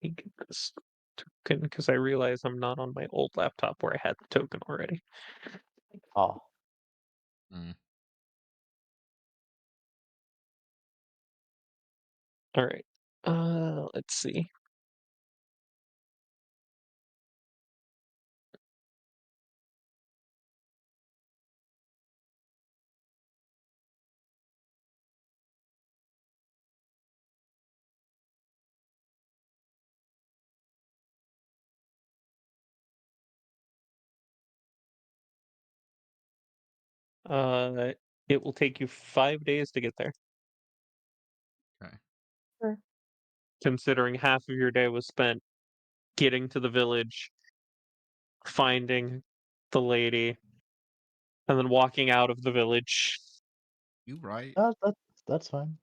Speaker 1: Let me get this token because I realize I'm not on my old laptop where I had the token already.
Speaker 3: Ah,
Speaker 2: Mm.
Speaker 1: All right. Let's see. Uh, it will take you 5 days to get there,
Speaker 2: Okay.
Speaker 3: sure.
Speaker 1: considering half of your day was spent getting to the village, finding the lady, and then walking out of the village.
Speaker 2: You right.
Speaker 3: That's fine.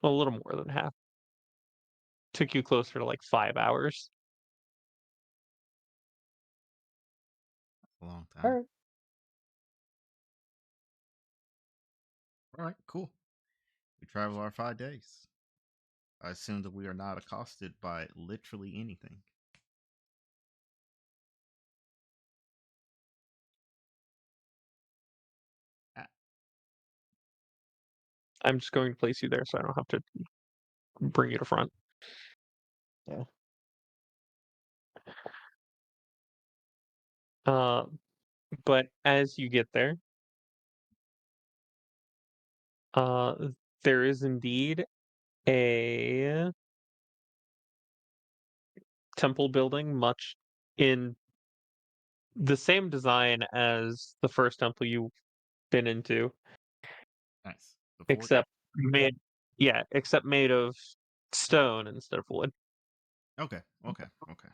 Speaker 1: A little more than half. Took you closer to like 5 hours.
Speaker 2: A long
Speaker 3: All
Speaker 2: time.
Speaker 3: right.
Speaker 2: All right, cool. We travel our 5 days. I assume that we are not accosted by literally anything. Ah,
Speaker 1: I'm just going to place you there so I don't have to bring you to front.
Speaker 3: Yeah.
Speaker 1: Uh, but as you get there, uh, there is indeed a temple building, much in the same design as the first temple you've been into,
Speaker 2: nice. The fort?
Speaker 1: except made, yeah, except made of stone instead of wood.
Speaker 2: Okay, okay, okay.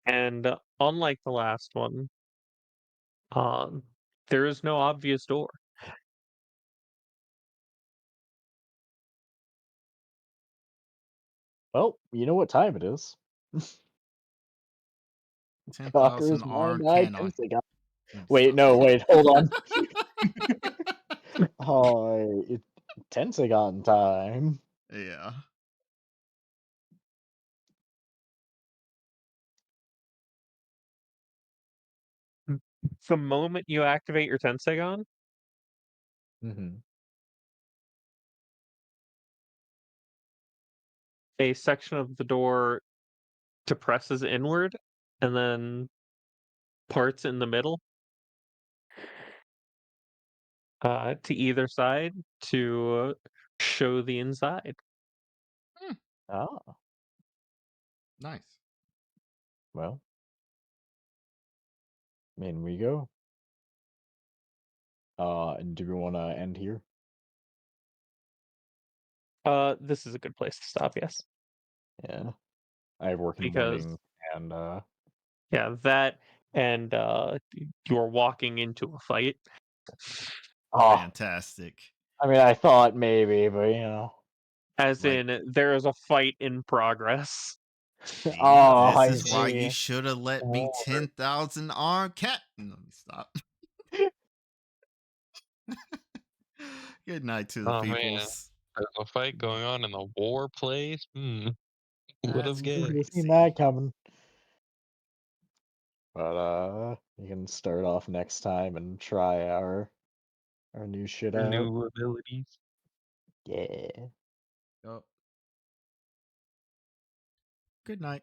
Speaker 1: And unlike the last one, um, there is no obvious door.
Speaker 3: Well, you know what time it is. Chakras,
Speaker 2: 10,000
Speaker 3: mine,
Speaker 2: armed
Speaker 3: I,
Speaker 2: cannon.
Speaker 3: Tensei. Wait,
Speaker 2: Stop
Speaker 3: no,
Speaker 2: it.
Speaker 3: wait, hold on. Oh, Tensagon time.
Speaker 2: Yeah.
Speaker 1: The moment you activate your Tensegon,
Speaker 3: Mm-hmm.
Speaker 1: a section of the door depresses inward and then parts in the middle to either side to show the inside.
Speaker 2: Hmm,
Speaker 3: Ah,
Speaker 2: nice.
Speaker 3: well, in we go. And do we want to end here?
Speaker 1: This is a good place to stop, yes.
Speaker 3: Yeah. I have work in the
Speaker 1: because
Speaker 3: morning, and
Speaker 1: yeah, that and you're walking into a fight.
Speaker 3: oh,
Speaker 2: Fantastic.
Speaker 3: I mean, I thought maybe, but you know.
Speaker 1: As
Speaker 2: Like,
Speaker 1: in, there is a fight in progress.
Speaker 2: see,
Speaker 3: Oh,
Speaker 2: this
Speaker 3: I
Speaker 2: is why you
Speaker 3: see.
Speaker 2: should have let me
Speaker 3: Lord.
Speaker 2: 10,000 arm cat. Let me stop. Good night to the
Speaker 4: Oh man,
Speaker 2: peoples.
Speaker 4: there's a fight going on in the war place. Would
Speaker 2: That's
Speaker 4: have guessed.
Speaker 3: Wouldn't have seen
Speaker 2: crazy.
Speaker 3: that coming. But you can start off next time and try our new shit out.
Speaker 4: New abilities.
Speaker 3: Yeah.
Speaker 2: Oh. Good night.